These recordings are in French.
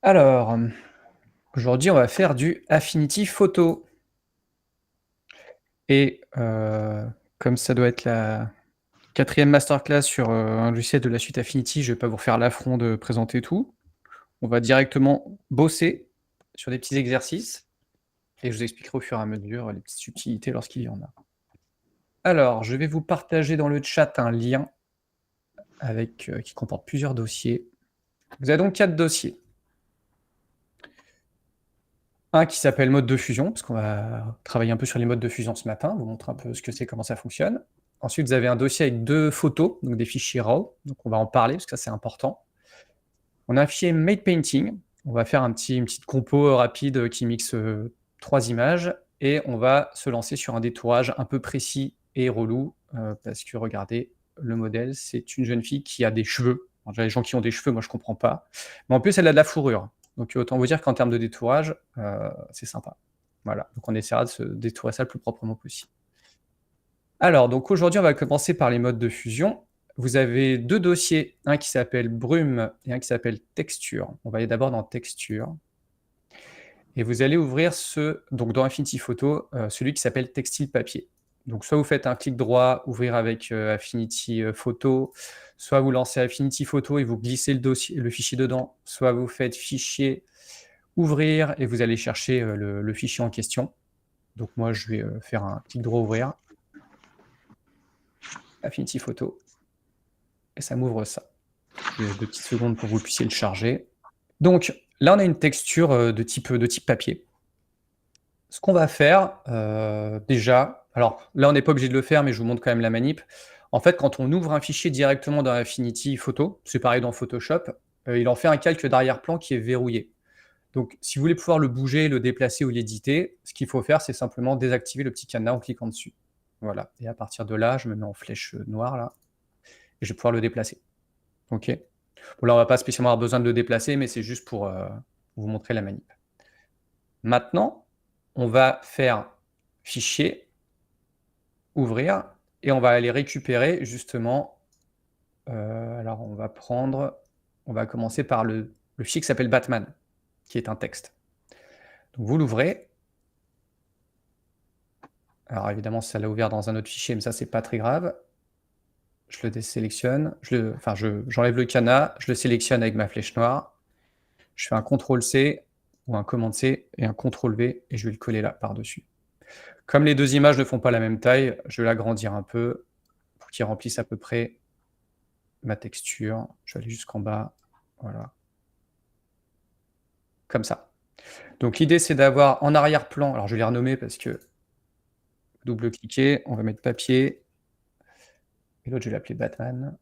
Alors, aujourd'hui, on va faire du Affinity Photo et comme ça doit être la 4e masterclass sur, un logiciel de la suite Affinity, je vais pas vous refaire l'affront de présenter tout. On va directement bosser sur des petits exercices et je vous expliquerai au fur et à mesure les petites subtilités lorsqu'il y en a. Alors, je vais vous partager dans le chat un lien avec, qui comporte plusieurs dossiers. Vous avez donc 4 dossiers. Un qui s'appelle mode de fusion, parce qu'on va travailler un peu sur les modes de fusion ce matin, vous montrer un peu ce que c'est, comment ça fonctionne. Ensuite, vous avez un dossier avec 2 photos, donc des fichiers RAW, donc on va en parler parce que ça c'est important. On a un fichier Made Painting, on va faire une petite compo rapide qui mixe 3 images, et on va se lancer sur un détourage un peu précis et relou, parce que regardez, le modèle, c'est une jeune fille qui a des cheveux. Alors, déjà, les gens qui ont des cheveux, moi je comprends pas. Mais en plus, elle a de la fourrure. Donc autant vous dire qu'en termes de détourage, c'est sympa. Voilà, donc on essaiera de se détourer ça le plus proprement possible. Alors, donc aujourd'hui, on va commencer par les modes de fusion. Vous avez 2 dossiers, un qui s'appelle brume et un qui s'appelle texture. On va aller d'abord dans texture. Et vous allez ouvrir donc dans Affinity Photo, celui qui s'appelle textile papier. Donc soit vous faites un clic droit, ouvrir avec Affinity Photo, soit vous lancez Affinity Photo et vous glissez le fichier dedans, soit vous faites fichier, ouvrir, et vous allez chercher le fichier en question. Donc moi, je vais faire un clic droit, ouvrir, Affinity Photo, et ça m'ouvre ça. 2 petites secondes pour que vous puissiez le charger. Donc là, on a une texture de type papier. Ce qu'on va faire, déjà, alors là, on n'est pas obligé de le faire, mais je vous montre quand même la manip. En fait, quand on ouvre un fichier directement dans Affinity Photo, c'est pareil dans Photoshop, il en fait un calque d'arrière-plan qui est verrouillé. Donc, si vous voulez pouvoir le bouger, le déplacer ou l'éditer, ce qu'il faut faire, c'est simplement désactiver le petit cadenas en cliquant dessus. Voilà. Et à partir de là, je me mets en flèche noire, là, et je vais pouvoir le déplacer. OK. Bon, là, on va pas spécialement avoir besoin de le déplacer, mais c'est juste pour vous montrer la manip. Maintenant, on va faire fichier, ouvrir, et on va aller récupérer justement, alors on va commencer par le fichier qui s'appelle Batman, qui est un texte. Donc vous l'ouvrez. Alors évidemment, ça l'a ouvert dans un autre fichier, mais ça, c'est pas très grave. Je le désélectionne, j'enlève le cadenas, je le sélectionne avec ma flèche noire, je fais un CTRL-C ou un commande-C et un CTRL-V, et je vais le coller là, par-dessus. Comme les 2 images ne font pas la même taille, je vais l'agrandir un peu pour qu'il remplisse à peu près ma texture. Je vais aller jusqu'en bas, voilà. Comme ça. Donc l'idée, c'est d'avoir en arrière-plan, alors je vais les renommer parce que double-cliquer, on va mettre papier, et l'autre, je vais l'appeler Batman.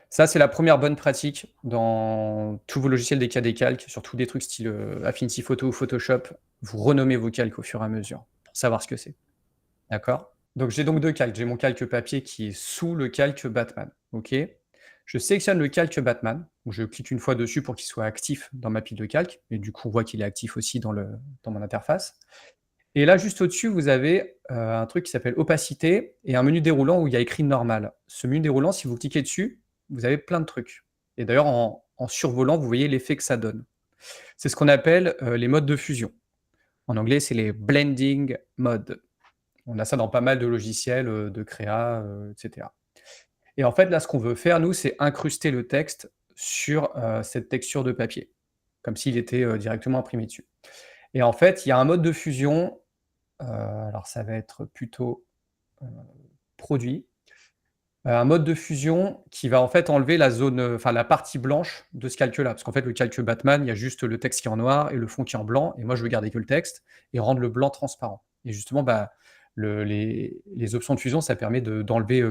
Ça, c'est la première bonne pratique dans tous vos logiciels des KD Calc, surtout des trucs style Affinity Photo ou Photoshop. Vous renommez vos calques au fur et à mesure pour savoir ce que c'est. D'accord? Donc j'ai donc 2 calques. J'ai mon calque papier qui est sous le calque Batman. OK? Je sélectionne le calque Batman, donc je clique une fois dessus pour qu'il soit actif dans ma pile de calques, et du coup on voit qu'il est actif aussi dans mon interface. Et là, juste au-dessus, vous avez un truc qui s'appelle opacité et un menu déroulant où il y a écrit normal. Ce menu déroulant, si vous cliquez dessus, vous avez plein de trucs. Et d'ailleurs, en survolant, vous voyez l'effet que ça donne. C'est ce qu'on appelle les modes de fusion. En anglais, c'est les blending modes. On a ça dans pas mal de logiciels de créa, etc. Et en fait, là, ce qu'on veut faire, nous, c'est incruster le texte sur cette texture de papier, comme s'il était directement imprimé dessus. Et en fait, il y a un mode de fusion, alors ça va être plutôt produit, un mode de fusion qui va en fait enlever la zone, enfin la partie blanche de ce calque-là. Parce qu'en fait, le calque Batman, il y a juste le texte qui est en noir et le fond qui est en blanc. Et moi, je veux garder que le texte et rendre le blanc transparent. Et justement, bah, les options de fusion, ça permet d'enlever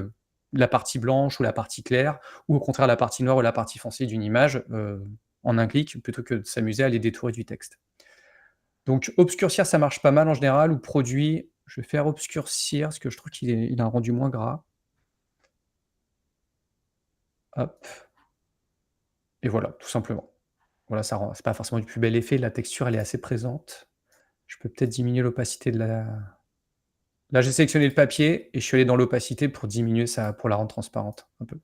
la partie blanche ou la partie claire, ou au contraire la partie noire ou la partie foncée d'une image en un clic, plutôt que de s'amuser à les détourer du texte. Donc obscurcir, ça marche pas mal en général, ou produit, je vais faire obscurcir, parce que je trouve qu'il a un rendu moins gras. Hop. Et voilà, tout simplement. Voilà, ça rend c'est pas forcément du plus bel effet, la texture, elle est assez présente. Je peux peut-être diminuer l'opacité de la là, j'ai sélectionné le papier et je suis allé dans l'opacité pour diminuer ça, pour la rendre transparente un peu.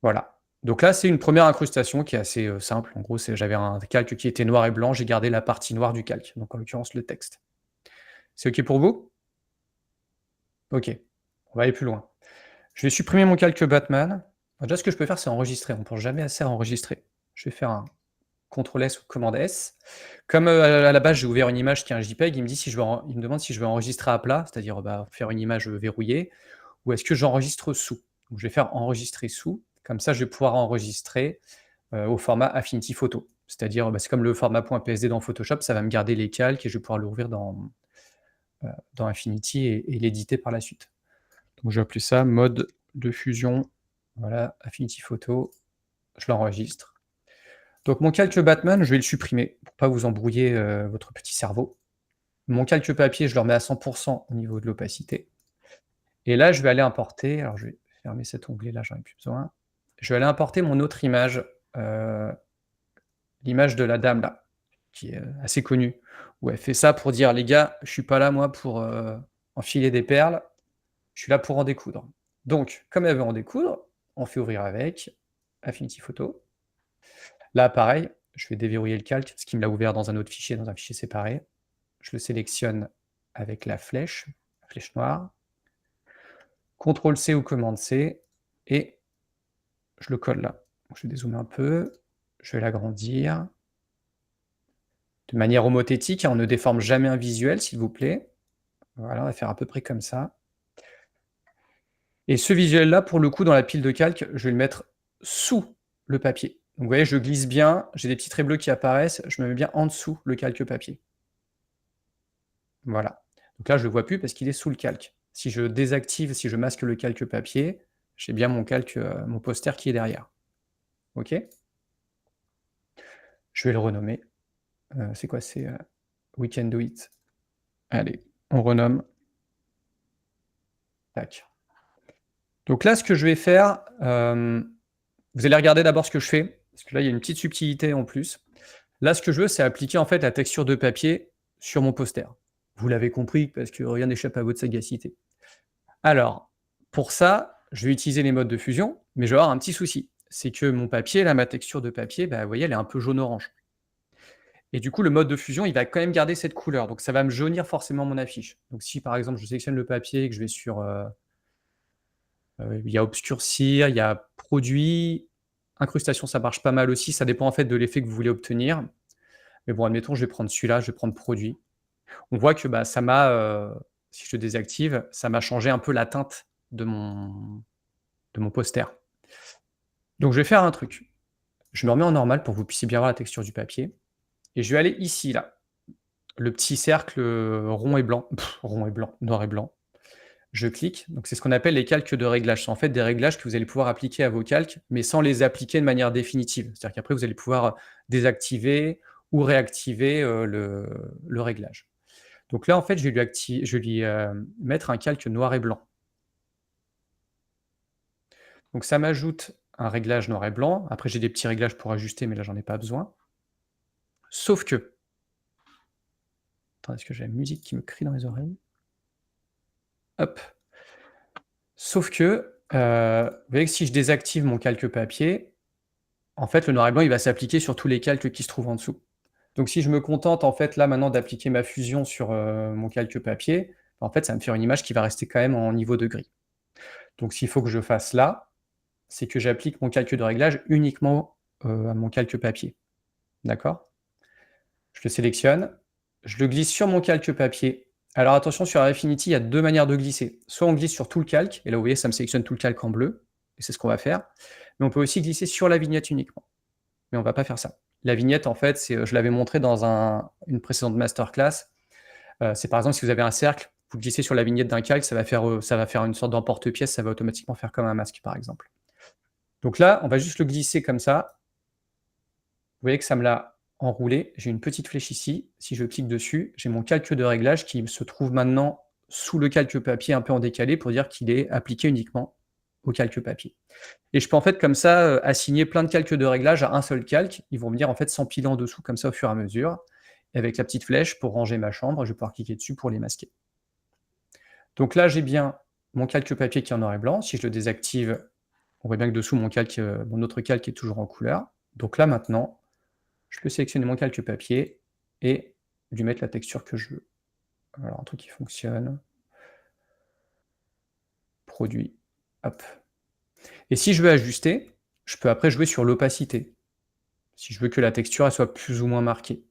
Voilà. Donc là, c'est une première incrustation qui est assez, simple. En gros, j'avais un calque qui était noir et blanc, j'ai gardé la partie noire du calque, donc en l'occurrence le texte. C'est OK pour vous? OK, on va aller plus loin. Je vais supprimer mon calque Batman. Déjà, ce que je peux faire, c'est enregistrer. On ne pense jamais assez à enregistrer. Je vais faire un CTRL S ou commande S. Comme, à la base, j'ai ouvert une image qui est un JPEG, il me demande si je veux enregistrer à plat, c'est-à-dire, bah, faire une image, verrouillée, ou est-ce que j'enregistre sous? Donc je vais faire enregistrer sous, comme ça je vais pouvoir enregistrer, au format Affinity Photo. C'est-à-dire, bah, c'est comme le format .psd dans Photoshop, ça va me garder les calques et je vais pouvoir l'ouvrir dans Affinity et l'éditer par la suite. Donc je vais appeler ça mode de fusion, voilà, Affinity Photo, je l'enregistre. Donc mon calque Batman, je vais le supprimer pour pas vous embrouiller, votre petit cerveau. Mon calque papier, je le remets à 100 au niveau de l'opacité et là, je vais aller importer, alors je vais fermer cet onglet-là, j'en ai plus besoin. Je vais aller importer mon autre image, heu, l'image de la dame là, qui est, assez connue, où elle fait ça pour dire: «Les gars, je suis pas là moi pour, enfiler des perles, je suis là pour en découdre». Donc comme elle veut en découdre, on fait ouvrir avec Affinity Photo. Là pareil, je vais déverrouiller le calque, parce qu'il me l'a ouvert dans un autre fichier, dans un fichier séparé. Je le sélectionne avec la flèche noire, CTRL C ou commande C et je le colle là. Donc je vais dézoomer un peu, je vais l'agrandir. De manière homothétique, hein, on ne déforme jamais un visuel, s'il vous plaît. Voilà, on va faire à peu près comme ça. Et ce visuel-là, pour le coup, dans la pile de calque, je vais le mettre sous le papier. Donc vous voyez, je glisse bien, j'ai des petits traits bleus qui apparaissent, je me mets bien en dessous le calque papier. Voilà. Donc là, je ne le vois plus parce qu'il est sous le calque. Si je désactive, si je masque le calque papier, j'ai bien mon calque, mon poster qui est derrière. OK? Je vais le renommer. C'est quoi? C'est, We Can Do It. Allez, on renomme. Tac. Donc là, ce que je vais faire, vous allez regarder d'abord ce que je fais, parce que là, il y a une petite subtilité en plus. Là, ce que je veux, c'est appliquer en fait la texture de papier sur mon poster. Vous l'avez compris, parce que rien n'échappe à votre sagacité. Alors, pour ça, je vais utiliser les modes de fusion, mais je vais avoir un petit souci. C'est que mon papier, là, ma texture de papier, bah, vous voyez, elle est un peu jaune-orange. Et du coup, le mode de fusion, il va quand même garder cette couleur. Donc, ça va me jaunir forcément mon affiche. Donc, si par exemple, je sélectionne le papier et que je vais sur il y a obscurcir, il y a produit, incrustation, ça marche pas mal aussi, ça dépend en fait de l'effet que vous voulez obtenir. Mais bon, admettons, je vais prendre celui-là, je vais prendre produit. On voit que, bah, ça m'a, si je le désactive, ça m'a changé un peu la teinte de mon poster. Donc je vais faire un truc. Je me remets en normal pour que vous puissiez bien voir la texture du papier et je vais aller ici, là, le petit cercle, rond et blanc, rond et blanc, noir et blanc. Je clique, donc c'est ce qu'on appelle les calques de réglage. C'est en fait des réglages que vous allez pouvoir appliquer à vos calques, mais sans les appliquer de manière définitive. C'est-à-dire qu'après vous allez pouvoir désactiver ou réactiver, le réglage. Donc là, en fait, je vais lui, mettre un calque noir et blanc. Donc ça m'ajoute un réglage noir et blanc. Après j'ai des petits réglages pour ajuster, mais là j'en ai pas besoin. Sauf que attendez, est-ce que j'ai la musique qui me crie dans les oreilles? Hop. Sauf que, vous voyez que si je désactive mon calque papier, en fait, le noir et blanc, il va s'appliquer sur tous les calques qui se trouvent en dessous. Donc si je me contente, en fait, là, maintenant, d'appliquer ma fusion sur, mon calque papier, en fait, ça va me faire une image qui va rester quand même en niveau de gris. Donc ce qu'il faut que je fasse là, c'est que j'applique mon calque de réglage uniquement, à mon calque papier. D'accord? Je le sélectionne, je le glisse sur mon calque papier. Alors attention, sur Affinity, il y a 2 manières de glisser. Soit on glisse sur tout le calque, et là, vous voyez, ça me sélectionne tout le calque en bleu, et c'est ce qu'on va faire. Mais on peut aussi glisser sur la vignette uniquement. Mais on ne va pas faire ça. La vignette, en fait, je l'avais montré dans une précédente masterclass. C'est par exemple, si vous avez un cercle, vous glissez sur la vignette d'un calque, ça va faire une sorte d'emporte-pièce, ça va automatiquement faire comme un masque, par exemple. Donc là, on va juste le glisser comme ça. Vous voyez que ça me l'a enroulé. J'ai une petite flèche ici. Si je clique dessus, j'ai mon calque de réglage qui se trouve maintenant sous le calque papier un peu en décalé pour dire qu'il est appliqué uniquement au calque papier. Et je peux en fait comme ça assigner plein de calques de réglage à un seul calque. Ils vont venir en fait s'empiler en dessous comme ça au fur et à mesure. Et avec la petite flèche pour ranger ma chambre, je vais pouvoir cliquer dessus pour les masquer. Donc là, j'ai bien mon calque papier qui est en noir et blanc. Si je le désactive, On voit bien que dessous mon calque, mon autre calque est toujours en couleur. Donc là maintenant, je peux sélectionner mon calque papier et lui mettre la texture que je veux. Alors un truc qui fonctionne. Produit, hop. Et si je veux ajuster, je peux après jouer sur l'opacité. Si je veux que la texture elle soit plus ou moins marquée.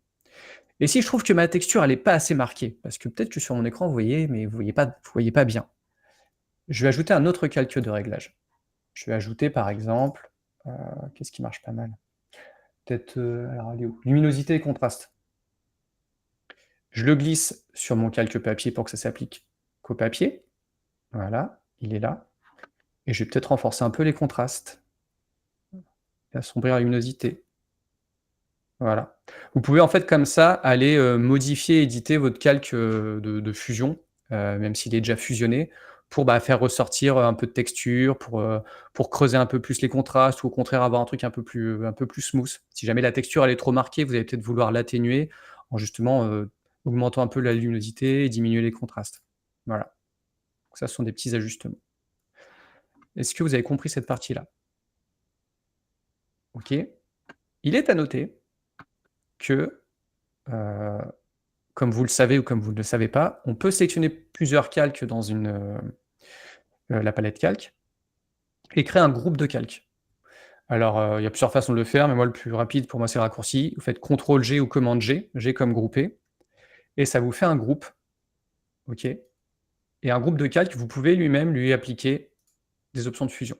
Et si je trouve que ma texture elle est pas assez marquée, parce que peut-être que sur mon écran vous voyez, mais vous voyez pas bien. Je vais ajouter un autre calque de réglage. Je vais ajouter par exemple, qu'est-ce qui marche pas mal? Peut-être, alors elle est où? Luminosité et contraste. Je le glisse sur mon calque papier pour que ça s'applique qu'au papier. Voilà, il est là. Et je vais peut-être renforcer un peu les contrastes et assombrir la luminosité. Voilà. Vous pouvez en fait comme ça aller, modifier, éditer votre calque, de fusion, même s'il est déjà fusionné, pour, bah, faire ressortir, un peu de texture, pour creuser un peu plus les contrastes ou au contraire avoir un truc un peu plus smooth. Si jamais la texture elle est trop marquée, vous allez peut-être vouloir l'atténuer en justement, augmentant un peu la luminosité et diminuer les contrastes. Voilà. Donc ça, ce sont des petits ajustements. Est-ce que vous avez compris cette partie-là? OK. Il est à noter que, heu comme vous le savez ou comme vous ne le savez pas, on peut sélectionner plusieurs calques dans la palette calque et créer un groupe de calques. Alors, il y a plusieurs façons de le faire, mais moi le plus rapide pour moi c'est le raccourci. Vous faites CTRL G ou commande G, G comme grouper et ça vous fait un groupe, OK? Et un groupe de calques, vous pouvez lui appliquer des options de fusion.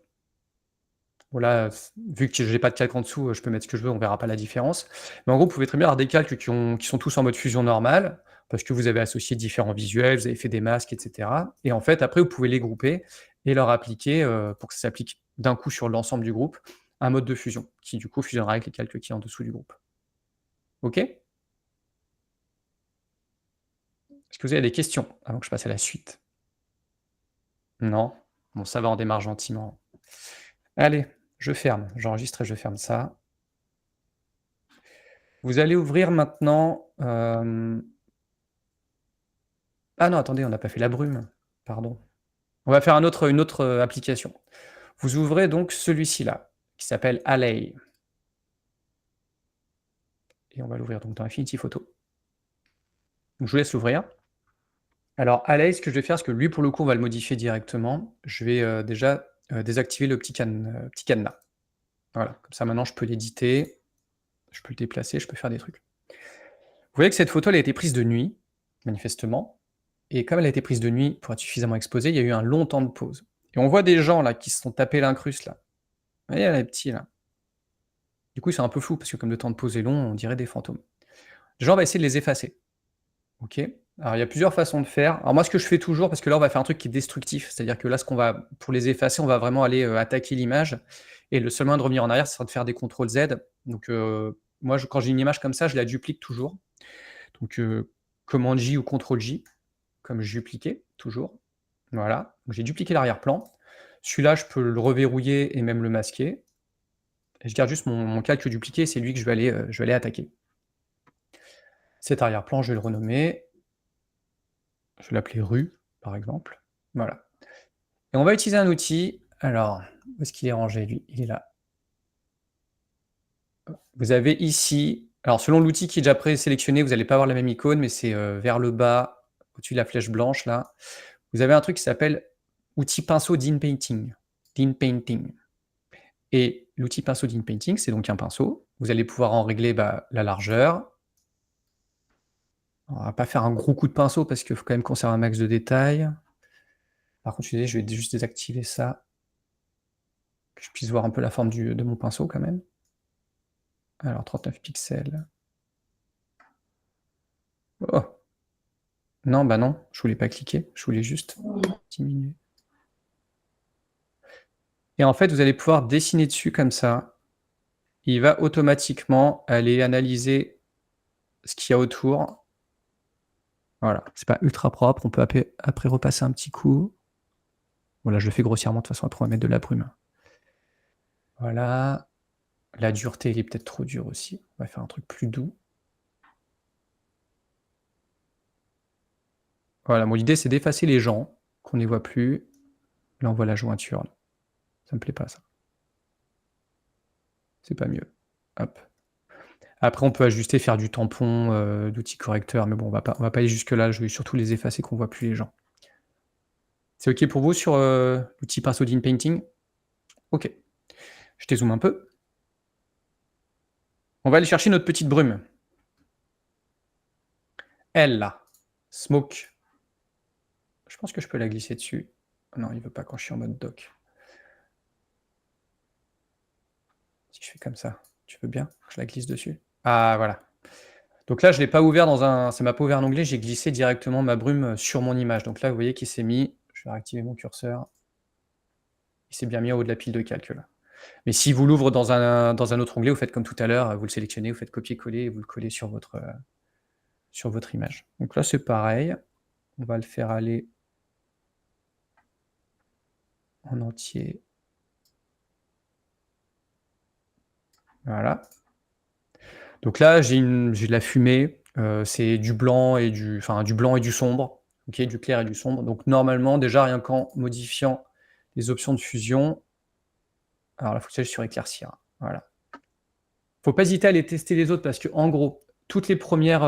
Voilà, vu que j'ai pas de calque en dessous, je peux mettre ce que je veux, on verra pas la différence. Mais en gros, vous pouvez très bien avoir des calques qui sont tous en mode fusion normale, parce que vous avez associé différents visuels, vous avez fait des masques, et cetera. Et en fait, après, vous pouvez les grouper et leur appliquer, pour que ça s'applique d'un coup sur l'ensemble du groupe, un mode de fusion, qui du coup fusionnera avec les calques qui est en dessous du groupe. OK? Est-ce que vous avez des questions avant que je passe à la suite? Non? Bon, ça va, on démarre gentiment. Allez, je ferme, j'enregistre et je ferme ça. Vous allez ouvrir maintenant, ah non, attendez, on n'a pas fait la brume, pardon. On va faire une autre, application. Vous ouvrez donc celui-ci là, qui s'appelle Allay et on va l'ouvrir donc dans Affinity Photo. Donc je vous laisse l'ouvrir. Alors Allay, ce que je vais faire, parce que lui pour le coup on va le modifier directement, je vais, déjà, désactiver le petit cadenas. Voilà, comme ça maintenant je peux l'éditer, je peux le déplacer, je peux faire des trucs. Vous voyez que cette photo elle a été prise de nuit, manifestement. Et comme elle a été prise de nuit pour être suffisamment exposée, il y a eu un long temps de pause. Et on voit des gens là qui se sont tapés l'incruste là. Vous voyez les petits là. Du coup, c'est un peu flou parce que comme le temps de pause est long, on dirait des fantômes. Déjà, on va essayer de les effacer. OK? Alors il y a plusieurs façons de faire. Alors moi, ce que je fais toujours, parce que là, on va faire un truc qui est destructif, c'est-à-dire que là, pour les effacer, on va vraiment aller, attaquer l'image et le seul moyen de revenir en arrière, ce sera de faire des CTRL Z. Donc moi, quand j'ai une image comme ça, je la duplique toujours. Donc commande J ou CTRL J, comme dupliquer, toujours. Voilà, donc j'ai dupliqué l'arrière-plan. Celui-là, je peux le reverrouiller et même le masquer. Et je garde juste mon calque dupliqué, c'est lui que je vais aller attaquer. Cet arrière-plan, je vais le renommer. Je vais l'appeler rue, par exemple. Voilà. Et on va utiliser un outil. Alors, où est-ce qu'il est rangé, lui? Il est là. Vous avez ici, alors selon l'outil qui est déjà présélectionné, vous n'allez pas avoir la même icône, mais c'est vers le bas, au-dessus de la flèche blanche, là. Vous avez un truc qui s'appelle outil pinceau d'InPainting. d'InPainting. Et l'outil pinceau d'InPainting, c'est donc un pinceau. Vous allez pouvoir en régler la largeur. On va pas faire un gros coup de pinceau parce qu'il faut quand même conserver un max de détails. Par contre, je vais juste désactiver ça, que je puisse voir un peu la forme de mon pinceau quand même. Alors 39 pixels. Oh! Non, bah non, je voulais pas cliquer, je voulais juste diminuer. Et en fait, vous allez pouvoir dessiner dessus comme ça. Il va automatiquement aller analyser ce qu'il y a autour. Voilà, c'est pas ultra propre, on peut après repasser un petit coup. Voilà, je le fais grossièrement, de toute façon, après on va mettre de la brume. Voilà. La dureté, il est peut-être trop dur aussi. On va faire un truc plus doux. Voilà, mon idée, c'est d'effacer les gens, qu'on ne les voit plus. Là, on voit la jointure. Ça me plaît pas, ça. C'est pas mieux. Hop. Après, on peut ajuster, faire du tampon, d'outil correcteur, mais bon, on va pas aller jusque-là. Je vais surtout les effacer qu'on voit plus les gens. C'est OK pour vous sur, l'outil pinceau d'InPainting? OK. Je dézoome un peu. On va aller chercher notre petite brume. Elle, là, Smoke. Je pense que je peux la glisser dessus. Non, il veut pas quand je suis en mode doc. Si je fais comme ça, tu veux bien que je la glisse dessus? Ah, voilà. Donc là, je l'ai pas ouvert ça m'a pas ouvert un onglet, j'ai glissé directement ma brume, sur mon image. Donc là, vous voyez qu'il s'est mis, je vais réactiver mon curseur. Il s'est bien mis en haut de la pile de calque, là. Mais si vous l'ouvre dans un autre onglet, vous faites comme tout à l'heure, vous le sélectionnez, vous faites copier-coller et vous le collez sur votre image. Donc là, c'est pareil. On va le faire aller en entier. Voilà. Donc là, j'ai de la fumée, c'est du blanc et du sombre, OK, du clair et du sombre. Donc normalement, déjà, rien qu'en modifiant les options de fusion, alors là, faut que j'aille sur éclaircir, voilà. Faut pas hésiter à aller tester les autres parce qu'en gros, toutes les premiers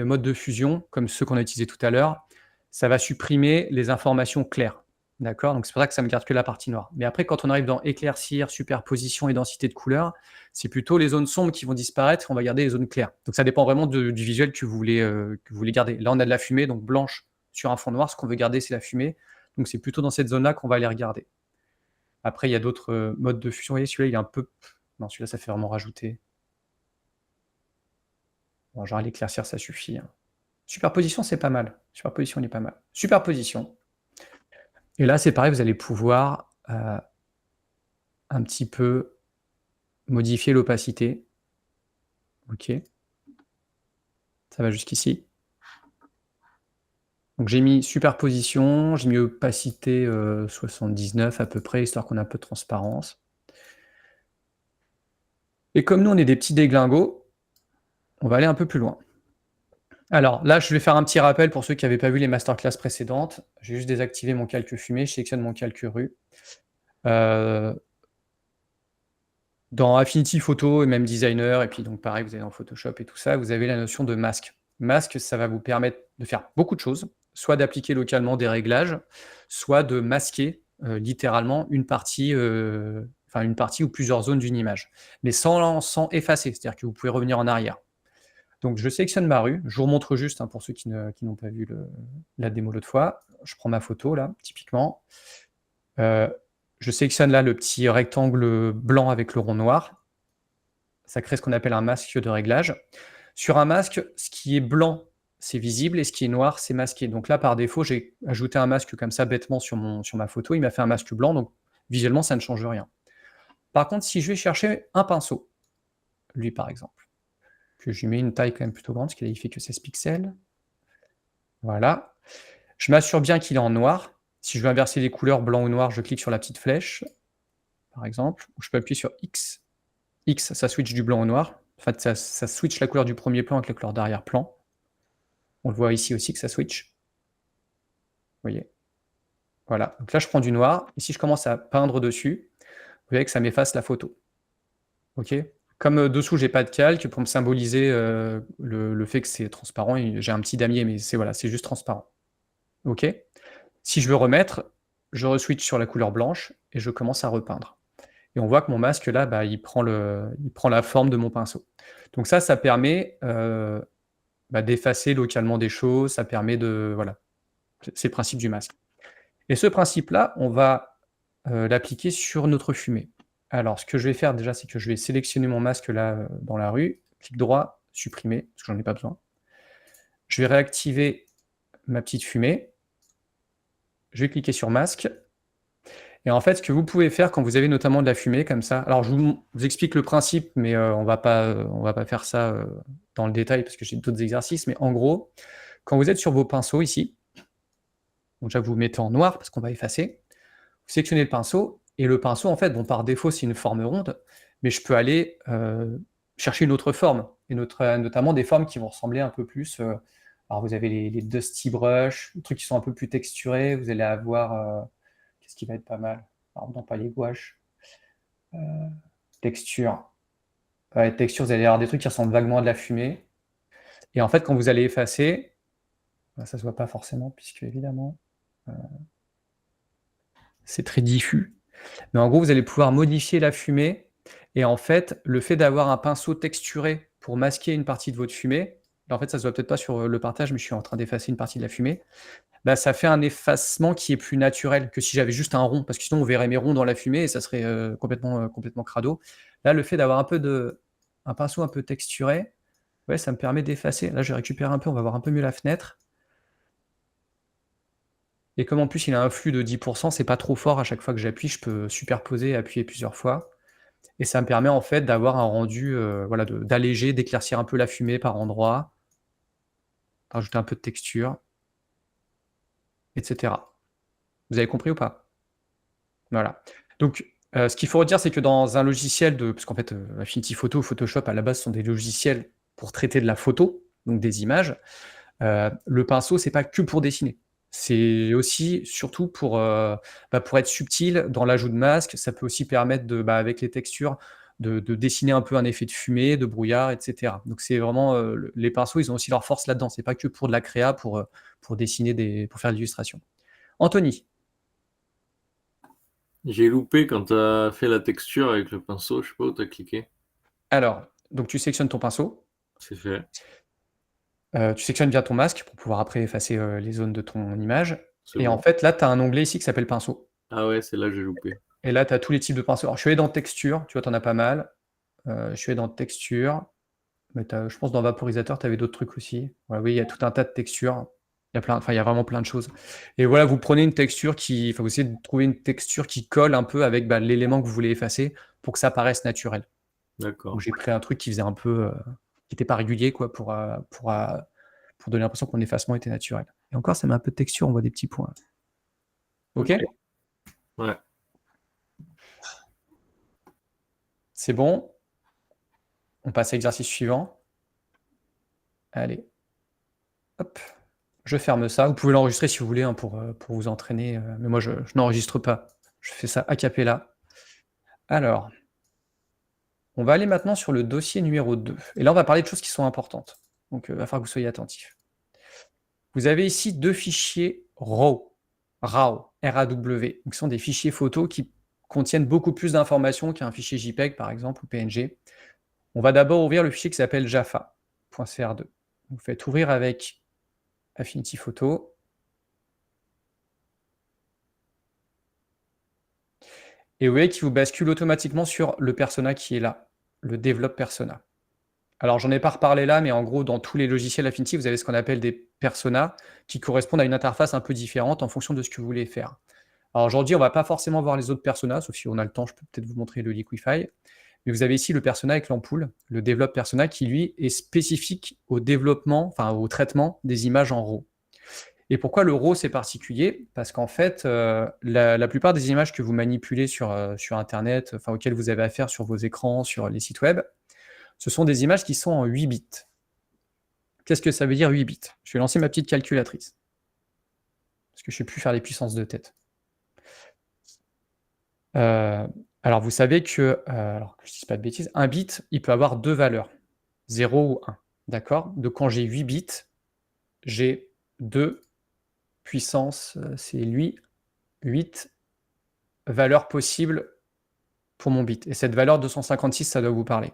modes de fusion, comme ceux qu'on a utilisés tout à l'heure, ça va supprimer les informations claires. D'accord? Donc c'est pour ça que ça me garde que la partie noire. Mais après, quand on arrive dans éclaircir, superposition et densité de couleurs, c'est plutôt les zones sombres qui vont disparaître, on va garder les zones claires. Donc ça dépend vraiment du visuel que vous voulez garder. Là, on a de la fumée, donc blanche sur un fond noir. Ce qu'on veut garder, c'est la fumée. Donc c'est plutôt dans cette zone-là qu'on va aller regarder. Après, il y a d'autres modes de fusion. Vous voyez, celui-là, il est un peu. Non, celui-là, ça fait vraiment rajouter. Bon, genre l'éclaircir, ça suffit, hein. Superposition, c'est pas mal. Superposition, il est pas mal. Superposition. Et là, c'est pareil, vous allez pouvoir un petit peu modifier l'opacité. OK. Ça va jusqu'ici. Donc j'ai mis superposition, j'ai mis opacité 79 à peu près, histoire qu'on ait un peu de transparence. Et comme nous, on est des petits déglingos, on va aller un peu plus loin. Alors là, je vais faire un petit rappel pour ceux qui n'avaient pas vu les masterclass précédentes. J'ai juste désactivé mon calque fumée, je sélectionne mon calque rue. Dans Affinity Photo et même Designer, et puis donc pareil, vous allez dans Photoshop et tout ça, vous avez la notion de masque. Masque, ça va vous permettre de faire beaucoup de choses, soit d'appliquer localement des réglages, soit de masquer littéralement une partie ou plusieurs zones d'une image, mais sans effacer, c'est-à-dire que vous pouvez revenir en arrière. Donc je sélectionne ma rue, je vous remontre juste pour ceux qui n'ont pas vu la démo l'autre fois. Je prends ma photo là, typiquement. Je sélectionne là le petit rectangle blanc avec le rond noir. Ça crée ce qu'on appelle un masque de réglage. Sur un masque, ce qui est blanc, c'est visible et ce qui est noir, c'est masqué. Donc là, par défaut, j'ai ajouté un masque comme ça bêtement sur ma photo. Il m'a fait un masque blanc, donc visuellement, ça ne change rien. Par contre, si je vais chercher un pinceau, lui par exemple, que je lui mets une taille quand même plutôt grande, parce qu'il fait que 16 pixels. Voilà. Je m'assure bien qu'il est en noir. Si je veux inverser les couleurs blanc ou noir, je clique sur la petite flèche, par exemple, ou je peux appuyer sur X. X, ça switch du blanc au noir. En fait, ça switch la couleur du premier plan avec la couleur d'arrière-plan. On le voit ici aussi que ça switch. Vous voyez? Voilà. Donc là, je prends du noir. Et si je commence à peindre dessus, vous voyez que ça m'efface la photo. OK? Comme dessous, j'ai pas de calque, pour me symboliser le fait que c'est transparent, j'ai un petit damier, mais c'est juste transparent. OK? Si je veux remettre, je re-switch sur la couleur blanche et je commence à repeindre. Et on voit que mon masque là, il prend la forme de mon pinceau. Donc ça permet d'effacer localement des choses, ça permet de voilà, c'est le principe du masque. Et ce principe-là, on va l'appliquer sur notre fumée. Alors ce que je vais faire déjà, c'est que je vais sélectionner mon masque là, dans la rue, clic droit, supprimer, parce que j'en ai pas besoin. Je vais réactiver ma petite fumée. Je vais cliquer sur masque. Et en fait, ce que vous pouvez faire quand vous avez notamment de la fumée comme ça, alors je vous explique le principe, mais on va pas faire ça dans le détail parce que j'ai d'autres exercices, mais en gros, quand vous êtes sur vos pinceaux ici, donc déjà vous mettez en noir parce qu'on va effacer, vous sélectionnez le pinceau, et le pinceau en fait, bon par défaut c'est une forme ronde, mais je peux aller chercher une autre forme, et notamment des formes qui vont ressembler un peu plus, alors vous avez les Dusty Brush, les trucs qui sont un peu plus texturés, vous allez avoir, qu'est-ce qui va être pas mal? Alors non, pas les gouaches. texture. Ouais, texture, vous allez avoir des trucs qui ressemblent vaguement à de la fumée. Et en fait, quand vous allez effacer, ça se voit pas forcément, puisque évidemment, c'est très diffus. Mais en gros, vous allez pouvoir modifier la fumée. Et en fait, le fait d'avoir un pinceau texturé pour masquer une partie de votre fumée, en fait, ça se voit peut-être pas sur le partage, mais je suis en train d'effacer une partie de la fumée. Bah, ça fait un effacement qui est plus naturel que si j'avais juste un rond, parce que sinon on verrait mes ronds dans la fumée et ça serait complètement crado. Là, le fait d'avoir un pinceau un peu texturé, ouais, ça me permet d'effacer. Là, je vais récupérer un peu, on va voir un peu mieux la fenêtre. Et comme en plus il a un flux de 10%, c'est pas trop fort à chaque fois que j'appuie, je peux superposer et appuyer plusieurs fois. Et ça me permet en fait d'avoir un rendu, voilà, d'alléger, d'éclaircir un peu la fumée par endroits, rajouter un peu de texture, etc. Vous avez compris ou pas? Voilà. Donc, ce qu'il faut redire, c'est que dans un logiciel parce qu'en fait, Affinity Photo ou Photoshop, à la base, sont des logiciels pour traiter de la photo, donc des images. Le pinceau, c'est pas que pour dessiner. C'est aussi, surtout pour être subtil dans l'ajout de masques. Ça peut aussi permettre avec les textures, de dessiner un peu un effet de fumée, de brouillard, et cetera. Donc c'est vraiment, les pinceaux, ils ont aussi leur force là-dedans. C'est pas que pour de la créa, pour dessiner pour faire de l'illustration. Anthony? J'ai loupé quand t'as fait la texture avec le pinceau, je sais pas où t'as cliqué. Alors, donc tu sélectionnes ton pinceau, C'est fait, tu sélectionnes bien ton masque pour pouvoir après effacer, les zones de ton image c'est et en bon. fait, là, tu as un onglet ici qui s'appelle pinceau Ah ouais, c'est là que j'ai loupé. et là, tu as tous les types de pinceaux. Alors, je suis allé dans texture, tu vois, tu en as pas mal. Je suis allé dans texture, mais je pense dans vaporisateur, tu avais d'autres trucs aussi. Voilà, oui, il y a tout un tas de textures. Il y a vraiment plein de choses et voilà, vous prenez une texture vous essayez de trouver une texture qui colle un peu avec, l'élément que vous voulez effacer pour que ça paraisse naturel. Donc D'accord. j'ai pris un truc qui faisait un peu, qui était pas régulier quoi pour donner l'impression que mon effacement était naturel. Et encore, ça met un peu de texture, on voit des petits points. Ok. OK? Ouais. C'est bon? On passe à l'exercice suivant. Allez, hop, je ferme ça. Vous pouvez l'enregistrer si vous voulez, hein, pour vous entraîner, mais moi je n'enregistre pas. Je fais ça a cappella. Alors, on va aller maintenant sur le dossier numéro 2 et là, on va parler de choses qui sont importantes. Donc, va falloir que vous soyez attentifs. Vous avez ici 2 fichiers RAW, R-A-W, qui sont des fichiers photos qui contiennent beaucoup plus d'informations qu'un fichier JPEG, par exemple, ou PNG. On va d'abord ouvrir le fichier qui s'appelle jaffa.cr2. Vous faites ouvrir avec Affinity Photo. Et vous voyez qu'il vous bascule automatiquement sur le persona qui est là, le Develop Persona. Alors, j'en ai pas reparlé là, mais en gros, dans tous les logiciels Affinity, vous avez ce qu'on appelle des personas qui correspondent à une interface un peu différente en fonction de ce que vous voulez faire. Alors aujourd'hui, on va pas forcément voir les autres personas, sauf si on a le temps, je peux peut-être vous montrer le Liquify. Mais vous avez ici le persona avec l'ampoule, le Develop Persona, qui lui est spécifique au développement, enfin au traitement des images en RAW. Et pourquoi le RAW c'est particulier? Parce qu'en fait, la plupart des images que vous manipulez sur Internet, enfin auxquelles vous avez affaire sur vos écrans, sur les sites web, ce sont des images qui sont en 8 bits. Qu'est-ce que ça veut dire 8 bits? Je vais lancer ma petite calculatrice. Parce que je ne sais plus faire les puissances de tête. Alors vous savez que, alors que je ne dise pas de bêtises, un bit, il peut avoir 2 valeurs, 0 ou 1, d'accord? Donc quand j'ai 8 bits, j'ai 2 puissance, c'est 8 valeurs possibles pour mon bit et cette valeur 256, ça doit vous parler,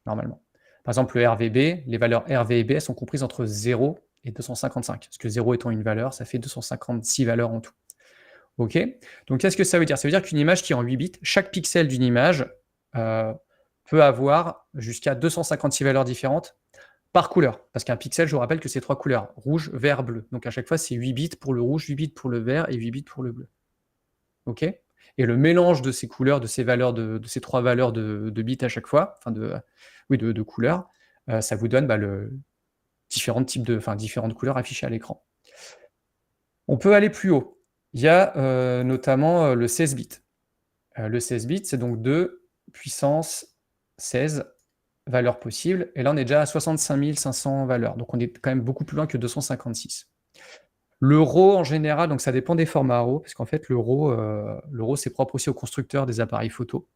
normalement. Par exemple, le RVB, les valeurs RV et B, elles sont comprises entre 0 et 255, parce que 0 étant une valeur, ça fait 256 valeurs en tout. OK? Donc qu'est-ce que ça veut dire? Ça veut dire qu'une image qui est en 8 bits, chaque pixel d'une image peut avoir jusqu'à 256 valeurs différentes par couleur. Parce qu'un pixel, je vous rappelle que c'est 3 couleurs, rouge, vert, bleu. Donc à chaque fois, c'est 8 bits pour le rouge, 8 bits pour le vert et 8 bits pour le bleu. OK? Et le mélange de ces couleurs, de ces valeurs, de ces 3 valeurs de bits à chaque fois, enfin de couleurs, ça vous donne différentes couleurs affichées à l'écran. On peut aller plus haut. Il y a notamment le 16 bits. Le 16 bits, c'est donc 2 puissance 16 valeurs possibles. Et là, on est déjà à 65 500 valeurs. Donc, on est quand même beaucoup plus loin que 256. Le RAW, en général, donc ça dépend des formats RAW, parce qu'en fait, le RAW, c'est propre aussi aux constructeurs des appareils photo.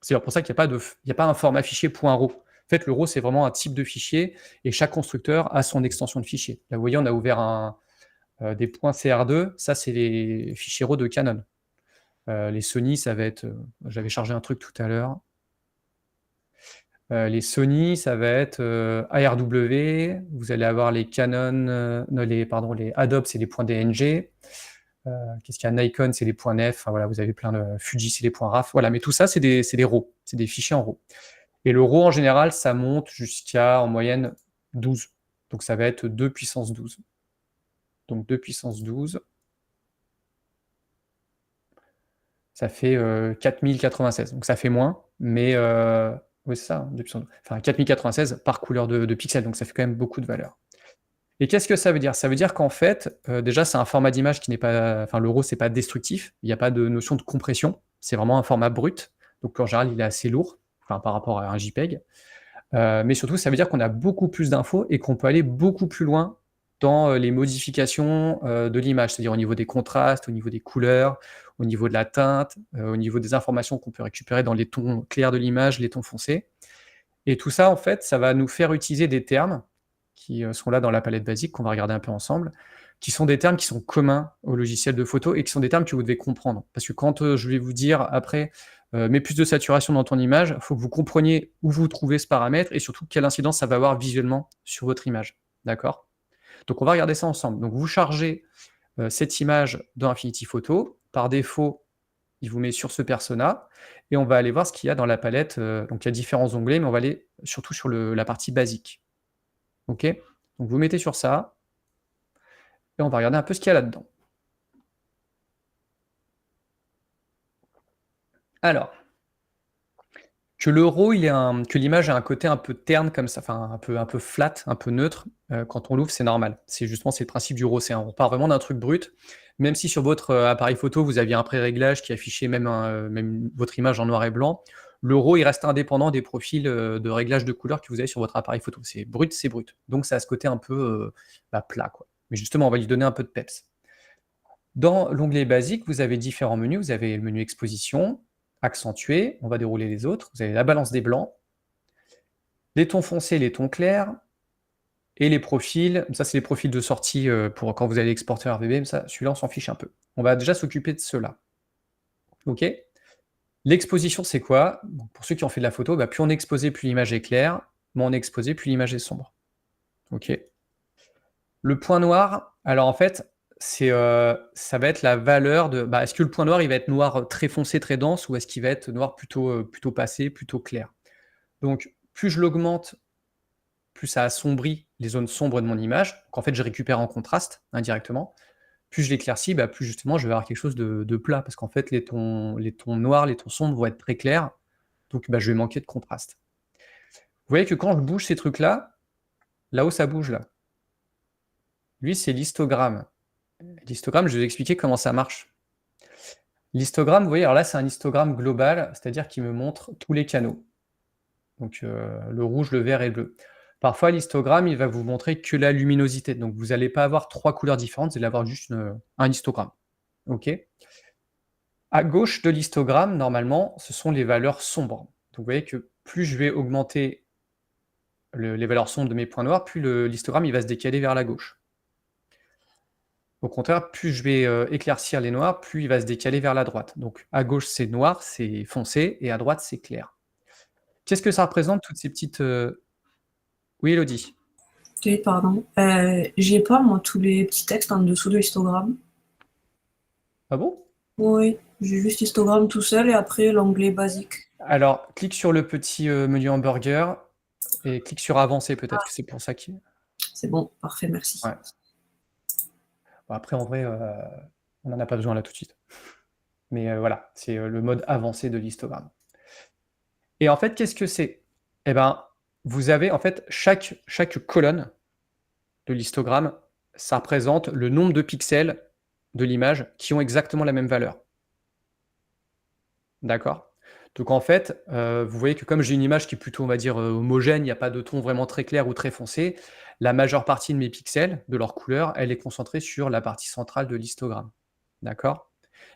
C'est pour ça qu'il n'y a pas un format fichier .raw. En fait, le RAW, c'est vraiment un type de fichier et chaque constructeur a son extension de fichier. Là, vous voyez, on a ouvert des points CR2. Ça, c'est les fichiers RAW de Canon. Les Sony, ça va être... J'avais chargé un truc tout à l'heure. Les Sony, ça va être ARW. Vous allez avoir les Canon... les Adobe, c'est les points DNG. Qu'est-ce qu'il y a? Nikon, c'est les points nef. Enfin, voilà, vous avez plein de... Fuji, c'est les points RAW. Voilà, mais tout ça, c'est des RAW. C'est des fichiers en RAW. Et le RAW, en général, ça monte jusqu'à, en moyenne, 12. Donc, ça va être 2 puissance 12. Donc, 2 puissance 12. Ça fait 4096. Donc, ça fait moins. Mais, oui, c'est ça, hein, 2 puissance 12. Enfin, 4096 par couleur de pixels. Donc, ça fait quand même beaucoup de valeur. Et qu'est-ce que ça veut dire? Ça veut dire qu'en fait, déjà, c'est un format d'image qui n'est pas... Enfin, le RAW, c'est pas destructif. Il n'y a pas de notion de compression. C'est vraiment un format brut. Donc, en général, il est assez lourd, enfin, par rapport à un JPEG. Mais surtout, ça veut dire qu'on a beaucoup plus d'infos et qu'on peut aller beaucoup plus loin dans les modifications de l'image, c'est-à-dire au niveau des contrastes, au niveau des couleurs, au niveau de la teinte, au niveau des informations qu'on peut récupérer dans les tons clairs de l'image, les tons foncés. Et tout ça, en fait, ça va nous faire utiliser des termes qui sont là dans la palette basique, qu'on va regarder un peu ensemble, qui sont des termes qui sont communs au logiciel de photo et qui sont des termes que vous devez comprendre. Parce que quand je vais vous dire après, mets plus de saturation dans ton image, il faut que vous compreniez où vous trouvez ce paramètre et surtout quelle incidence ça va avoir visuellement sur votre image. D'accord? Donc on va regarder ça ensemble. Donc vous chargez cette image dans Affinity Photo. Par défaut, il vous met sur ce persona et on va aller voir ce qu'il y a dans la palette. Donc il y a différents onglets, mais on va aller surtout sur la partie basique. OK? Donc vous mettez sur ça et on va regarder un peu ce qu'il y a là-dedans. Alors, que le RAW, que l'image a un côté un peu terne comme ça, enfin un peu flat, un peu neutre, quand on l'ouvre, c'est normal. C'est le principe du RAW, on part vraiment d'un truc brut. Même si sur votre appareil photo, vous aviez un pré-réglage qui affichait même votre image en noir et blanc, le RAW, il reste indépendant des profils de réglage de couleur que vous avez sur votre appareil photo. C'est brut, c'est brut. Donc ça a ce côté un peu plat, quoi. Mais justement, on va lui donner un peu de peps. Dans l'onglet basique, vous avez différents menus. Vous avez le menu exposition, accentué, on va dérouler les autres. Vous avez la balance des blancs, les tons foncés, les tons clairs, et les profils. Ça, c'est les profils de sortie pour quand vous allez exporter RVB. Celui-là, on s'en fiche un peu. On va déjà s'occuper de ceux-là. OK? L'exposition, c'est quoi? Pour ceux qui ont fait de la photo, plus on est exposé, plus l'image est claire. Moins on est exposé, plus l'image est sombre. OK? Le point noir, alors en fait, ça va être la valeur de... est-ce que le point noir, il va être noir très foncé, très dense, ou est-ce qu'il va être noir plutôt passé, plutôt clair? Donc, plus je l'augmente, plus ça assombrit les zones sombres de mon image. Donc, en fait, je récupère en contraste indirectement. Plus je l'éclaircis, plus justement, je vais avoir quelque chose de plat, parce qu'en fait, les tons noirs, les tons sombres vont être très clairs. Donc, je vais manquer de contraste. Vous voyez que quand je bouge ces trucs-là, là-haut, ça bouge, là. Lui, c'est l'histogramme. L'histogramme, je vais vous expliquer comment ça marche. L'histogramme, vous voyez, alors là, c'est un histogramme global, c'est-à-dire qu'il me montre tous les canaux. Donc, le rouge, le vert et le bleu. Parfois, l'histogramme, il va vous montrer que la luminosité. Donc, vous n'allez pas avoir 3 couleurs différentes, vous allez avoir juste un histogramme. OK? À gauche de l'histogramme, normalement, ce sont les valeurs sombres. Donc, vous voyez que plus je vais augmenter les valeurs sombres de mes points noirs, plus l'histogramme il va se décaler vers la gauche. Au contraire, plus je vais éclaircir les noirs, plus il va se décaler vers la droite. Donc, à gauche, c'est noir, c'est foncé, et à droite, c'est clair. Qu'est-ce que ça représente, toutes ces petites... Oui, Elodie? Oui, pardon. J'ai pas, moi, tous les petits textes en dessous de l'histogramme. Ah bon? Oui, j'ai juste histogramme tout seul et après l'onglet basique. Alors, clique sur le petit menu hamburger et clique sur avancer, peut-être que c'est pour ça qu'il... C'est bon, parfait, merci. Ouais. Bon, après, en vrai, on n'en a pas besoin là tout de suite. Mais voilà, c'est le mode avancé de l'histogramme. Et en fait, qu'est-ce que c'est? Eh ben, vous avez en fait chaque colonne de l'histogramme, ça représente le nombre de pixels de l'image qui ont exactement la même valeur. D'accord? Donc en fait, vous voyez que comme j'ai une image qui est plutôt, on va dire, homogène, il n'y a pas de ton vraiment très clair ou très foncé, la majeure partie de mes pixels, de leur couleur, elle est concentrée sur la partie centrale de l'histogramme. D'accord?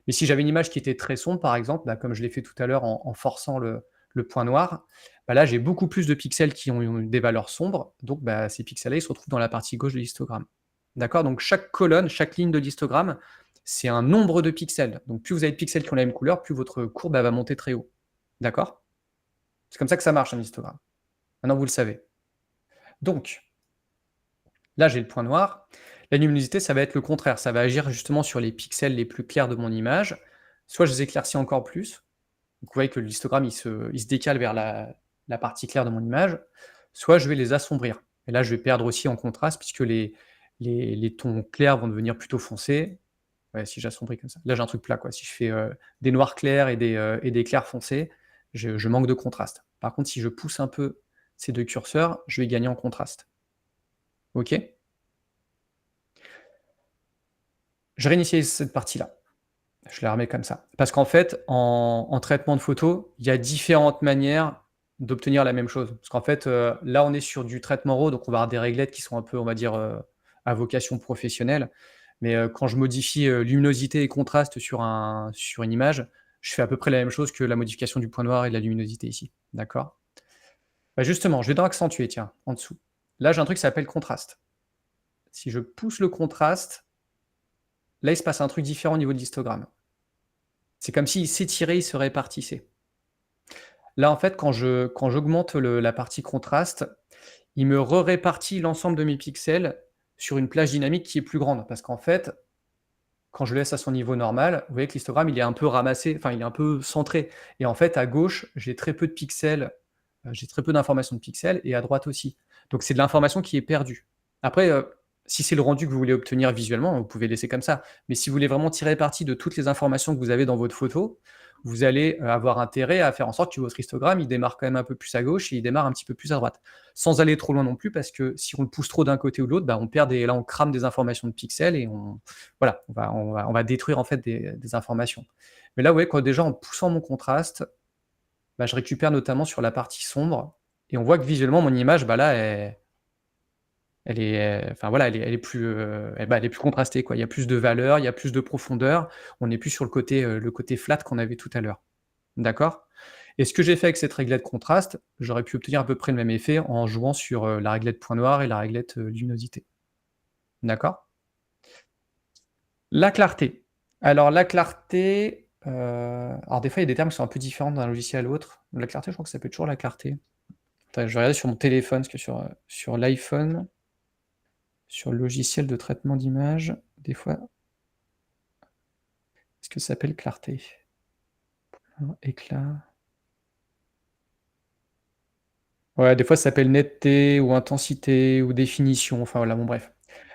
Mais si j'avais une image qui était très sombre, par exemple, bah, comme je l'ai fait tout à l'heure en forçant le point noir, bah, là, j'ai beaucoup plus de pixels qui ont des valeurs sombres, donc bah, ces pixels-là, ils se retrouvent dans la partie gauche de l'histogramme. D'accord? Donc chaque colonne, chaque ligne de l'histogramme, c'est un nombre de pixels. Donc plus vous avez de pixels qui ont la même couleur, plus votre courbe elle va monter très haut. D'accord? C'est comme ça que ça marche un histogramme. Maintenant, vous le savez. Donc, là, j'ai le point noir. La luminosité, ça va être le contraire. Ça va agir justement sur les pixels les plus clairs de mon image. Soit je les éclaircis encore plus. Donc, vous voyez que l'histogramme, il se décale vers la partie claire de mon image. Soit je vais les assombrir. Et là, je vais perdre aussi en contraste puisque les tons clairs vont devenir plutôt foncés. Ouais, si j'assombris comme ça. Là, j'ai un truc plat, quoi. Si je fais des noirs clairs et des clairs foncés, je manque de contraste. Par contre, si je pousse un peu ces deux curseurs, je vais gagner en contraste. OK? Je réinitialise cette partie-là. Je la remets comme ça. Parce qu'en fait, en traitement de photo, il y a différentes manières d'obtenir la même chose. Parce qu'en fait, là, on est sur du traitement RAW, donc on va avoir des réglettes qui sont un peu, on va dire, à vocation professionnelle. Mais quand je modifie luminosité et contraste sur une image, je fais à peu près la même chose que la modification du point noir et de la luminosité ici. D'accord? Bah justement, je vais dans accentuer, tiens, en dessous. Là, j'ai un truc qui s'appelle contraste. Si je pousse le contraste, là, il se passe un truc différent au niveau de l'histogramme. C'est comme s'il s'étirait, il se répartissait. Là, en fait, quand j'augmente la partie contraste, il me répartit l'ensemble de mes pixels sur une plage dynamique qui est plus grande. Parce qu'en fait, quand je le laisse à son niveau normal, vous voyez que l'histogramme, il est un peu ramassé, enfin, il est un peu centré. Et en fait, à gauche, j'ai très peu de pixels, j'ai très peu d'informations de pixels, et à droite aussi. Donc, c'est de l'information qui est perdue. Après, si c'est le rendu que vous voulez obtenir visuellement, vous pouvez laisser comme ça. Mais si vous voulez vraiment tirer parti de toutes les informations que vous avez dans votre photo, vous allez avoir intérêt à faire en sorte que votre histogramme, il démarre quand même un peu plus à gauche et il démarre un petit peu plus à droite. Sans aller trop loin non plus, parce que si on le pousse trop d'un côté ou de l'autre, bah, là, on crame des informations de pixels et voilà, on va détruire en fait des informations. Mais là, vous voyez, déjà en poussant mon contraste, bah, je récupère notamment sur la partie sombre, et on voit que visuellement, mon image, bah, là, elle est, enfin voilà, elle est plus, elle est plus contrastée, quoi. Il y a plus de valeur, il y a plus de profondeur. On n'est plus sur le côté flat qu'on avait tout à l'heure. D'accord? Et ce que j'ai fait avec cette réglette contraste, j'aurais pu obtenir à peu près le même effet en jouant sur la réglette point noir et la réglette luminosité. D'accord? La clarté. Alors la clarté, alors des fois il y a des termes qui sont un peu différents d'un logiciel à l'autre. La clarté, je crois que ça peut être toujours la clarté. Attends, je vais regarder sur mon téléphone, parce que sur l'iPhone, sur le logiciel de traitement d'image, des fois, est-ce que ça s'appelle clarté? Alors, éclat. Ouais, des fois ça s'appelle netteté ou intensité ou définition, enfin voilà, bon bref.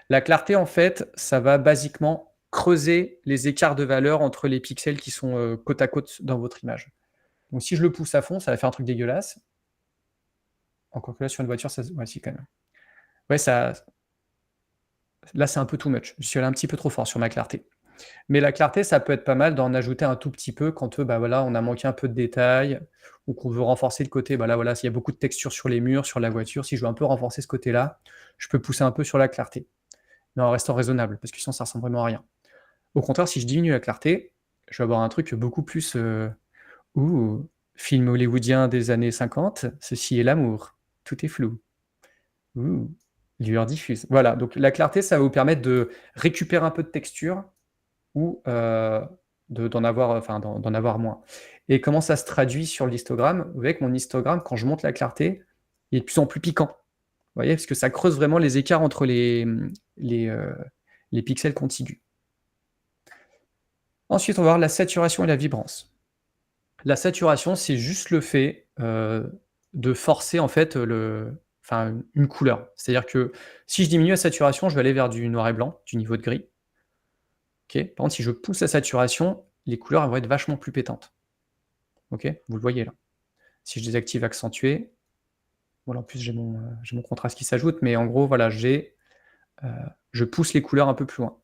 La clarté, en fait, ça va basiquement creuser les écarts de valeur entre les pixels qui sont côte à côte dans votre image. Donc si je le pousse à fond, ça va faire un truc dégueulasse. Encore que là, sur une voiture, ça ouais, si, quand même. Ouais, là, c'est un peu too much. Je suis allé un petit peu trop fort sur ma clarté. Mais la clarté, ça peut être pas mal d'en ajouter un tout petit peu quand bah, voilà, on a manqué un peu de détails ou qu'on veut renforcer le côté. Bah là, voilà, s'il y a beaucoup de texture sur les murs, sur la voiture, si je veux un peu renforcer ce côté-là, je peux pousser un peu sur la clarté. Mais en restant raisonnable, parce que sinon, ça ressemble vraiment à rien. Au contraire, si je diminue la clarté, je vais avoir un truc beaucoup plus film hollywoodien des années 50, ceci est l'amour, tout est flou. Ouh, lueur diffuse. Voilà, donc la clarté, ça va vous permettre de récupérer un peu de texture ou d'en avoir moins. Et comment ça se traduit sur l'histogramme? Vous voyez que mon histogramme, quand je monte la clarté, il est de plus en plus piquant. Vous voyez, parce que ça creuse vraiment les écarts entre les pixels contigus. Ensuite, on va voir la saturation et la vibrance. La saturation, c'est juste le fait de forcer en fait une couleur. C'est-à-dire que si je diminue la saturation, je vais aller vers du noir et blanc, du niveau de gris. Ok. Par contre, si je pousse la saturation, les couleurs elles vont être vachement plus pétantes. Ok, vous le voyez là. Si je désactive accentuer, voilà, en plus j'ai mon contraste qui s'ajoute, mais en gros, voilà, je pousse les couleurs un peu plus loin.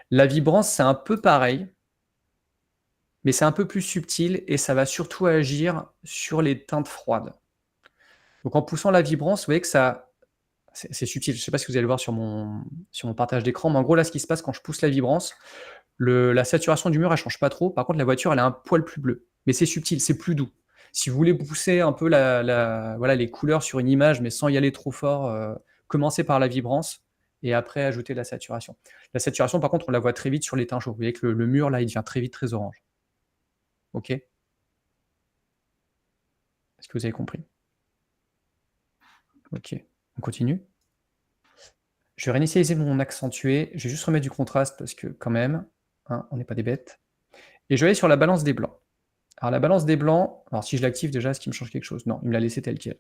La vibrance, c'est un peu pareil, mais c'est un peu plus subtil et ça va surtout agir sur les teintes froides. Donc en poussant la vibrance, vous voyez que c'est subtil. Je ne sais pas si vous allez le voir sur mon partage d'écran, mais en gros là, ce qui se passe quand je pousse la vibrance, La saturation du mur, elle change pas trop. Par contre, la voiture, elle a un poil plus bleu. Mais c'est subtil, c'est plus doux. Si vous voulez pousser un peu voilà, les couleurs sur une image, mais sans y aller trop fort, commencez par la vibrance et après ajouter la saturation. La saturation, par contre, on la voit très vite sur les teints chauds. Vous voyez que le mur, là, il devient très vite très orange. OK? Est-ce que vous avez compris? OK. On continue? Je vais réinitialiser mon accentué. Je vais juste remettre du contraste parce que quand même, hein, on n'est pas des bêtes. Et je vais aller sur la balance des blancs. Alors la balance des blancs, alors si je l'active déjà, est-ce qu'il me change quelque chose? Non, il me l'a laissé tel quel.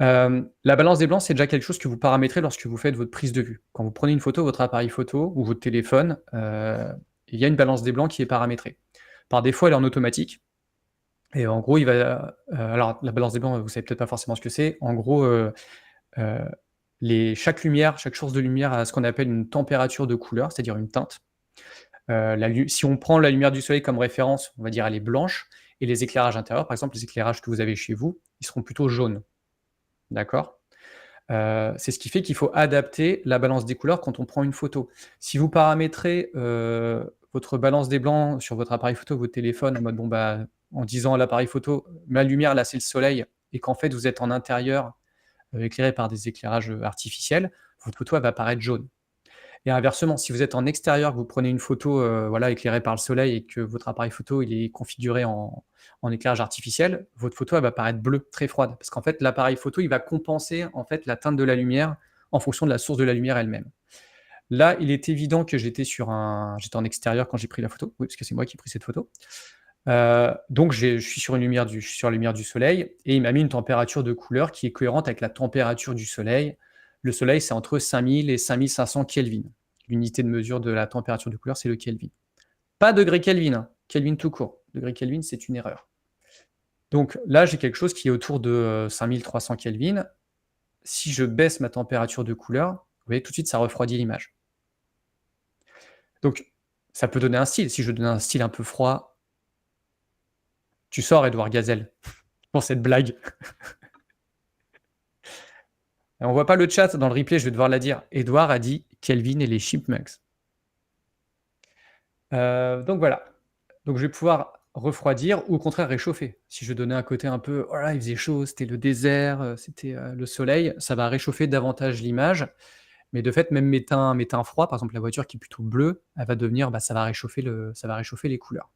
La balance des blancs, c'est déjà quelque chose que vous paramétrez lorsque vous faites votre prise de vue. Quand vous prenez une photo, votre appareil photo ou votre téléphone, il y a une balance des blancs qui est paramétrée. Par défaut, elle est en automatique. Et en gros, il va. Alors, la balance des blancs, vous savez peut-être pas forcément ce que c'est. En gros, chaque lumière, chaque source de lumière a ce qu'on appelle une température de couleur, c'est-à-dire une teinte. Si on prend la lumière du soleil comme référence, on va dire elle est blanche, et les éclairages intérieurs, par exemple, les éclairages que vous avez chez vous, ils seront plutôt jaunes. D'accord? C'est ce qui fait qu'il faut adapter la balance des couleurs quand on prend une photo. Si vous paramétrez votre balance des blancs sur votre appareil photo, votre téléphone, en mode bon bah, en disant à l'appareil photo, ma lumière là c'est le soleil, et qu'en fait vous êtes en intérieur éclairé par des éclairages artificiels, votre photo elle va paraître jaune. Et inversement, si vous êtes en extérieur, que vous prenez une photo voilà, éclairée par le soleil et que votre appareil photo il est configuré en éclairage artificiel, votre photo elle va paraître bleue, très froide. Parce qu'en fait, l'appareil photo il va compenser en fait, la teinte de la lumière en fonction de la source de la lumière elle-même. Là, il est évident que j'étais en extérieur quand j'ai pris la photo, oui, parce que c'est moi qui ai pris cette photo. Donc je suis sur la lumière du soleil et il m'a mis une température de couleur qui est cohérente avec la température du soleil. Le soleil, c'est entre 5000 et 5500 Kelvin. L'unité de mesure de la température de couleur, c'est le Kelvin. Pas degré Kelvin, hein. Kelvin tout court. Degré Kelvin, c'est une erreur. Donc là, j'ai quelque chose qui est autour de 5300 Kelvin. Si je baisse ma température de couleur, vous voyez, tout de suite, ça refroidit l'image. Donc, ça peut donner un style. Si je donne un style un peu froid, tu sors, Edouard Gazelle, pour cette blague. On voit pas le chat dans le replay, je vais devoir la dire. Edouard a dit Kelvin et les chipmunks. Donc voilà. Donc je vais pouvoir refroidir ou au contraire réchauffer. Si je donnais un côté un peu, oh là, il faisait chaud, c'était le désert, c'était le soleil, ça va réchauffer davantage l'image. Mais de fait, même mes teints froids, par exemple la voiture qui est plutôt bleue, elle va devenir, ça va réchauffer les couleurs.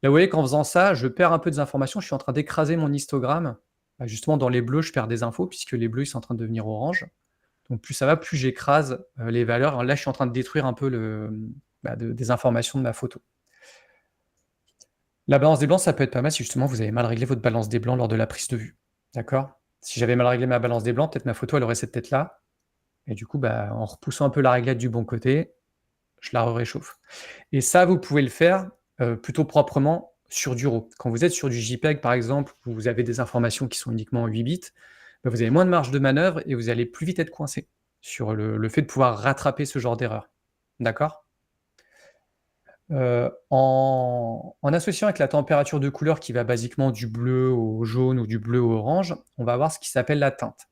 Là, vous voyez qu'en faisant ça, je perds un peu des informations. Je suis en train d'écraser mon histogramme. Justement, dans les bleus, je perds des infos puisque les bleus, ils sont en train de devenir orange. Donc plus ça va, plus j'écrase les valeurs. Alors là, je suis en train de détruire un peu des informations de ma photo. La balance des blancs, ça peut être pas mal si justement vous avez mal réglé votre balance des blancs lors de la prise de vue. D'accord? Si j'avais mal réglé ma balance des blancs, peut-être ma photo, elle aurait cette tête-là. Et du coup, en repoussant un peu la réglette du bon côté, je la réchauffe. Et ça, vous pouvez le faire plutôt proprement sur du RAW. Quand vous êtes sur du JPEG, par exemple, où vous avez des informations qui sont uniquement en 8 bits, vous avez moins de marge de manœuvre et vous allez plus vite être coincé sur le fait de pouvoir rattraper ce genre d'erreur. D'accord? En associant avec la température de couleur qui va basiquement du bleu au jaune ou du bleu au orange, on va avoir ce qui s'appelle la teinte.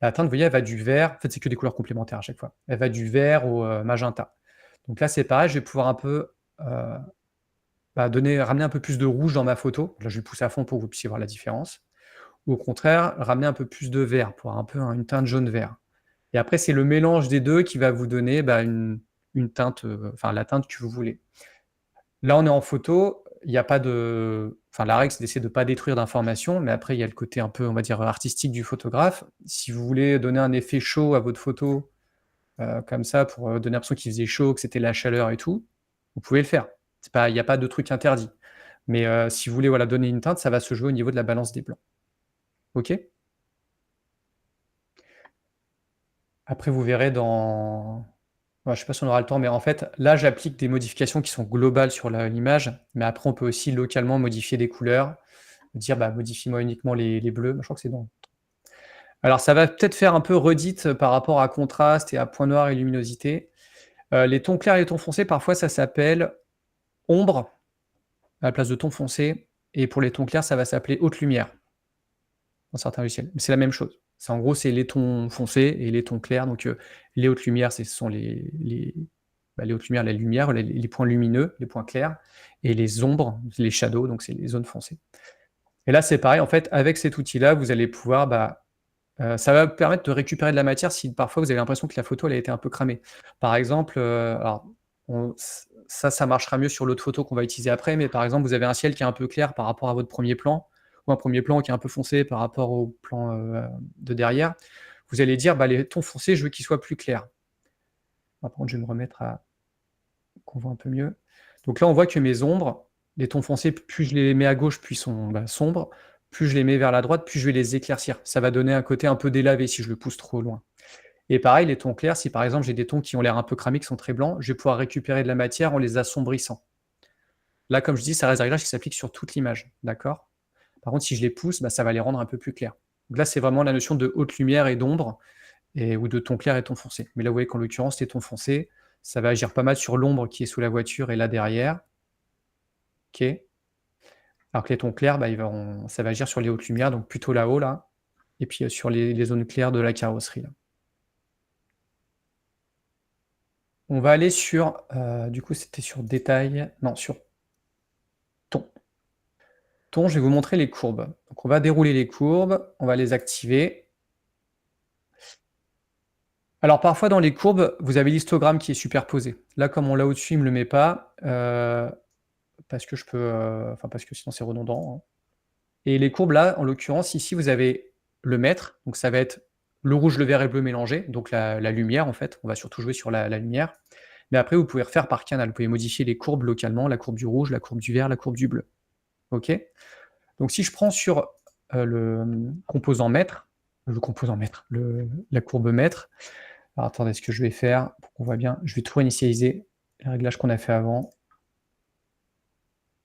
La teinte, vous voyez, elle va du vert, en fait, c'est que des couleurs complémentaires à chaque fois. Elle va du vert au magenta. Donc là, c'est pareil, je vais pouvoir un peu ramener un peu plus de rouge dans ma photo. Là, je vais pousser à fond pour que vous puissiez voir la différence. Ou au contraire, ramener un peu plus de vert pour avoir un peu une teinte jaune-vert. Et après, c'est le mélange des deux qui va vous donner une teinte, la teinte que vous voulez. Là, on est en photo, il n'y a pas de... la règle, c'est d'essayer de ne pas détruire d'informations, mais après, il y a le côté un peu, on va dire, artistique du photographe. Si vous voulez donner un effet chaud à votre photo, comme ça, pour donner l'impression qu'il faisait chaud, que c'était la chaleur et tout, vous pouvez le faire. Il n'y a pas de truc interdit. Mais si vous voulez donner une teinte, ça va se jouer au niveau de la balance des blancs. OK? Après, vous verrez dans... je ne sais pas si on aura le temps, mais en fait, là, j'applique des modifications qui sont globales sur l'image, mais après, on peut aussi localement modifier des couleurs, dire, modifie-moi uniquement les bleus. Je crois que c'est bon. Alors, ça va peut-être faire un peu redite par rapport à contraste et à point noir et luminosité. Les tons clairs et les tons foncés, parfois, ça s'appelle ombre à la place de ton foncé, et pour les tons clairs, ça va s'appeler haute lumière dans certains logiciels. Mais c'est la même chose. C'est les tons foncés et les tons clairs. Donc les hautes lumières, ce sont les les hautes lumières, la lumière, les points lumineux, les points clairs, et les ombres, les shadows, donc c'est les zones foncées. Et là, c'est pareil, en fait, avec cet outil-là, vous allez pouvoir, ça va vous permettre de récupérer de la matière si parfois vous avez l'impression que la photo elle a été un peu cramée. Par exemple, alors ça marchera mieux sur l'autre photo qu'on va utiliser après, mais par exemple, vous avez un ciel qui est un peu clair par rapport à votre premier plan, ou un premier plan qui est un peu foncé par rapport au plan de derrière. Vous allez dire, les tons foncés, je veux qu'ils soient plus clairs. Par contre, je vais me remettre à qu'on voit un peu mieux. Donc là, on voit que mes ombres, les tons foncés, plus je les mets à gauche, plus ils sont sombres, plus je les mets vers la droite, plus je vais les éclaircir. Ça va donner un côté un peu délavé si je le pousse trop loin. Et pareil, les tons clairs, si par exemple j'ai des tons qui ont l'air un peu cramés, qui sont très blancs, je vais pouvoir récupérer de la matière en les assombrissant. Là, comme je dis, ça reste un réglage qui s'applique sur toute l'image, d'accord? Par contre, si je les pousse, ça va les rendre un peu plus clairs. Donc là, c'est vraiment la notion de haute lumière et d'ombre, ou de ton clair et ton foncé. Mais là, vous voyez qu'en l'occurrence, les tons foncés, ça va agir pas mal sur l'ombre qui est sous la voiture et là derrière. Ok. Alors que les tons clairs, ça va agir sur les hautes lumières, donc plutôt là-haut, là, et puis sur les zones claires de la carrosserie. Là. On va aller sur, du coup, c'était sur détail, non, sur ton. Ton, je vais vous montrer les courbes. Donc on va dérouler les courbes, on va les activer. Alors parfois dans les courbes, vous avez l'histogramme qui est superposé. Là, comme on l'a au-dessus, il ne me le met pas, parce que je peux, parce que sinon c'est redondant. Hein. Et les courbes là, en l'occurrence, ici vous avez le mètre, donc ça va être le rouge, le vert et le bleu mélangés, donc la lumière en fait, on va surtout jouer sur la lumière. Mais après, vous pouvez refaire par canal, vous pouvez modifier les courbes localement, la courbe du rouge, la courbe du vert, la courbe du bleu. Ok. Donc si je prends sur le composant mètre, la courbe mètre, alors attendez, ce que je vais faire, pour qu'on voit bien, je vais tout initialiser les réglages qu'on a fait avant.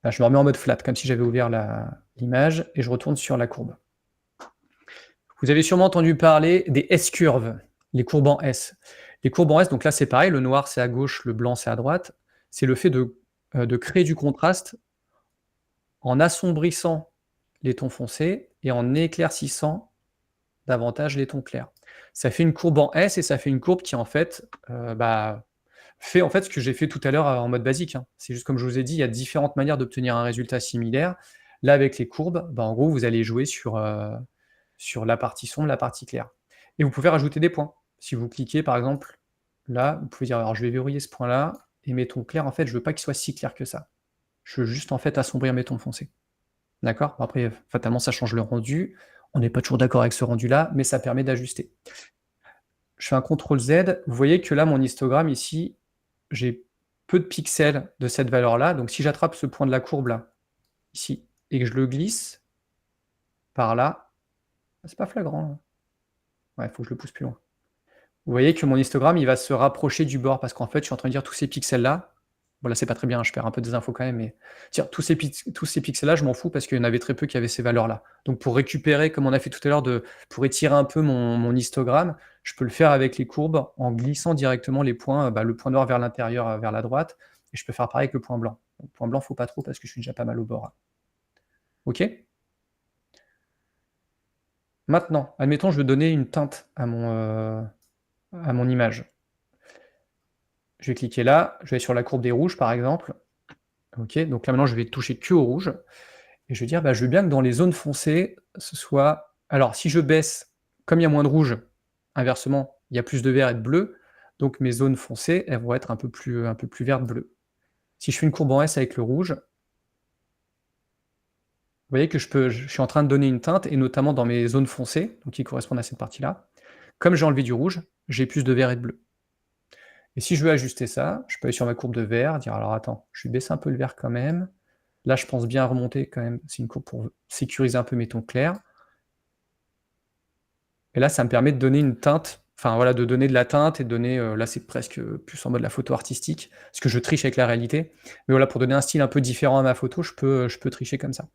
Là, je me remets en mode flat, comme si j'avais ouvert l'image, et je retourne sur la courbe. Vous avez sûrement entendu parler des S-curves, les courbes en S. Les courbes en S, donc là c'est pareil, le noir c'est à gauche, le blanc c'est à droite. C'est le fait de créer du contraste en assombrissant les tons foncés et en éclaircissant davantage les tons clairs. Ça fait une courbe en S et ça fait une courbe qui en fait fait en fait ce que j'ai fait tout à l'heure en mode basique. Hein. C'est juste comme je vous ai dit, il y a différentes manières d'obtenir un résultat similaire. Là avec les courbes, en gros vous allez jouer sur la partie sombre, la partie claire. Et vous pouvez rajouter des points. Si vous cliquez par exemple là, vous pouvez dire alors je vais verrouiller ce point-là et mes tons clairs en fait je veux pas qu'ils soient si clairs que ça. Je veux juste en fait assombrir mes tons foncés. D'accord? Après, fatalement, ça change le rendu. On n'est pas toujours d'accord avec ce rendu-là, mais ça permet d'ajuster. Je fais un CTRL-Z. Vous voyez que là, mon histogramme ici, j'ai peu de pixels de cette valeur-là. Donc, si j'attrape ce point de la courbe là, ici, et que je le glisse par là, c'est pas flagrant. Là. Ouais, il faut que je le pousse plus loin. Vous voyez que mon histogramme, il va se rapprocher du bord, parce qu'en fait, je suis en train de dire tous ces pixels-là, bon là c'est pas très bien, je perds un peu des infos quand même, mais tiens, tous ces pixels-là, je m'en fous parce qu'il y en avait très peu qui avaient ces valeurs-là. Donc pour récupérer, comme on a fait tout à l'heure, pour étirer un peu mon histogramme, je peux le faire avec les courbes en glissant directement les points, le point noir vers l'intérieur, vers la droite, et je peux faire pareil avec le point blanc. Le point blanc, faut pas trop parce que je suis déjà pas mal au bord. Ok? Maintenant, admettons, je veux donner une teinte à mon image. Je vais cliquer là, je vais sur la courbe des rouges par exemple. Ok, donc là maintenant je vais toucher que au rouge. Et je vais dire, je veux bien que dans les zones foncées, ce soit... Alors si je baisse, comme il y a moins de rouge, inversement, il y a plus de vert et de bleu, donc mes zones foncées, elles vont être un peu plus vertes bleues. Si je fais une courbe en S avec le rouge, vous voyez que je suis en train de donner une teinte, et notamment dans mes zones foncées, donc qui correspondent à cette partie-là, comme j'ai enlevé du rouge, j'ai plus de vert et de bleu. Et si je veux ajuster ça, je peux aller sur ma courbe de vert, dire alors attends, je vais baisser un peu le vert quand même. Là, je pense bien remonter quand même. C'est une courbe pour sécuriser un peu mes tons clairs. Et là, ça me permet de donner une teinte, enfin voilà, de donner de la teinte et de donner, là c'est presque plus en mode la photo artistique, parce que je triche avec la réalité. Mais voilà, pour donner un style un peu différent à ma photo, je peux tricher comme ça.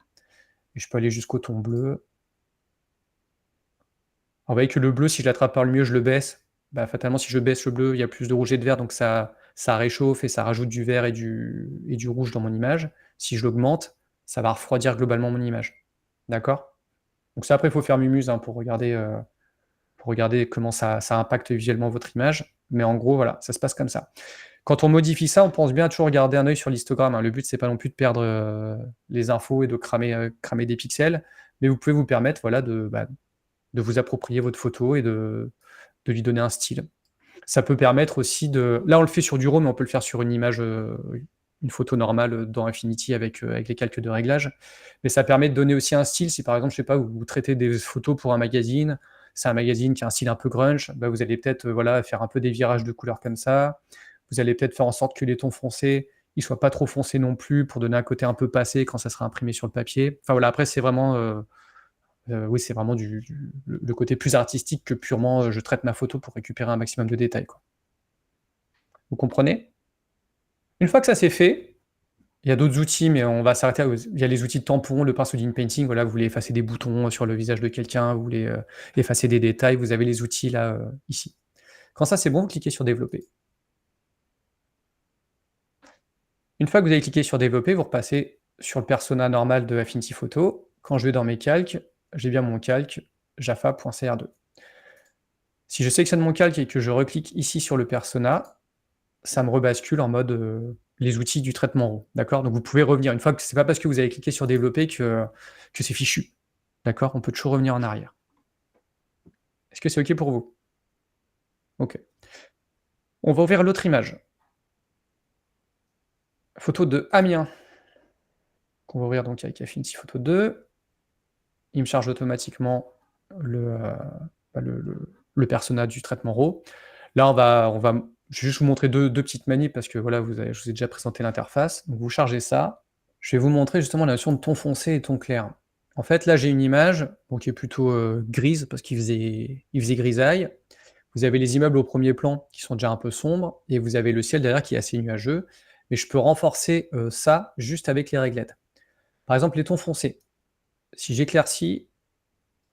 Et je peux aller jusqu'au ton bleu. Alors, vous voyez que le bleu, si je l'attrape par le milieu, je le baisse. Fatalement, si je baisse le bleu, il y a plus de rouge et de vert, donc ça réchauffe et ça rajoute du vert et du rouge dans mon image. Si je l'augmente, ça va refroidir globalement mon image. D'accord? Donc ça, après, il faut faire mumuse pour regarder comment ça impacte visuellement votre image. Mais en gros, voilà, ça se passe comme ça. Quand on modifie ça, on pense bien à toujours garder un œil sur l'histogramme, hein. Le but, c'est pas non plus de perdre les infos et de cramer des pixels, mais vous pouvez vous permettre voilà, de vous approprier votre photo et de lui donner un style. Ça peut permettre aussi de... Là, on le fait sur du RAW, mais on peut le faire sur une image, une photo normale dans Affinity avec les calques de réglage. Mais ça permet de donner aussi un style. Si par exemple, je sais pas, vous traitez des photos pour un magazine, c'est un magazine qui a un style un peu grunge, bah, vous allez peut-être voilà, faire un peu des virages de couleurs comme ça. Vous allez peut-être faire en sorte que les tons foncés, ils soient pas trop foncés non plus pour donner un côté un peu passé quand ça sera imprimé sur le papier. Enfin voilà, après, c'est vraiment... oui, c'est vraiment le côté plus artistique que purement je traite ma photo pour récupérer un maximum de détails, quoi. Vous comprenez? Une fois que ça c'est fait, il y a d'autres outils, mais on va s'arrêter. Il y a les outils de tampon, le pinceau d'InPainting. Voilà, vous voulez effacer des boutons sur le visage de quelqu'un, vous voulez effacer des détails, vous avez les outils là, ici. Quand ça c'est bon, vous cliquez sur développer. Une fois que vous avez cliqué sur développer, vous repassez sur le persona normal de Affinity Photo. Quand je vais dans mes calques, j'ai bien mon calque jaffa.cr2. Si je sélectionne mon calque et que je reclique ici sur le persona, ça me rebascule en mode les outils du traitement RAW. D'accord? Donc vous pouvez revenir. Une fois que c'est pas parce que vous avez cliqué sur développer que c'est fichu. D'accord? On peut toujours revenir en arrière. Est-ce que c'est OK pour vous? OK. On va ouvrir l'autre image. Photo de Amiens. Qu'on va ouvrir donc avec Affinity Photo 2. Il me charge automatiquement le persona du traitement RAW. Là, je vais juste vous montrer deux petites manips parce que voilà, je vous ai déjà présenté l'interface. Donc vous chargez ça. Je vais vous montrer justement la notion de ton foncé et ton clair. En fait, là, j'ai une image qui est plutôt grise parce qu'il faisait grisaille. Vous avez les immeubles au premier plan qui sont déjà un peu sombres et vous avez le ciel derrière qui est assez nuageux. Mais je peux renforcer ça juste avec les réglettes. Par exemple, les tons foncés. Si j'éclaircis,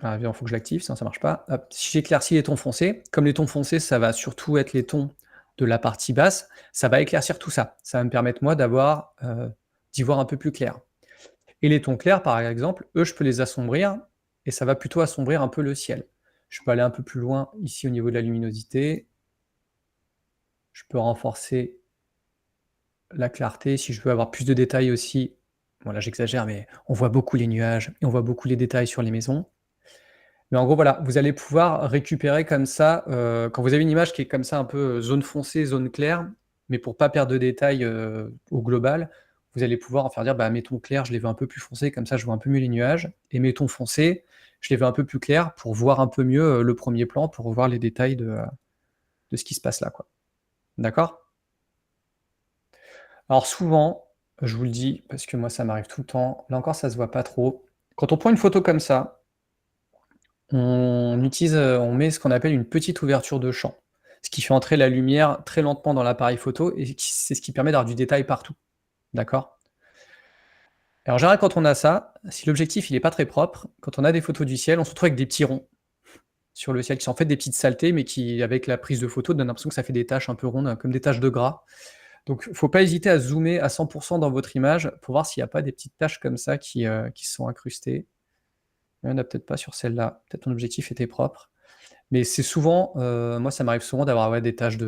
il faut que je l'active, sinon ça ne marche pas. Hop. Si j'éclaircis les tons foncés, comme les tons foncés, ça va surtout être les tons de la partie basse, ça va éclaircir tout ça. Ça va me permettre, moi, d'y voir un peu plus clair. Et les tons clairs, par exemple, eux, je peux les assombrir, et ça va plutôt assombrir un peu le ciel. Je peux aller un peu plus loin, ici, au niveau de la luminosité. Je peux renforcer la clarté, si je veux avoir plus de détails aussi. Voilà, j'exagère, mais on voit beaucoup les nuages, et on voit beaucoup les détails sur les maisons. Mais en gros, voilà, vous allez pouvoir récupérer comme ça, quand vous avez une image qui est comme ça, un peu zone foncée, zone claire, mais pour pas perdre de détails au global, vous allez pouvoir en faire dire, mes tons clairs, je les veux un peu plus foncés, comme ça je vois un peu mieux les nuages, et mes tons foncés, je les veux un peu plus clairs pour voir un peu mieux le premier plan, pour voir les détails de ce qui se passe là, quoi. D'accord? Alors souvent, je vous le dis, parce que moi ça m'arrive tout le temps, là encore ça se voit pas trop. Quand on prend une photo comme ça, on met ce qu'on appelle une petite ouverture de champ, ce qui fait entrer la lumière très lentement dans l'appareil photo et c'est ce qui permet d'avoir du détail partout. D'accord? Alors en général, quand on a ça, si l'objectif il est pas très propre, quand on a des photos du ciel, on se retrouve avec des petits ronds sur le ciel qui sont en fait des petites saletés, mais qui, avec la prise de photo, donnent l'impression que ça fait des taches un peu rondes, comme des taches de gras. Donc faut pas hésiter à zoomer à 100% dans votre image pour voir s'il n'y a pas des petites taches comme ça qui se sont incrustées. Il n'y en a peut-être pas sur celle-là. Peut-être ton objectif était propre. Mais c'est souvent, moi ça m'arrive souvent d'avoir des taches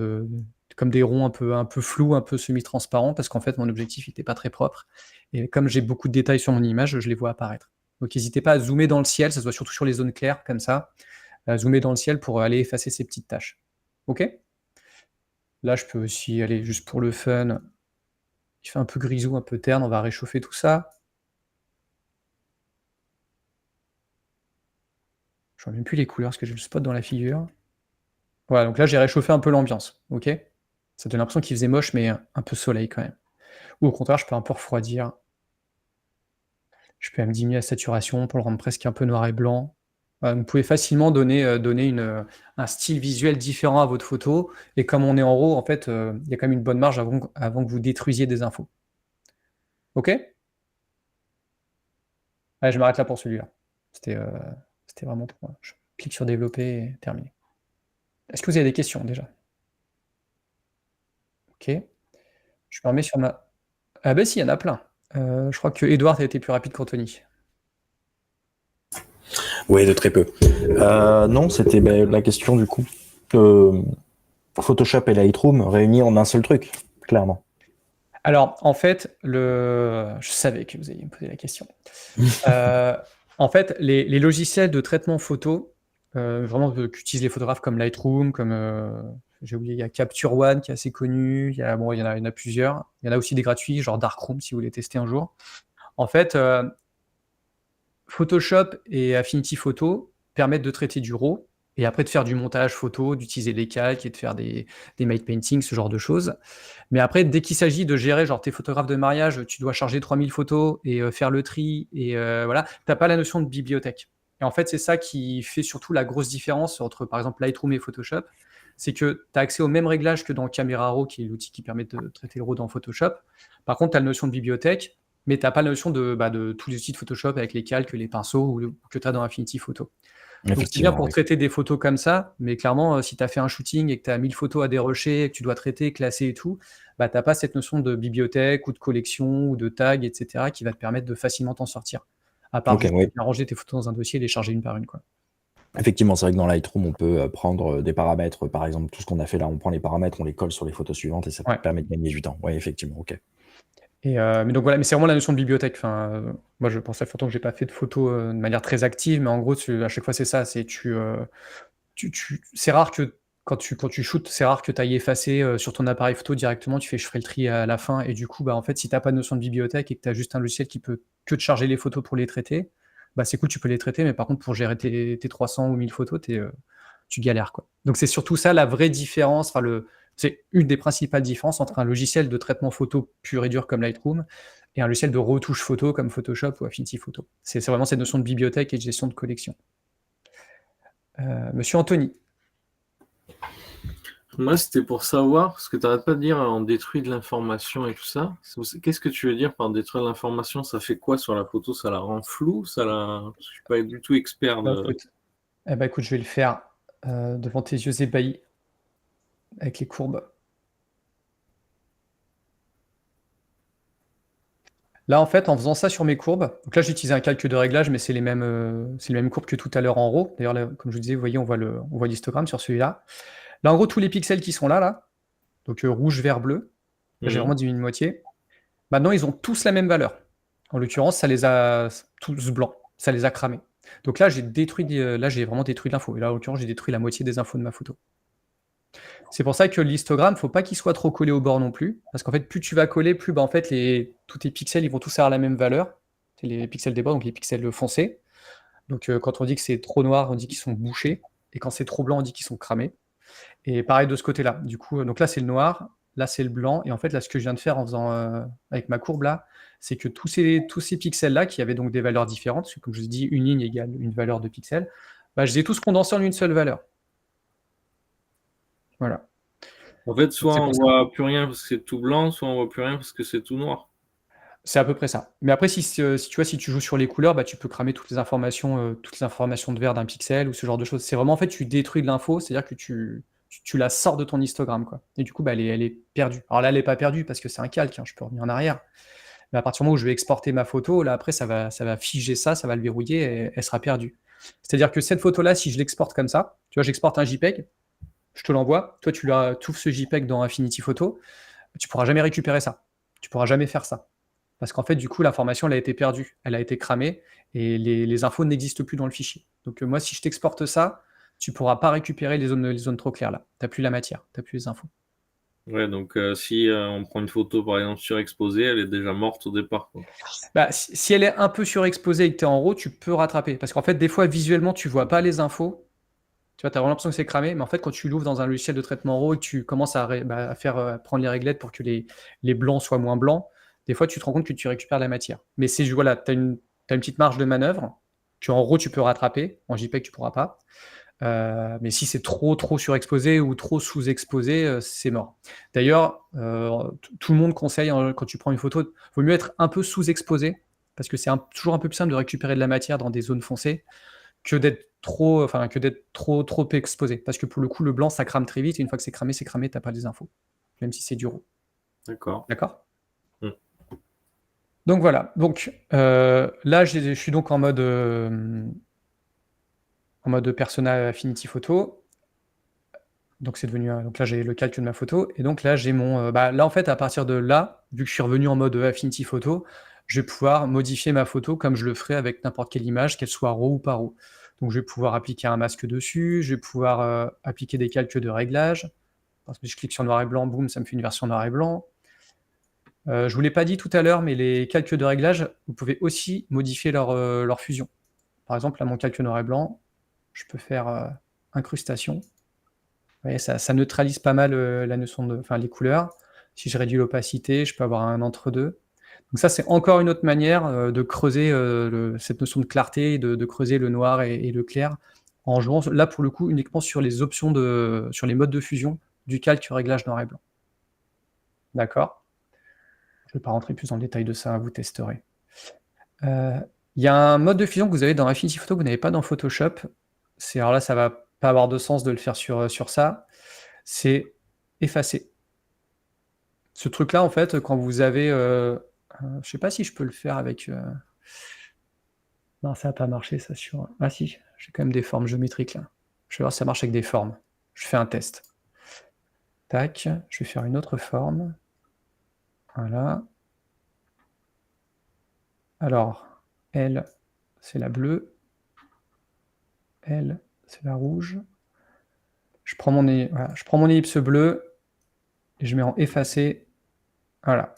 comme des ronds un peu flous, un peu semi-transparents, parce qu'en fait mon objectif n'était pas très propre. Et comme j'ai beaucoup de détails sur mon image, je les vois apparaître. Donc n'hésitez pas à zoomer dans le ciel, ça se voit surtout sur les zones claires, comme ça. Zoomer dans le ciel pour aller effacer ces petites taches. Ok? Là je peux aussi aller juste pour le fun. Il fait un peu grisou, un peu terne, on va réchauffer tout ça. Je vois même plus les couleurs parce que j'ai le spot dans la figure. Voilà, donc là j'ai réchauffé un peu l'ambiance, ok? Ça donne l'impression qu'il faisait moche, mais un peu soleil quand même. Ou au contraire, je peux un peu refroidir. Je peux même diminuer la saturation pour le rendre presque un peu noir et blanc. Voilà, vous pouvez facilement donner un style visuel différent à votre photo. Et comme on est en RAW, en fait, il y a quand même une bonne marge avant que vous détruisiez des infos. Ok? Allez, je m'arrête là pour celui-là. C'était vraiment pour moi. Je clique sur développer et terminé. Est-ce que vous avez des questions déjà? Ok. Je me remets sur ma... Ah ben si, il y en a plein. Je crois que Edouard a été plus rapide qu'Anthony. Oui, de très peu. Non, c'était la question du coup. Photoshop et Lightroom réunis en un seul truc. clairement. Alors, en fait, je savais que vous alliez me poser la question. En fait, les logiciels de traitement photo, vraiment qu'utilisent les photographes comme Lightroom, comme j'ai oublié, il y a Capture One qui est assez connu, il y en a plusieurs. Il y en a aussi des gratuits, genre Darkroom si vous voulez tester un jour. En fait, Photoshop et Affinity Photo permettent de traiter du RAW et après de faire du montage photo, d'utiliser les calques et de faire des matte paintings, ce genre de choses. Mais après, dès qu'il s'agit de gérer, genre t'es photographe de mariage, tu dois charger 3000 photos et faire le tri, et voilà, t'as pas la notion de bibliothèque. Et en fait, c'est ça qui fait surtout la grosse différence entre, par exemple, Lightroom et Photoshop, c'est que tu as accès aux mêmes réglages que dans Camera Raw, qui est l'outil qui permet de traiter le RAW dans Photoshop. Par contre, tu as la notion de bibliothèque, mais tu n'as pas la notion de tous les outils de Photoshop avec les calques, les pinceaux que tu as dans Affinity Photo. Donc c'est bien pour traiter des photos comme ça, mais clairement, si tu as fait un shooting et que tu as 1000 photos à dérocher, et que tu dois traiter, classer et tout, bah, tu n'as pas cette notion de bibliothèque ou de collection ou de tag, etc., qui va te permettre de facilement t'en sortir. À part ranger tes photos dans un dossier et les charger une par une, quoi. Effectivement, c'est vrai que dans Lightroom, on peut prendre des paramètres, par exemple, tout ce qu'on a fait là, on prend les paramètres, on les colle sur les photos suivantes et ça permet de gagner du temps. Oui, effectivement, ok. Mais donc voilà, mais c'est vraiment la notion de bibliothèque. Enfin, moi, je pense à longtemps que j'ai pas fait de photos de manière très active, mais en gros, à chaque fois, c'est ça. C'est c'est rare que quand tu shootes, c'est rare que tu ailles effacer sur ton appareil photo directement. Tu fais, je ferai le tri à la fin. Et du coup, bah, en fait, si t'as pas de notion de bibliothèque et que tu as juste un logiciel qui peut que te charger les photos pour les traiter, bah, c'est cool, tu peux les traiter. Mais par contre, pour gérer tes 300 ou 1000 photos, tu galères, quoi. Donc, c'est surtout ça la vraie différence. Enfin, c'est une des principales différences entre un logiciel de traitement photo pur et dur comme Lightroom et un logiciel de retouche photo comme Photoshop ou Affinity Photo. C'est vraiment cette notion de bibliothèque et de gestion de collection. Monsieur Anthony. Moi, c'était pour savoir, parce que tu n'arrêtes pas de dire on détruit de l'information et tout ça. Qu'est-ce que tu veux dire par détruire de l'information? Ça fait quoi sur la photo? Ça la rend floue? Je ne suis pas du tout expert. Écoute, je vais le faire devant tes yeux ébahis avec les courbes. Là, en fait, en faisant ça sur mes courbes, donc là, j'ai utilisé un calque de réglage, mais c'est les mêmes courbes que tout à l'heure en RAW. D'ailleurs, comme je vous disais, vous voyez, on voit l'histogramme sur celui-là. Là, en gros, tous les pixels qui sont là, donc rouge, vert, bleu, là, j'ai vraiment diminué de moitié. Maintenant, ils ont tous la même valeur. En l'occurrence, ça les a tous blancs. Ça les a cramés. Donc là, j'ai vraiment détruit l'info. Et là, en l'occurrence, j'ai détruit la moitié des infos de ma photo. C'est pour ça que l'histogramme, faut pas qu'il soit trop collé au bord non plus, parce qu'en fait, plus tu vas coller, plus en fait, tous tes pixels, ils vont tous avoir la même valeur. C'est les pixels des bords, donc les pixels foncés. Donc quand on dit que c'est trop noir, on dit qu'ils sont bouchés, et quand c'est trop blanc, on dit qu'ils sont cramés. Et pareil de ce côté-là. Du coup, donc là c'est le noir, là c'est le blanc, et en fait là ce que je viens de faire en faisant avec ma courbe là, c'est que tous ces pixels-là qui avaient donc des valeurs différentes, parce que comme je vous ai dit, une ligne égale une valeur de pixels, bah, je les ai tous condensés en une seule valeur. Voilà. En fait, soit on voit plus rien parce que c'est tout blanc, soit on voit plus rien parce que c'est tout noir. C'est à peu près ça. Mais après, si tu joues sur les couleurs, bah, tu peux cramer toutes les informations de vert d'un pixel ou ce genre de choses. C'est vraiment, en fait, tu détruis de l'info, c'est-à-dire que tu la sors de ton histogramme, quoi. Et du coup, bah, elle est perdue. Alors là, elle n'est pas perdue parce que c'est un calque, hein, je peux revenir en arrière. Mais à partir du moment où je vais exporter ma photo, là, après, ça va figer ça va le verrouiller et elle sera perdue. C'est-à-dire que cette photo-là, si je l'exporte comme ça, tu vois, j'exporte un JPEG, je te l'envoie, toi, tu ouvres ce JPEG dans Affinity Photo, tu pourras jamais récupérer ça. Tu pourras jamais faire ça. Parce qu'en fait, du coup, l'information, elle a été perdue, elle a été cramée, et les infos n'existent plus dans le fichier. Donc moi, si je t'exporte ça, tu ne pourras pas récupérer les zones trop claires là. Tu n'as plus la matière, tu n'as plus les infos. Ouais, donc si on prend une photo, par exemple, surexposée, elle est déjà morte au départ, quoi. Bah, si elle est un peu surexposée et que tu es en RAW, tu peux rattraper. Parce qu'en fait, des fois, visuellement, tu ne vois pas les infos. Tu vois, tu as vraiment l'impression que c'est cramé, mais en fait, quand tu l'ouvres dans un logiciel de traitement RAW et que tu commences à prendre les réglettes pour que les blancs soient moins blancs, des fois, tu te rends compte que tu récupères la matière. Mais voilà, tu as une petite marge de manœuvre. En RAW, tu peux rattraper. En JPEG, tu ne pourras pas. Mais si c'est trop surexposé ou trop sous-exposé, c'est mort. D'ailleurs, tout le monde conseille, hein, quand tu prends une photo, il vaut mieux être un peu sous-exposé, parce que c'est toujours un peu plus simple de récupérer de la matière dans des zones foncées que d'être trop exposé. Parce que pour le coup, le blanc, ça crame très vite, et une fois que c'est cramé, t'as pas les infos. Même si c'est du RAW. D'accord. Donc voilà. Donc là, je suis donc en mode persona Affinity Photo. Donc c'est devenu donc là j'ai le calque de ma photo et donc là j'ai mon là en fait à partir de là, vu que je suis revenu en mode Affinity Photo, je vais pouvoir modifier ma photo comme je le ferais avec n'importe quelle image, qu'elle soit RAW ou pas RAW. Donc je vais pouvoir appliquer un masque dessus, je vais pouvoir appliquer des calques de réglage. Parce que je clique sur noir et blanc, boum, ça me fait une version noir et blanc. Je vous l'ai pas dit tout à l'heure, mais les calques de réglage, vous pouvez aussi modifier leur fusion. Par exemple, là mon calque noir et blanc, je peux faire incrustation. Vous voyez, ça neutralise pas mal la notion de, les couleurs. Si je réduis l'opacité, je peux avoir un entre-deux. Donc ça, c'est encore une autre manière de creuser cette notion de clarté, et de creuser le noir et le clair, en jouant là pour le coup uniquement sur les options sur les modes de fusion du calque réglage noir et blanc. D'accord? Je ne vais pas rentrer plus dans le détail de ça, vous testerez. Il y a un mode de fusion que vous avez dans Affinity Photo que vous n'avez pas dans Photoshop. Alors là, ça va pas avoir de sens de le faire sur ça. C'est effacer. Ce truc-là, en fait, quand vous avez... je sais pas si je peux le faire avec... Non, ça n'a pas marché, ça, sur... Ah si, j'ai quand même des formes géométriques, là. Je vais voir si ça marche avec des formes. Je fais un test. Tac, je vais faire une autre forme. Voilà. Alors, L, c'est la bleue. L, c'est la rouge. Je prends mon ellipse bleue et je mets en effacer. Voilà.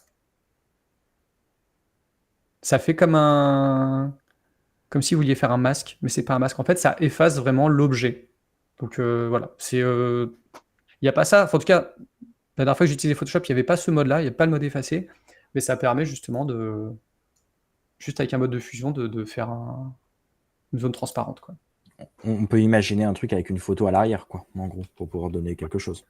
Ça fait comme si vous vouliez faire un masque, mais c'est pas un masque. En fait, ça efface vraiment l'objet. Donc voilà, il n'y a pas ça. Enfin, en tout cas, la dernière fois que j'ai utilisé Photoshop, il n'y avait pas ce mode-là, il n'y a pas le mode effacer, mais ça permet justement juste avec un mode de fusion, de faire une zone transparente, quoi. On peut imaginer un truc avec une photo à l'arrière, quoi, en gros, pour pouvoir donner quelque chose.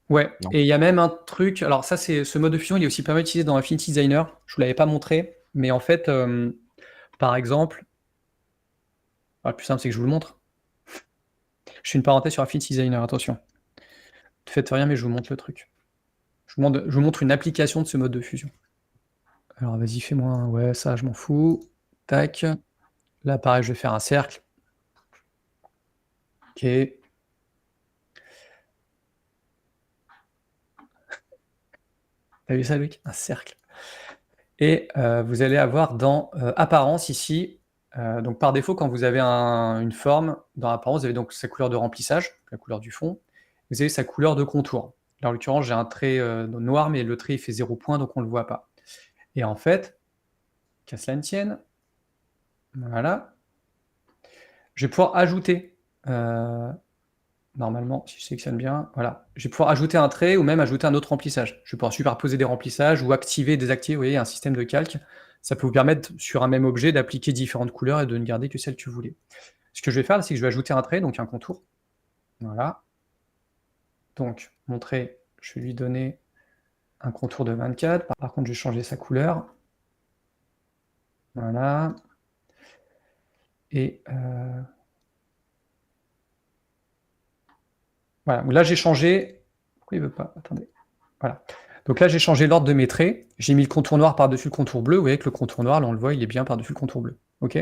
Ouais, Non. et il y a même un truc, alors ça, ce mode de fusion, il est aussi pas mal utilisé dans Affinity Designer, je vous l'avais pas montré, mais en fait, par exemple, le plus simple, c'est que je vous le montre. Je fais une parenthèse sur Affinity Designer, attention. Ne faites rien, mais je vous montre le truc. Je vous montre une application de ce mode de fusion. Alors vas-y, fais-moi ouais, ça, je m'en fous. Tac. Là, pareil, je vais faire un cercle. Ok. T'as vu ça, Luc? Un cercle. Et vous allez avoir dans apparence ici, donc par défaut, quand vous avez une forme, dans apparence, vous avez donc sa couleur de remplissage, la couleur du fond. Vous avez sa couleur de contour. Là, en l'occurrence, j'ai un trait noir, mais le trait il fait 0 point, donc on ne le voit pas. Et en fait, qu'à cela ne tienne, voilà, je vais pouvoir ajouter, normalement, si je sélectionne bien, voilà, je vais pouvoir ajouter un trait ou même ajouter un autre remplissage. Je vais pouvoir superposer des remplissages ou activer, désactiver, vous voyez, un système de calque. Ça peut vous permettre, sur un même objet, d'appliquer différentes couleurs et de ne garder que celle que vous voulez. Ce que je vais faire, c'est que je vais ajouter un trait, donc un contour. Voilà. Donc, mon trait, je vais lui donner un contour de 24. Par contre, je vais changer sa couleur. Voilà. Et voilà. Là, j'ai changé. Pourquoi il ne veut pas? Attendez. Voilà. Donc là, j'ai changé l'ordre de mes traits. J'ai mis le contour noir par-dessus le contour bleu. Vous voyez que le contour noir, là, on le voit, il est bien par-dessus le contour bleu. OK?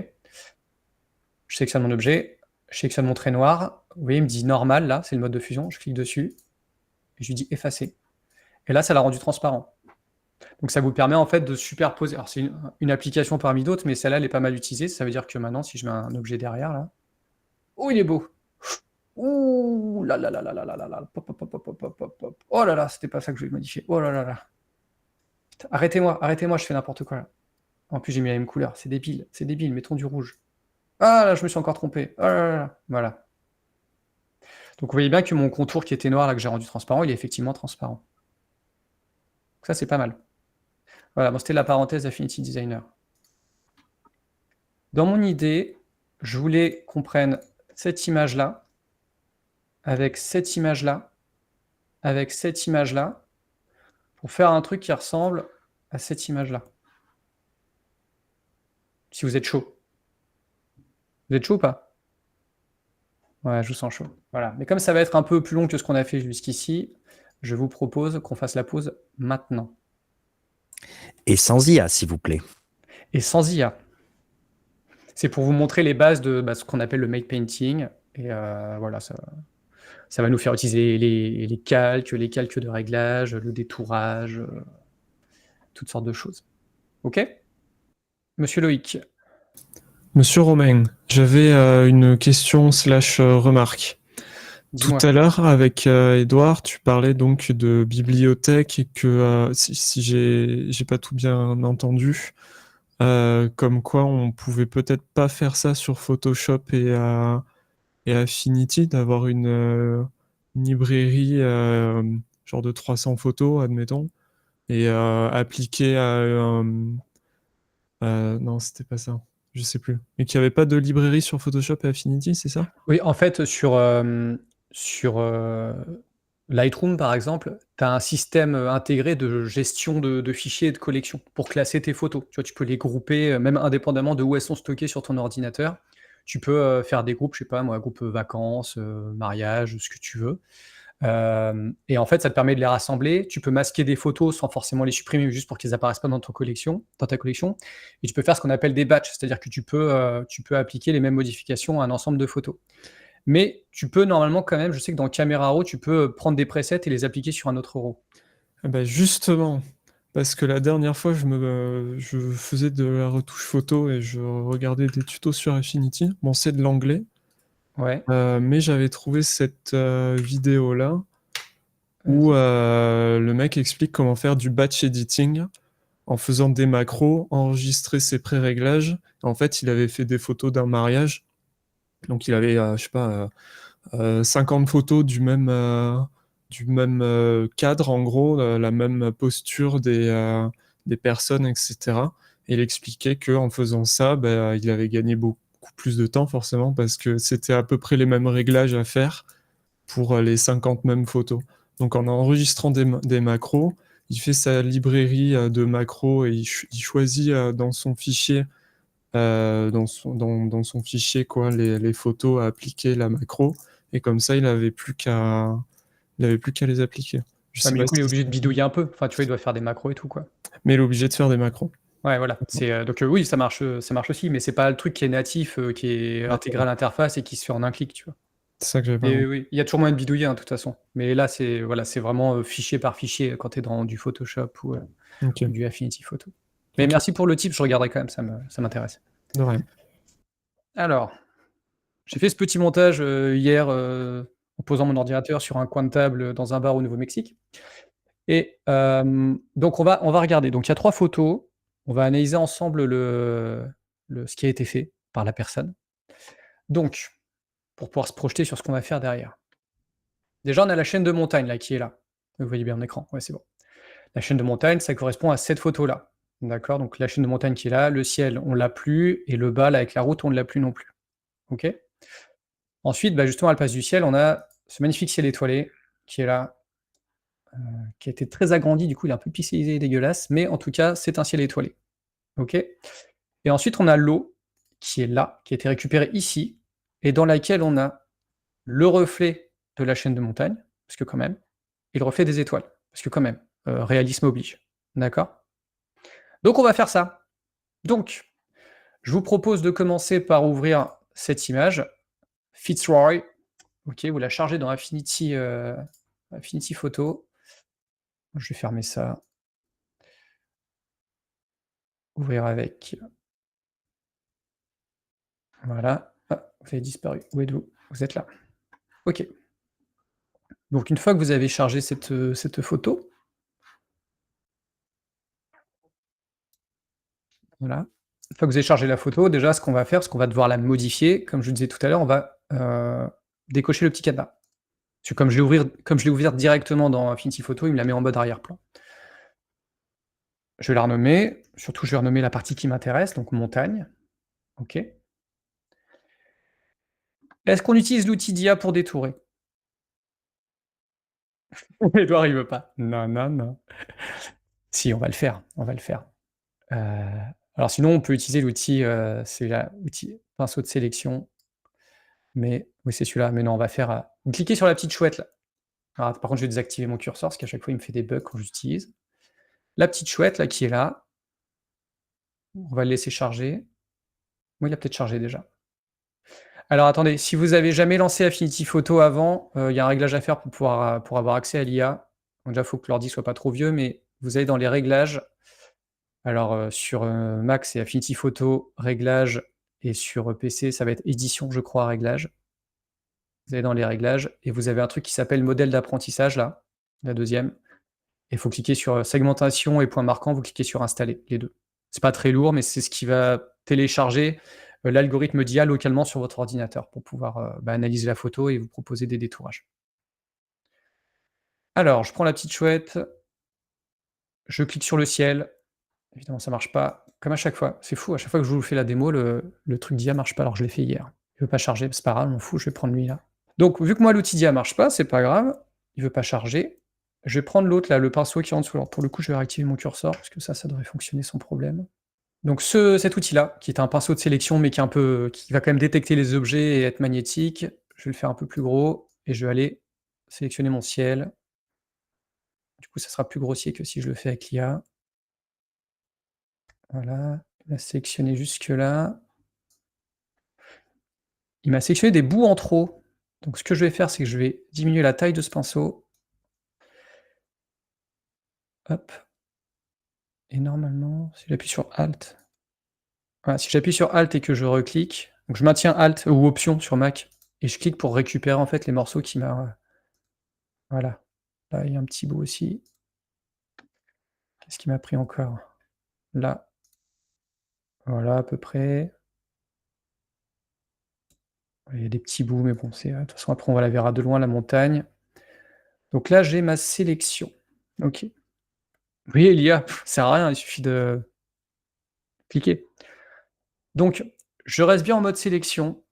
Je sélectionne mon objet. Je sélectionne mon trait noir. Vous voyez, il me dit normal, là, c'est le mode de fusion. Je clique dessus. Et je lui dis effacer. Et là, ça l'a rendu transparent. Donc ça vous permet en fait de superposer. Alors c'est une application parmi d'autres, mais celle-là, elle est pas mal utilisée. Ça veut dire que maintenant, si je mets un objet derrière, là... Oh, il est beau! Ouh là là là là là là là là. Pop, pop, pop, pop, pop, pop, pop. Oh là là, c'était pas ça que je voulais modifier. Oh là là là. Arrêtez-moi, je fais n'importe quoi là. En plus, j'ai mis la même couleur. C'est débile, mettons du rouge. Ah là, je me suis encore trompé. Oh là là là. Voilà. Donc vous voyez bien que mon contour qui était noir, là, que j'ai rendu transparent, il est effectivement transparent. Donc ça, c'est pas mal. Voilà, bon, c'était la parenthèse Affinity Designer. Dans mon idée, je voulais qu'on prenne cette image-là, avec cette image-là, avec cette image-là, pour faire un truc qui ressemble à cette image-là. Si vous êtes chaud. Vous êtes chaud ou pas? Ouais, je vous sens chaud. Voilà. Mais comme ça va être un peu plus long que ce qu'on a fait jusqu'ici, je vous propose qu'on fasse la pause maintenant. Et sans IA, s'il vous plaît. Et sans IA. C'est pour vous montrer les bases de ce qu'on appelle le make painting. Et voilà, ça. Ça va nous faire utiliser les calques de réglage, le détourage, toutes sortes de choses. OK? Monsieur Loïc. Monsieur Romain, j'avais une question slash remarque. Tout Dis-moi. à l'heure, avec Edouard, tu parlais donc de bibliothèque et que si j'ai pas tout bien entendu, comme quoi on pouvait peut-être pas faire ça sur Photoshop et Affinity, d'avoir une librairie genre de 300 photos, admettons, et appliquer à non, c'était pas ça. Je sais plus. Mais qu'il n'y avait pas de librairie sur Photoshop et Affinity, c'est ça? Oui, en fait, sur Lightroom, par exemple, tu as un système intégré de gestion de fichiers et de collection pour classer tes photos. Tu vois, tu peux les grouper, même indépendamment de où elles sont stockées sur ton ordinateur. Tu peux faire des groupes, je sais pas moi, groupe vacances, mariage, ce que tu veux. Et en fait, ça te permet de les rassembler. Tu peux masquer des photos sans forcément les supprimer, juste pour qu'elles apparaissent pas dans ta collection. Et tu peux faire ce qu'on appelle des batchs, c'est-à-dire que tu peux appliquer les mêmes modifications à un ensemble de photos. Mais tu peux normalement quand même, je sais que dans Camera Raw, tu peux prendre des presets et les appliquer sur un autre RAW. Ah bah justement, parce que la dernière fois, je faisais de la retouche photo et je regardais des tutos sur Affinity. Bon, c'est de l'anglais, Ouais. mais j'avais trouvé cette vidéo-là où le mec explique comment faire du batch editing en faisant des macros, enregistrer ses pré-réglages. En fait, il avait fait des photos d'un mariage. Donc, il avait, je sais pas, 50 photos du même cadre, en gros, la même posture des personnes, etc. Et il expliquait qu'en faisant ça, bah, il avait gagné beaucoup plus de temps, forcément, parce que c'était à peu près les mêmes réglages à faire pour les 50 mêmes photos. Donc, en enregistrant des macros, il fait sa librairie de macros et il choisit dans son fichier dans son fichier quoi, les photos à appliquer la macro, et comme ça il avait plus qu'à les appliquer. Je sais Mais pas du coup, il est si- obligé de bidouiller un peu. Enfin, tu vois, il doit faire des macros et tout, quoi. Mais il est obligé de faire des macros. Ouais, voilà. Donc oui, ça marche aussi, mais c'est pas le truc qui est natif, qui est intégré à l'interface et qui se fait en un clic, tu vois. C'est ça que j'avais pas Et compris. oui, il y a toujours moyen de bidouiller, hein, de toute façon. Mais là, c'est vraiment fichier par fichier quand tu es dans du Photoshop ou Ok, du Affinity Photo. Mais Ok. merci pour le tip, je regarderai quand même, ça m'intéresse. de rien. Alors, j'ai fait ce petit montage hier en posant mon ordinateur sur un coin de table dans un bar au Nouveau-Mexique. Et donc on va regarder. Donc il y a 3 photos. On va analyser ensemble ce qui a été fait par la personne. Donc, pour pouvoir se projeter sur ce qu'on va faire derrière. Déjà, on a la chaîne de montagne là qui est là. Vous voyez bien l'écran, ouais, c'est bon. La chaîne de montagne, ça correspond à cette photo-là. D'accord? Donc la chaîne de montagne qui est là, le ciel, on l'a plus, et le bas là avec la route, on ne l'a plus non plus. OK? Ensuite, bah, justement, à la place du ciel, on a ce magnifique ciel étoilé qui est là, qui a été très agrandi, du coup, il est un peu pixelisé et dégueulasse, mais en tout cas, c'est un ciel étoilé. OK? Et ensuite, on a l'eau qui est là, qui a été récupérée ici, et dans laquelle on a le reflet de la chaîne de montagne, parce que quand même, et le reflet des étoiles, parce que quand même, réalisme oblige. D'accord? Donc on va faire ça. Donc, je vous propose de commencer par ouvrir cette image, Fitzroy. OK, vous la chargez dans Affinity Photo. Je vais fermer ça. Ouvrir avec. Voilà. Ah, vous avez disparu. Où êtes-vous? Vous êtes là. OK. Donc une fois que vous avez chargé cette photo, voilà. Une fois que vous avez chargé la photo, déjà ce qu'on va faire, c'est qu'on va devoir la modifier. Comme je vous disais tout à l'heure, on va décocher le petit cadenas. Parce que comme je l'ai ouvert directement dans Affinity Photo, il me la met en mode arrière-plan. Je vais la renommer, surtout je vais renommer la partie qui m'intéresse, donc montagne. OK. Est-ce qu'on utilise l'outil d'IA pour détourer? Edouard, il veut pas. Non, non, non. Si, on va le faire, on va le faire. Alors sinon, on peut utiliser l'outil, c'est l'outil pinceau de sélection. Mais oui, c'est celui-là. Mais non, on va faire, vous cliquez sur la petite chouette là. Alors, par contre, je vais désactiver mon curseur parce qu'à chaque fois, il me fait des bugs quand j'utilise. La petite chouette là qui est là, on va le laisser charger. Oui, il a peut-être chargé déjà. Alors attendez, si vous avez jamais lancé Affinity Photo avant, il y a un réglage à faire pour avoir accès à l'IA. Donc déjà, il faut que l'ordi soit pas trop vieux, mais vous allez dans les réglages. Alors, sur, Mac, c'est Affinity Photo, réglages et sur, PC, ça va être édition, je crois, réglages. Vous allez dans les réglages et vous avez un truc qui s'appelle modèle d'apprentissage là, la deuxième. Et il faut cliquer sur, segmentation et point marquant, vous cliquez sur installer, les deux. C'est pas très lourd, mais c'est ce qui va télécharger, l'algorithme d'IA localement sur votre ordinateur pour pouvoir, analyser la photo et vous proposer des détourages. Alors, je prends la petite chouette, je clique sur le ciel. Évidemment, ça marche pas, comme à chaque fois. C'est fou, à chaque fois que je vous fais la démo, le truc d'IA marche pas alors que je l'ai fait hier. Il veut pas charger, c'est pas grave, je m'en fous, je vais prendre lui là. Donc, vu que moi l'outil d'IA marche pas, c'est pas grave, il veut pas charger. Je vais prendre l'autre là, le pinceau qui est en dessous. Alors pour le coup, je vais réactiver mon curseur parce que ça devrait fonctionner sans problème. Donc cet outil-là, qui est un pinceau de sélection, mais qui va quand même détecter les objets et être magnétique, je vais le faire un peu plus gros et je vais aller sélectionner mon ciel. Du coup, ça sera plus grossier que si je le fais avec l'IA. Voilà, il a sélectionné jusque-là. Il m'a sélectionné des bouts en trop. Donc ce que je vais faire, c'est que je vais diminuer la taille de ce pinceau. Hop. Et normalement, si j'appuie sur Alt, voilà, si j'appuie sur Alt et que je reclique, donc je maintiens Alt ou Option sur Mac, et je clique pour récupérer en fait les morceaux qui m'a... Voilà. Là, il y a un petit bout aussi. Qu'est-ce qui m'a pris encore? Là. Voilà, à peu près. Il y a des petits bouts, mais bon, de toute façon, après, on va la verra de loin, la montagne. Donc là, j'ai ma sélection. OK. Vous voyez, l'IA, ça sert à rien, il suffit de cliquer. Donc, je reste bien en mode sélection.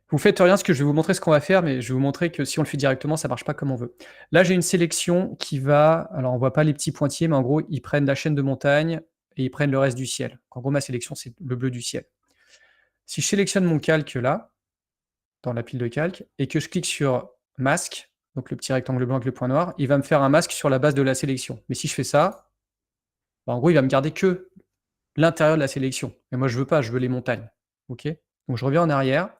Vous faites rien, parce que je vais vous montrer ce qu'on va faire, mais je vais vous montrer que si on le fait directement, ça marche pas comme on veut. Là, j'ai une sélection qui va... Alors, on voit pas les petits pointillés, mais en gros, ils prennent la chaîne de montagne et ils prennent le reste du ciel. En gros, ma sélection, c'est le bleu du ciel. Si je sélectionne mon calque là, dans la pile de calque, et que je clique sur masque, donc le petit rectangle blanc avec le point noir, il va me faire un masque sur la base de la sélection. Mais si je fais ça, en gros, il va me garder que l'intérieur de la sélection. Et moi, je veux pas, je veux les montagnes. OK? Donc, je reviens en arrière.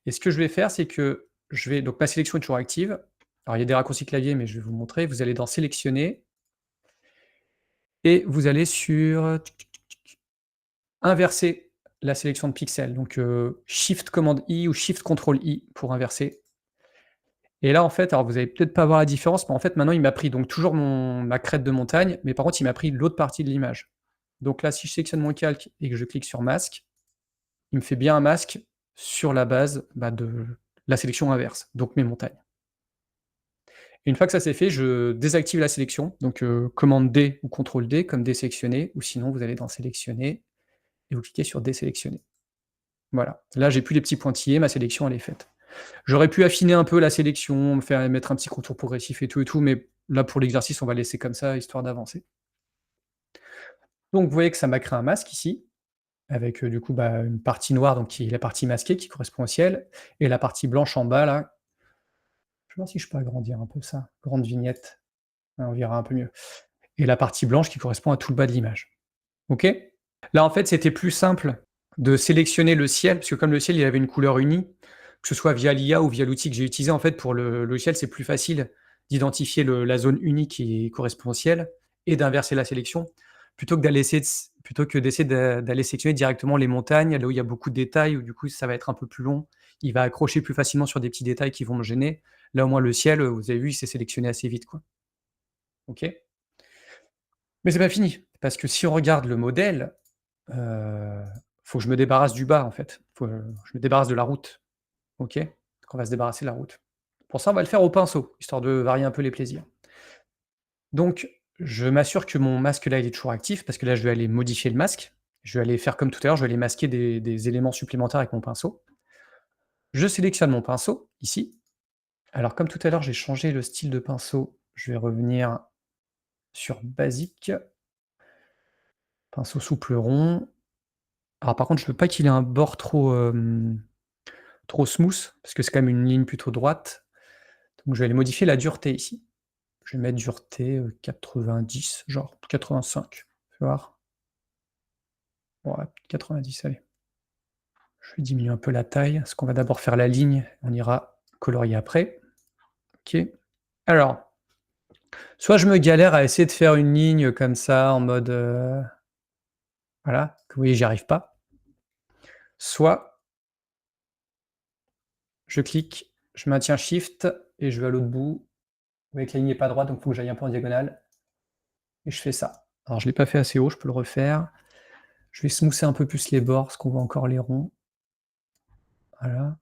Et ce que je vais faire, c'est que donc ma sélection est toujours active. Alors, il y a des raccourcis clavier, mais je vais vous montrer. Vous allez dans sélectionner. Et vous allez sur inverser la sélection de pixels. Donc, Shift Command I ou Shift Control I pour inverser. Et là, en fait, alors vous allez peut-être pas voir la différence, mais en fait, maintenant, il m'a pris donc toujours ma crête de montagne, mais par contre, il m'a pris l'autre partie de l'image. Donc là, si je sélectionne mon calque et que je clique sur masque, il me fait bien un masque sur la base de la sélection inverse, donc mes montagnes. Et une fois que ça c'est fait, je désactive la sélection, donc commande D ou CTRL D comme désélectionner, ou sinon vous allez dans sélectionner et vous cliquez sur désélectionner. Voilà, là j'ai plus les petits pointillés, ma sélection elle est faite. J'aurais pu affiner un peu la sélection, mettre un petit contour progressif et tout, mais là pour l'exercice on va laisser comme ça, histoire d'avancer. Donc vous voyez que ça m'a créé un masque ici, avec du coup une partie noire, donc qui est la partie masquée qui correspond au ciel, et la partie blanche en bas là. Je vais voir si je peux agrandir un peu ça, grande vignette, on verra un peu mieux. Et la partie blanche qui correspond à tout le bas de l'image. OK? Là en fait c'était plus simple de sélectionner le ciel, parce que comme le ciel il avait une couleur unie, que ce soit via l'IA ou via l'outil que j'ai utilisé, en fait pour le logiciel c'est plus facile d'identifier la zone unie qui correspond au ciel et d'inverser la sélection, plutôt que d'essayer d'aller sélectionner directement les montagnes, là où il y a beaucoup de détails, où du coup ça va être un peu plus long, il va accrocher plus facilement sur des petits détails qui vont me gêner. Là au moins le ciel, vous avez vu, il s'est sélectionné assez vite, quoi. OK? Mais c'est pas fini, parce que si on regarde le modèle, faut que je me débarrasse du bas en fait. Je me débarrasse de la route. OK? Donc on va se débarrasser de la route. Pour ça, on va le faire au pinceau, histoire de varier un peu les plaisirs. Donc, je m'assure que mon masque là, il est toujours actif, parce que là, je vais aller modifier le masque. Je vais aller faire comme tout à l'heure, je vais aller masquer des éléments supplémentaires avec mon pinceau. Je sélectionne mon pinceau, ici. Alors, comme tout à l'heure, j'ai changé le style de pinceau, je vais revenir sur basique. Pinceau souple rond. Alors par contre, je veux pas qu'il ait un bord trop smooth, parce que c'est quand même une ligne plutôt droite. Donc je vais aller modifier la dureté ici. Je vais mettre dureté 90, genre 85. Tu vas voir. Ouais, 90, allez. Je diminue un peu la taille, parce qu'on va d'abord faire la ligne, on ira colorier après. OK. Alors, soit je me galère à essayer de faire une ligne comme ça en mode, voilà, que vous voyez, j'y arrive pas. Soit je clique, je maintiens Shift et je vais à l'autre bout. Vous voyez que la ligne n'est pas droite, donc il faut que j'aille un peu en diagonale. Et je fais ça. Alors je ne l'ai pas fait assez haut, je peux le refaire. Je vais smoother un peu plus les bords, parce qu'on voit encore les ronds. Voilà.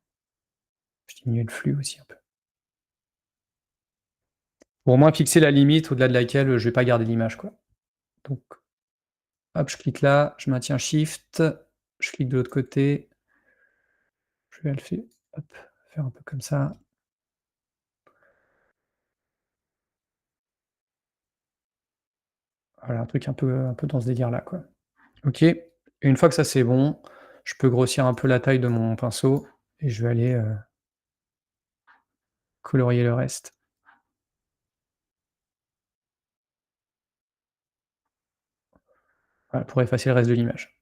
Je diminue le flux aussi un peu. Pour au moins fixer la limite au-delà de laquelle je ne vais pas garder l'image, quoi. Donc, hop, je clique là, je maintiens Shift, je clique de l'autre côté. Je vais le faire, hop, faire un peu comme ça. Voilà, un truc un peu dans ce délire-là, quoi. OK. Et une fois que ça c'est bon, je peux grossir un peu la taille de mon pinceau et je vais aller colorier le reste. Voilà, pour effacer le reste de l'image.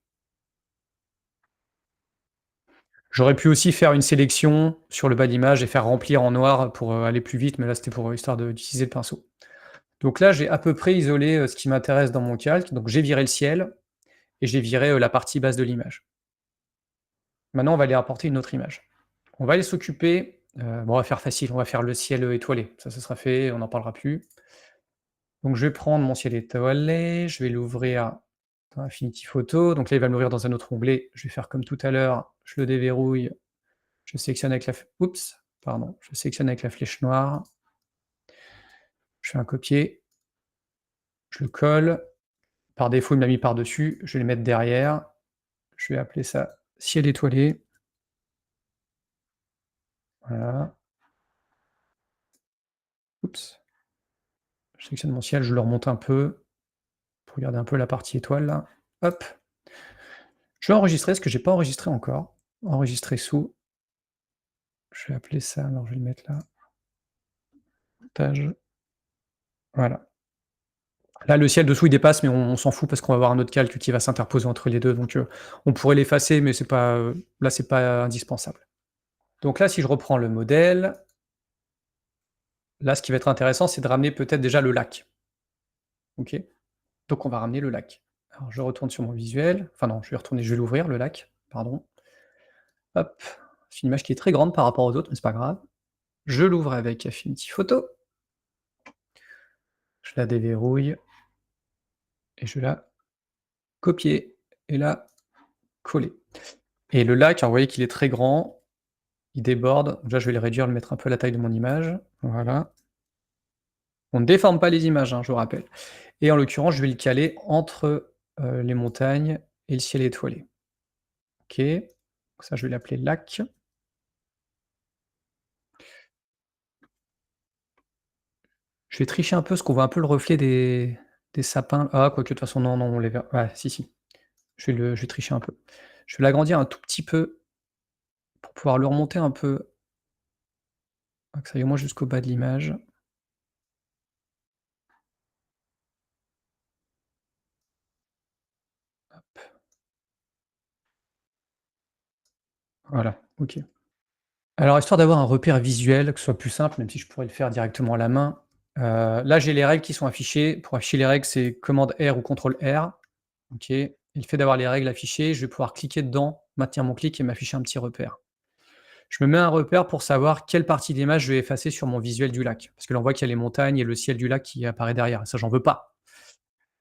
J'aurais pu aussi faire une sélection sur le bas de l'image et faire remplir en noir pour aller plus vite, mais là c'était pour histoire d'utiliser le pinceau. Donc là, j'ai à peu près isolé ce qui m'intéresse dans mon calque. Donc j'ai viré le ciel et j'ai viré la partie basse de l'image. Maintenant, on va aller apporter une autre image. On va aller s'occuper, bon, on va faire facile, on va faire le ciel étoilé. Ça sera fait, on n'en parlera plus. Donc je vais prendre mon ciel étoilé, je vais l'ouvrir dans Affinity Photo. Donc là, il va m'ouvrir dans un autre onglet. Je vais faire comme tout à l'heure, je le déverrouille, je sélectionne avec la je sélectionne avec la flèche noire. Je fais un copier, je le colle. Par défaut, il me l'a mis par-dessus, je vais le mettre derrière. Je vais appeler ça ciel étoilé. Voilà. Oups. Je sélectionne mon ciel, je le remonte un peu pour regarder un peu la partie étoile là. Hop. Je vais enregistrer ce que j'ai pas enregistré encore. Enregistrer sous. Je vais appeler ça, alors je vais le mettre là. Montage. Voilà. Là, le ciel dessous, il dépasse, mais on s'en fout parce qu'on va avoir un autre calque qui va s'interposer entre les deux. Donc, on pourrait l'effacer, mais c'est pas, là, c'est pas indispensable. Donc là, si je reprends le modèle, là, ce qui va être intéressant, c'est de ramener peut-être déjà le lac. OK. Donc, on va ramener le lac. Alors, je retourne sur mon visuel. Enfin non, je vais l'ouvrir, le lac, pardon. Hop. C'est une image qui est très grande par rapport aux autres, mais c'est pas grave. Je l'ouvre avec Affinity Photo. Je la déverrouille. Et je vais la copier. Et la coller. Et le lac, alors, vous voyez qu'il est très grand. Il déborde. Déjà, je vais le réduire, le mettre un peu à la taille de mon image. Voilà. On ne déforme pas les images, hein, je vous rappelle. Et en l'occurrence, je vais le caler entre les montagnes et le ciel étoilé. OK. Ça, je vais l'appeler lac. Je vais tricher un peu, parce qu'on voit un peu le reflet des sapins. Ah, quoique, de toute façon, non, on les verra. Ouais, si. Je vais tricher un peu. Je vais l'agrandir un tout petit peu pour pouvoir le remonter un peu. Que ça aille au moins jusqu'au bas de l'image. Voilà, OK. Alors, histoire d'avoir un repère visuel, que ce soit plus simple, même si je pourrais le faire directement à la main, là, j'ai les règles qui sont affichées. Pour afficher les règles, c'est commande R ou contrôle R. OK. Et le fait d'avoir les règles affichées, je vais pouvoir cliquer dedans, maintenir mon clic et m'afficher un petit repère. Je me mets un repère pour savoir quelle partie d'image je vais effacer sur mon visuel du lac. Parce que là, on voit qu'il y a les montagnes et le ciel du lac qui apparaît derrière. Ça, j'en veux pas.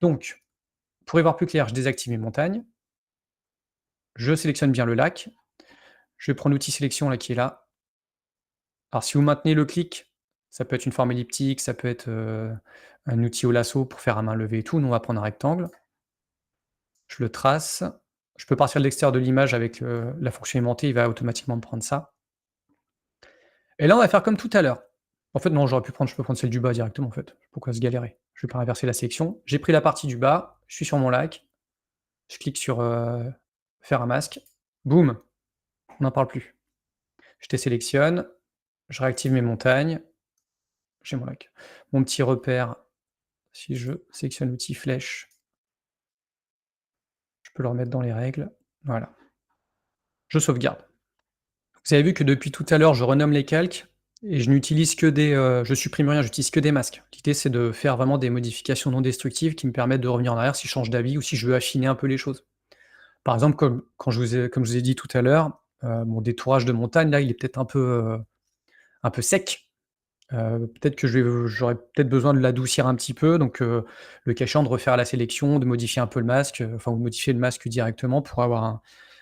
Donc, pour y voir plus clair, je désactive mes montagnes. Je sélectionne bien le lac. Je vais prendre l'outil sélection là, qui est là. Alors, si vous maintenez le clic, ça peut être une forme elliptique, ça peut être un outil au lasso pour faire à main levée et tout. Nous, on va prendre un rectangle. Je le trace. Je peux partir de l'extérieur de l'image avec la fonction aimantée, il va automatiquement me prendre ça. Et là, on va faire comme tout à l'heure. En fait, non, je peux prendre celle du bas directement, en fait. Pourquoi se galérer? Je vais pas inverser la sélection. J'ai pris la partie du bas, je suis sur mon lac, je clique sur faire un masque. Boum, on n'en parle plus. Je désélectionne, je réactive mes montagnes, j'ai mon lac. Mon petit repère, si je sélectionne l'outil flèche, je peux le remettre dans les règles. Voilà. je sauvegarde. Vous avez vu que depuis tout à l'heure, je renomme les calques et je n'utilise que des, je supprime rien, j'utilise que des masques. L'idée, c'est de faire vraiment des modifications non destructives qui me permettent de revenir en arrière si je change d'avis ou si je veux affiner un peu les choses. Par exemple, comme je vous ai dit tout à l'heure, mon détourage de montagne, là, il est peut-être un peu sec. Peut-être que j'aurais peut-être besoin de l'adoucir un petit peu, donc le cas échéant de refaire la sélection, de modifier un peu le masque, enfin, ou modifier le masque directement pour avoir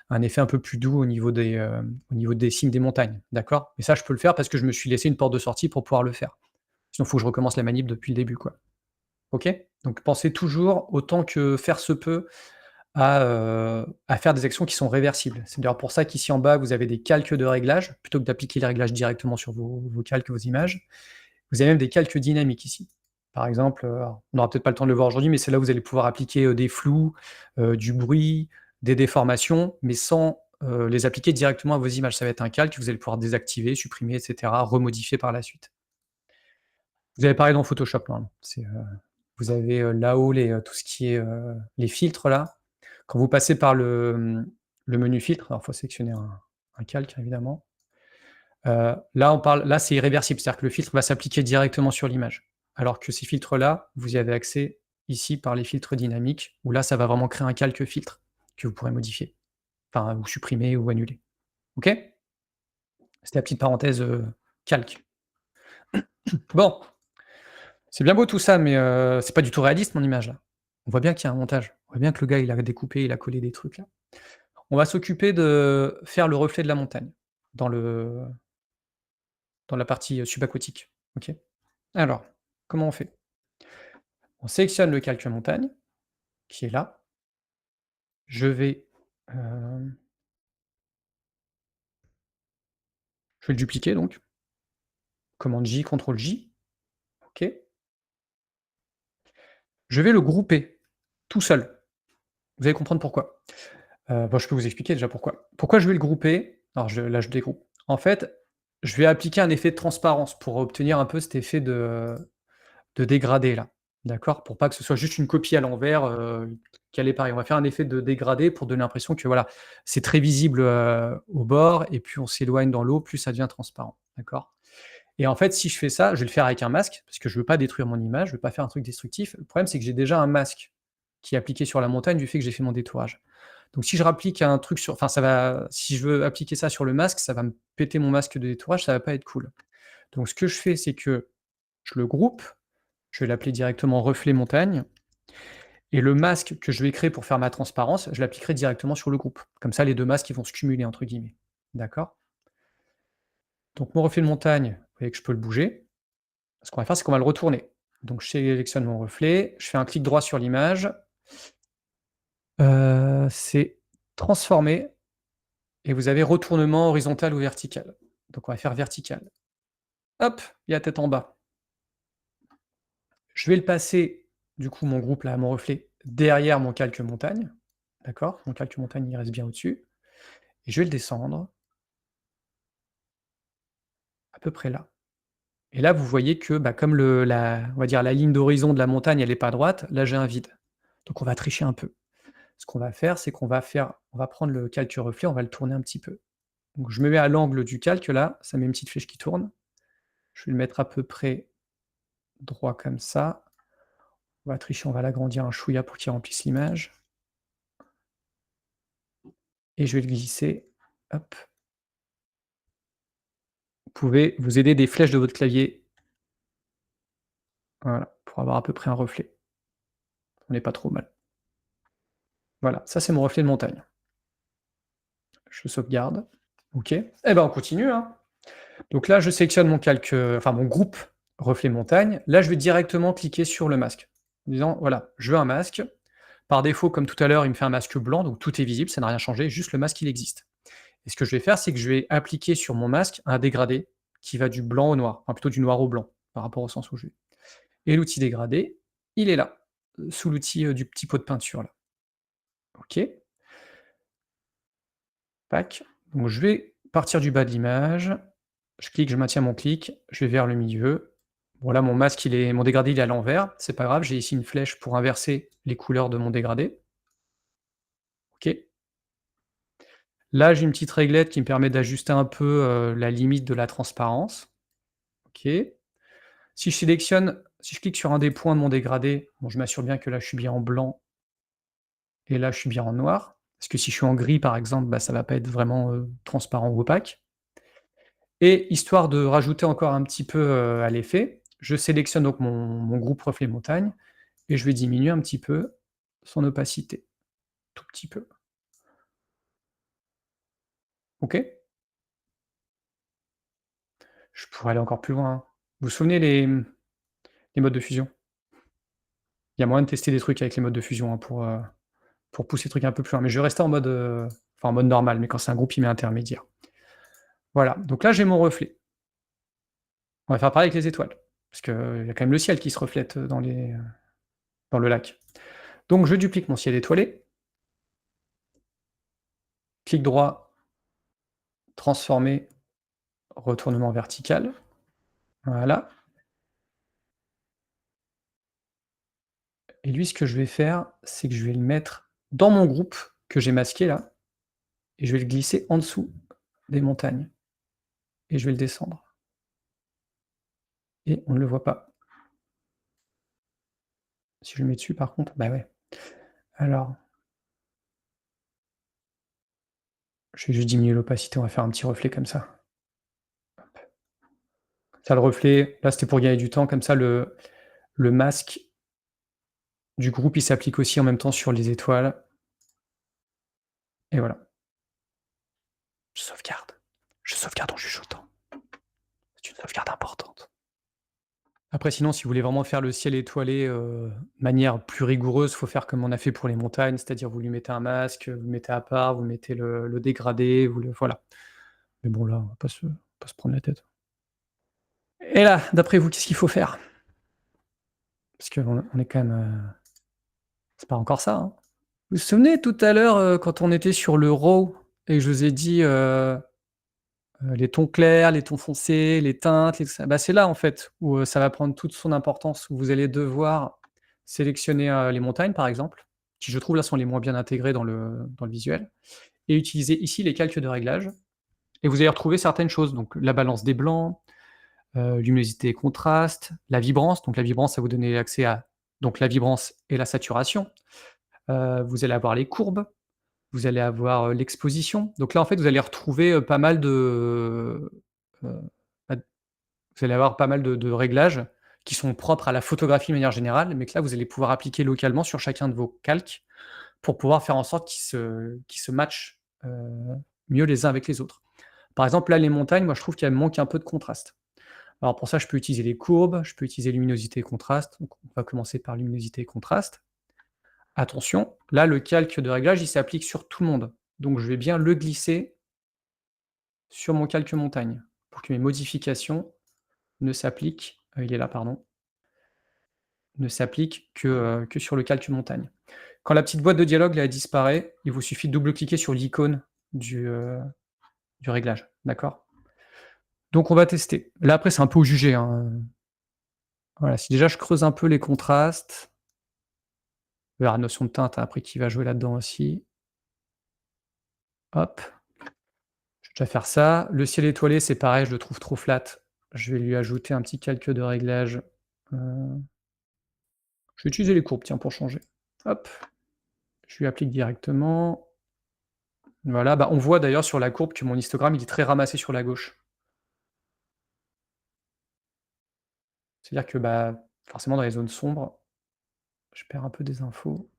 un effet un peu plus doux au niveau des cimes des montagnes, d'accord? Et ça, je peux le faire parce que je me suis laissé une porte de sortie pour pouvoir le faire. Sinon, il faut que je recommence la manip depuis le début, quoi. OK? Donc pensez toujours, autant que faire se peut, à faire des actions qui sont réversibles. C'est d'ailleurs pour ça qu'ici en bas, vous avez des calques de réglage, plutôt que d'appliquer les réglages directement sur vos calques, vos images. Vous avez même des calques dynamiques ici. Par exemple, on n'aura peut-être pas le temps de le voir aujourd'hui, mais c'est là où vous allez pouvoir appliquer, des flous, du bruit, des déformations, mais sans, les appliquer directement à vos images. Ça va être un calque que vous allez pouvoir désactiver, supprimer et cetera, remodifier par la suite. Vous avez pareil dans Photoshop normalement. Vous avez, là-haut tout ce qui est, les filtres là. Quand vous passez par le menu filtre, alors il faut sélectionner un calque évidemment. Là c'est irréversible, c'est-à-dire que le filtre va s'appliquer directement sur l'image. Alors que ces filtres-là, vous y avez accès ici par les filtres dynamiques, où là ça va vraiment créer un calque filtre que vous pourrez modifier, enfin ou supprimer ou annuler. OK? C'était la petite parenthèse, calque. Bon, c'est bien beau tout ça, mais c'est pas du tout réaliste mon image là. On voit bien qu'il y a un montage. On voit bien que le gars il a découpé, il a collé des trucs là. On va s'occuper de faire le reflet de la montagne dans la partie, subaquatique. OK? Alors, comment on fait? On sélectionne le calque montagne, qui est là. Hem, je vais le dupliquer donc. Commande J, contrôle J. OK. Je vais le grouper, tout seul. Vous allez comprendre pourquoi. Bon, je peux vous expliquer déjà pourquoi. Pourquoi je vais le grouper? Alors là, je dégroupe. En fait, je vais appliquer un effet de transparence pour obtenir un peu cet effet de dégradé là, d'accord? Pour pas que ce soit juste une copie à l'envers, calée pareil. On va faire un effet de dégradé pour donner l'impression que voilà, c'est très visible, au bord et plus on s'éloigne dans l'eau, plus ça devient transparent, d'accord? Et en fait, si je fais ça, je vais le faire avec un masque, parce que je veux pas détruire mon image, je veux pas faire un truc destructif. Le problème, c'est que j'ai déjà un masque qui est appliqué sur la montagne du fait que j'ai fait mon détourage. Donc si je rapplique un truc sur enfin ça va si je veux appliquer ça sur le masque, ça va me péter mon masque de détourage, ça va pas être cool. Donc ce que je fais, c'est que je le groupe, je vais l'appeler directement reflet montagne et le masque que je vais créer pour faire ma transparence, je l'appliquerai directement sur le groupe. Comme ça, les 2 masques, ils vont se «cumuler» entre guillemets. D'accord? Donc mon reflet de montagne, vous voyez que je peux le bouger. Ce qu'on va faire, c'est qu'on va le retourner. Donc je sélectionne mon reflet, je fais un clic droit sur l'image, c'est transformer et vous avez retournement horizontal ou vertical. Donc on va faire vertical. Hop, il y a tête en bas. Je vais le passer, du coup, mon groupe là, mon reflet, derrière mon calque montagne. D'accord? Mon calque montagne, il reste bien au-dessus. Et je vais le descendre. À peu près là. Et là, vous voyez que, bah, comme on va dire la ligne d'horizon de la montagne, elle est pas droite, là j'ai un vide. Donc on va tricher un peu. Ce qu'on va faire, c'est qu'on va prendre le calque reflet, on va le tourner un petit peu. Donc je me mets à l'angle du calque là, ça met une petite flèche qui tourne. Je vais le mettre à peu près droit comme ça. On va tricher, on va l'agrandir un chouïa pour qu'il remplisse l'image. Et je vais le glisser, hop. Vous pouvez vous aider des flèches de votre clavier. Voilà, pour avoir à peu près un reflet. On n'est pas trop mal. Voilà, ça c'est mon reflet de montagne. Je sauvegarde. OK. Eh ben on continue, hein. Donc là, je sélectionne mon calque, enfin mon groupe reflet montagne. Là, je vais directement cliquer sur le masque. En disant, voilà, je veux un masque. Par défaut, comme tout à l'heure, il me fait un masque blanc, donc tout est visible, ça n'a rien changé, juste le masque, il existe. Et ce que je vais faire, c'est que je vais appliquer sur mon masque un dégradé qui va du blanc au noir, enfin plutôt du noir au blanc, par rapport au sens où je vais. Et l'outil dégradé, il est là, sous l'outil du petit pot de peinture là. OK. Pac. Donc je vais partir du bas de l'image, je clique, je maintiens mon clic, je vais vers le milieu. Bon là, mon masque, mon dégradé, il est à l'envers, c'est pas grave, j'ai ici une flèche pour inverser les couleurs de mon dégradé. OK. Là, j'ai une petite réglette qui me permet d'ajuster un peu la limite de la transparence. OK. Si je clique sur un des points de mon dégradé, bon, je m'assure bien que là, je suis bien en blanc et là, je suis bien en noir. Parce que si je suis en gris, par exemple, bah, ça va pas être vraiment transparent ou opaque. Et histoire de rajouter encore un petit peu à l'effet, je sélectionne donc mon groupe reflet montagne et je vais diminuer un petit peu son opacité. Tout petit peu. OK? Je pourrais aller encore plus loin, hein. Vous vous souvenez les modes de fusion? Il y a moyen de tester des trucs avec les modes de fusion, hein, pour pousser les trucs un peu plus loin. Mais je vais rester en mode, enfin en mode normal, mais quand c'est un groupe IMEI intermédiaire. Voilà, donc là j'ai mon reflet. On va faire pareil avec les étoiles, parce qu'il y a quand même le ciel qui se reflète dans le lac. Donc je duplique mon ciel étoilé. Clic droit, transformer, retournement vertical. Voilà. Et lui, ce que je vais faire, c'est que je vais le mettre dans mon groupe que j'ai masqué là, et je vais le glisser en dessous des montagnes. Et je vais le descendre. Et on ne le voit pas. Si je le mets dessus, par contre, bah ouais. Alors, je vais juste diminuer l'opacité, on va faire un petit reflet comme ça. Hop. Ça, le reflet, là, c'était pour gagner du temps, comme ça, le masque du groupe, il s'applique aussi en même temps sur les étoiles. Et voilà. Je sauvegarde. Je sauvegarde en chuchotant. C'est une sauvegarde importante. Après, sinon, si vous voulez vraiment faire le ciel étoilé de manière plus rigoureuse, il faut faire comme on a fait pour les montagnes, c'est-à-dire vous lui mettez un masque, vous le mettez à part, vous mettez le dégradé, voilà. Mais bon, là, on va pas se prendre la tête. Et là, d'après vous, qu'est-ce qu'il faut faire? Parce qu'on est quand même... c'est pas encore ça, hein. Vous vous souvenez tout à l'heure, quand on était sur le RAW et que je vous ai dit les tons clairs, les tons foncés, les teintes, bah, c'est là en fait où ça va prendre toute son importance, où vous allez devoir sélectionner les montagnes par exemple, qui je trouve là sont les moins bien intégrées dans le visuel, et utiliser ici les calques de réglage. Et vous allez retrouver certaines choses, donc la balance des blancs, luminosité et contraste, la vibrance. Donc la vibrance, ça va vous donner accès à donc la vibrance et la saturation. Vous allez avoir les courbes, vous allez avoir l'exposition. Donc là, en fait, vous allez retrouver pas mal de... bah, vous allez avoir pas mal de réglages qui sont propres à la photographie de manière générale, mais que là, vous allez pouvoir appliquer localement sur chacun de vos calques pour pouvoir faire en sorte qu'ils se matchent mieux les uns avec les autres. Par exemple, là, les montagnes, moi, je trouve qu'il manque un peu de contraste. Alors pour ça, je peux utiliser les courbes, je peux utiliser luminosité et contraste. Donc on va commencer par luminosité et contraste. Attention, là, le calque de réglage, il s'applique sur tout le monde. Donc je vais bien le glisser sur mon calque montagne pour que mes modifications ne s'appliquent, il est là, pardon, ne s'appliquent que sur le calque montagne. Quand la petite boîte de dialogue là, elle disparaît, il vous suffit de double-cliquer sur l'icône du réglage, d'accord? Donc on va tester. Là, après, c'est un peu au jugé, hein. Voilà, si déjà je creuse un peu les contrastes, la notion de teinte, après, qui va jouer là-dedans aussi. Hop. Je vais déjà faire ça. Le ciel étoilé, c'est pareil, je le trouve trop flat. Je vais lui ajouter un petit calque de réglage. Je vais utiliser les courbes, tiens, pour changer. Hop. Je lui applique directement. Voilà, bah, on voit d'ailleurs sur la courbe que mon histogramme, il est très ramassé sur la gauche. C'est-à-dire que bah, forcément, dans les zones sombres, je perds un peu des infos.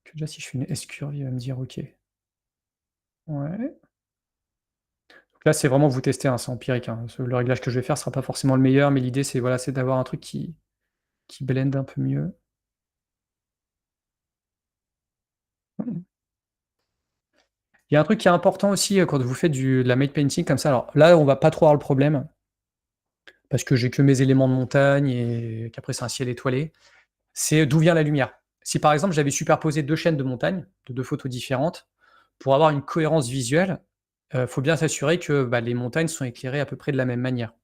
Que déjà, si je fais une S-curve, il va me dire OK. Ouais. Donc là, c'est vraiment vous tester, hein, c'est empirique, hein. Le réglage que je vais faire ne sera pas forcément le meilleur, mais l'idée, c'est voilà, d'avoir un truc qui blende un peu mieux. Il y a un truc qui est important aussi quand vous faites de la matte painting comme ça. Alors là, on va pas trop avoir le problème, parce que j'ai que mes éléments de montagne et qu'après c'est un ciel étoilé. C'est d'où vient la lumière. Si par exemple j'avais superposé 2 chaînes de montagne, de 2 photos différentes, pour avoir une cohérence visuelle, faut bien s'assurer que bah, les montagnes sont éclairées à peu près de la même manière.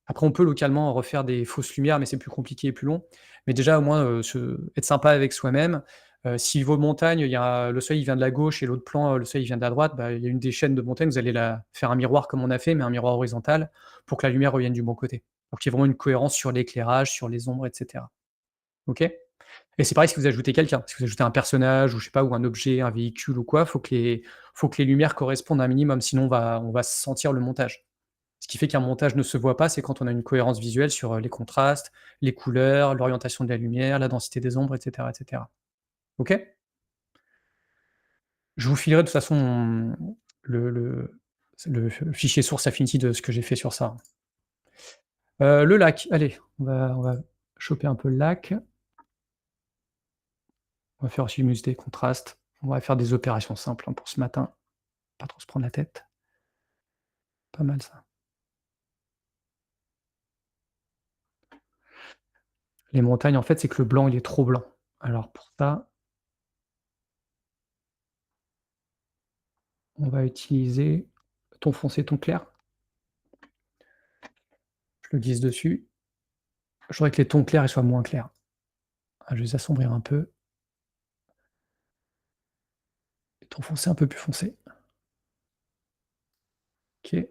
Après, on peut localement refaire des fausses lumières, mais c'est plus compliqué et plus long. Mais déjà, au moins, être sympa avec soi-même, Si vos montagnes, le soleil il vient de la gauche et l'autre plan, le soleil il vient de la droite, bah, il y a une des chaînes de montagnes, vous allez faire un miroir comme on a fait, mais un miroir horizontal pour que la lumière revienne du bon côté. Pour qu'il y ait vraiment une cohérence sur l'éclairage, sur les ombres, etc. OK? Et c'est pareil si vous ajoutez quelqu'un. Si vous ajoutez un personnage ou je sais pas, ou un objet, un véhicule ou quoi, faut que les lumières correspondent un minimum, sinon on va sentir le montage. Ce qui fait qu'un montage ne se voit pas, c'est quand on a une cohérence visuelle sur, les contrastes, les couleurs, l'orientation de la lumière, la densité des ombres, etc., etc. OK? Je vous filerai de toute façon le fichier source Affinity de ce que j'ai fait sur ça. Le lac, allez, on va choper un peu le lac. On va faire aussi luminosité, contraste. On va faire des opérations simples, hein, pour ce matin. Pas trop se prendre la tête. Pas mal ça. Les montagnes, en fait, c'est que le blanc, il est trop blanc. Alors pour ça, on va utiliser ton foncé, ton clair. Je le glisse dessus. Je voudrais que les tons clairs ils soient moins clairs. Ah, je vais les assombrir un peu. Les tons foncés un peu plus foncés. OK.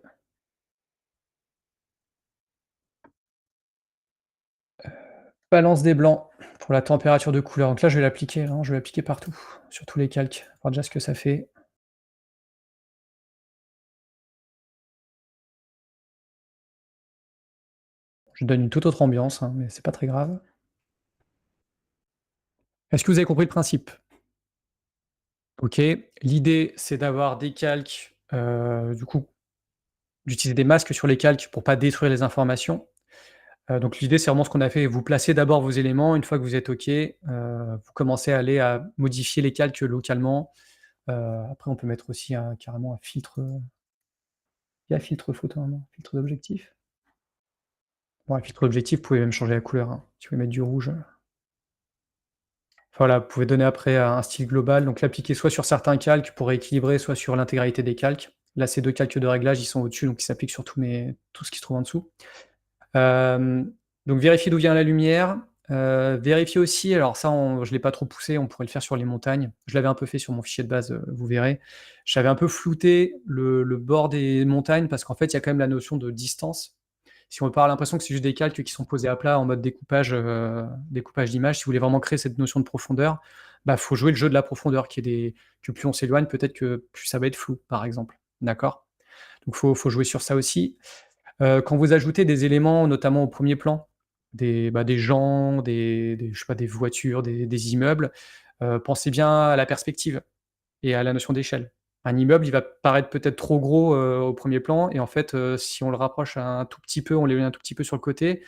Balance des blancs pour la température de couleur. Donc là, je vais l'appliquer, hein, je vais l'appliquer partout, sur tous les calques. Voir déjà ce que ça fait. Je donne une toute autre ambiance, hein, mais c'est pas très grave. Est-ce que vous avez compris le principe? OK. L'idée, c'est d'avoir des calques, du coup, d'utiliser des masques sur les calques pour pas détruire les informations. Donc l'idée, c'est vraiment ce qu'on a fait. Vous placez d'abord vos éléments. Une fois que vous êtes OK, vous commencez à aller à modifier les calques localement. Après, on peut mettre aussi carrément un filtre. Il y a filtre photo, non? Filtre d'objectif? Bon, un filtre d'objectif, vous pouvez même changer la couleur, hein. Si vous voulez mettre du rouge. Voilà, vous pouvez donner après un style global. Donc l'appliquer soit sur certains calques pour rééquilibrer, soit sur l'intégralité des calques. Là, ces 2 calques de réglage, ils sont au-dessus, donc ils s'appliquent sur tout ce qui se trouve en dessous. Donc vérifier d'où vient la lumière. Vérifier aussi, alors ça, je l'ai pas trop poussé, on pourrait le faire sur les montagnes. Je l'avais un peu fait sur mon fichier de base, vous verrez. J'avais un peu flouté le bord des montagnes parce qu'en fait, il y a quand même la notion de distance. Si on peut avoir l'impression que c'est juste des calques qui sont posés à plat en mode découpage d'image, si vous voulez vraiment créer cette notion de profondeur, bah, faut jouer le jeu de la profondeur que plus on s'éloigne, peut-être que plus ça va être flou, par exemple. D'accord? Donc faut jouer sur ça aussi. Quand vous ajoutez des éléments, notamment au premier plan, des gens, je sais pas, des voitures, des immeubles, pensez bien à la perspective et à la notion d'échelle. Un immeuble, il va paraître peut-être trop gros, au premier plan et en fait, si on le rapproche un tout petit peu, on l'éloigne un tout petit peu sur le côté,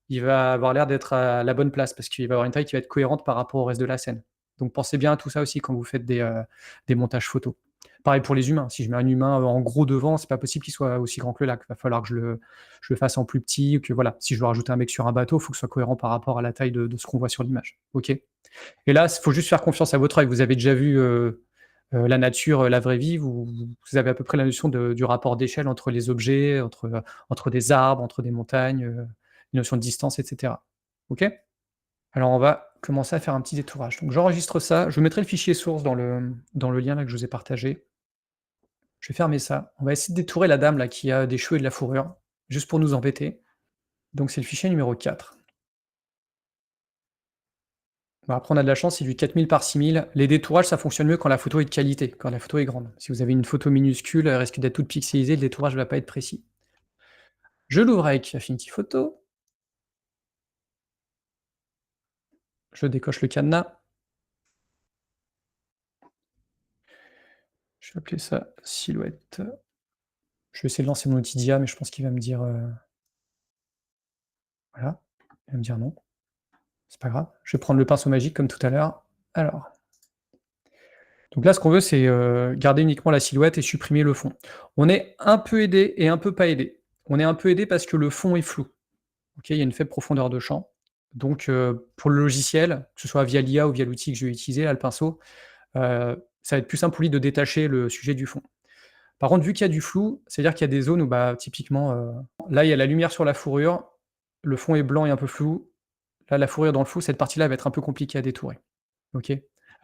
il va avoir l'air d'être à la bonne place parce qu'il va avoir une taille qui va être cohérente par rapport au reste de la scène. Donc pensez bien à tout ça aussi quand vous faites des montages photos. Pareil pour les humains, si je mets un humain, en gros devant, c'est pas possible qu'il soit aussi grand que le lac. Il va falloir que je le fasse en plus petit ou que voilà, si je veux rajouter un mec sur un bateau, il faut que ce soit cohérent par rapport à la taille de ce qu'on voit sur l'image. OK? Et là, il faut juste faire confiance à votre œil. Vous avez déjà vu, la nature, la vraie vie, vous avez à peu près la notion du rapport d'échelle entre les objets, entre des arbres, entre des montagnes, une notion de distance, et cetera. OK? Alors on va commencer à faire un petit détourage. Donc j'enregistre ça, je mettrai le fichier source dans le lien là que je vous ai partagé. Je vais fermer ça. On va essayer de détourer la dame là qui a des cheveux et de la fourrure, juste pour nous embêter. Donc c'est le fichier numéro 4. Bon, après on a de la chance, c'est du 4000 par 6000. Les détourages, ça fonctionne mieux quand la photo est de qualité, quand la photo est grande. Si vous avez une photo minuscule, elle risque d'être toute pixelisée, le détourage ne va pas être précis. Je l'ouvre avec Affinity Photo. Je décoche le cadenas. Je vais appeler ça silhouette. Je vais essayer de lancer mon outil d'IA, mais je pense qu'il va me dire, voilà, il va me dire non. C'est pas grave. Je vais prendre le pinceau magique comme tout à l'heure. Alors, donc là, ce qu'on veut, c'est garder uniquement la silhouette et supprimer le fond. On est un peu aidé et un peu pas aidé. On est un peu aidé parce que le fond est flou. OK, il y a une faible profondeur de champ. Donc, pour le logiciel, que ce soit via l'IA ou via l'outil que je vais utiliser, là, le pinceau, ça va être plus simple pour lui de détacher le sujet du fond. Par contre, vu qu'il y a du flou, c'est-à-dire qu'il y a des zones où, bah, typiquement, là, il y a la lumière sur la fourrure, le fond est blanc et un peu flou. Là, la fourrure dans le flou, cette partie-là va être un peu compliquée à détourer. OK?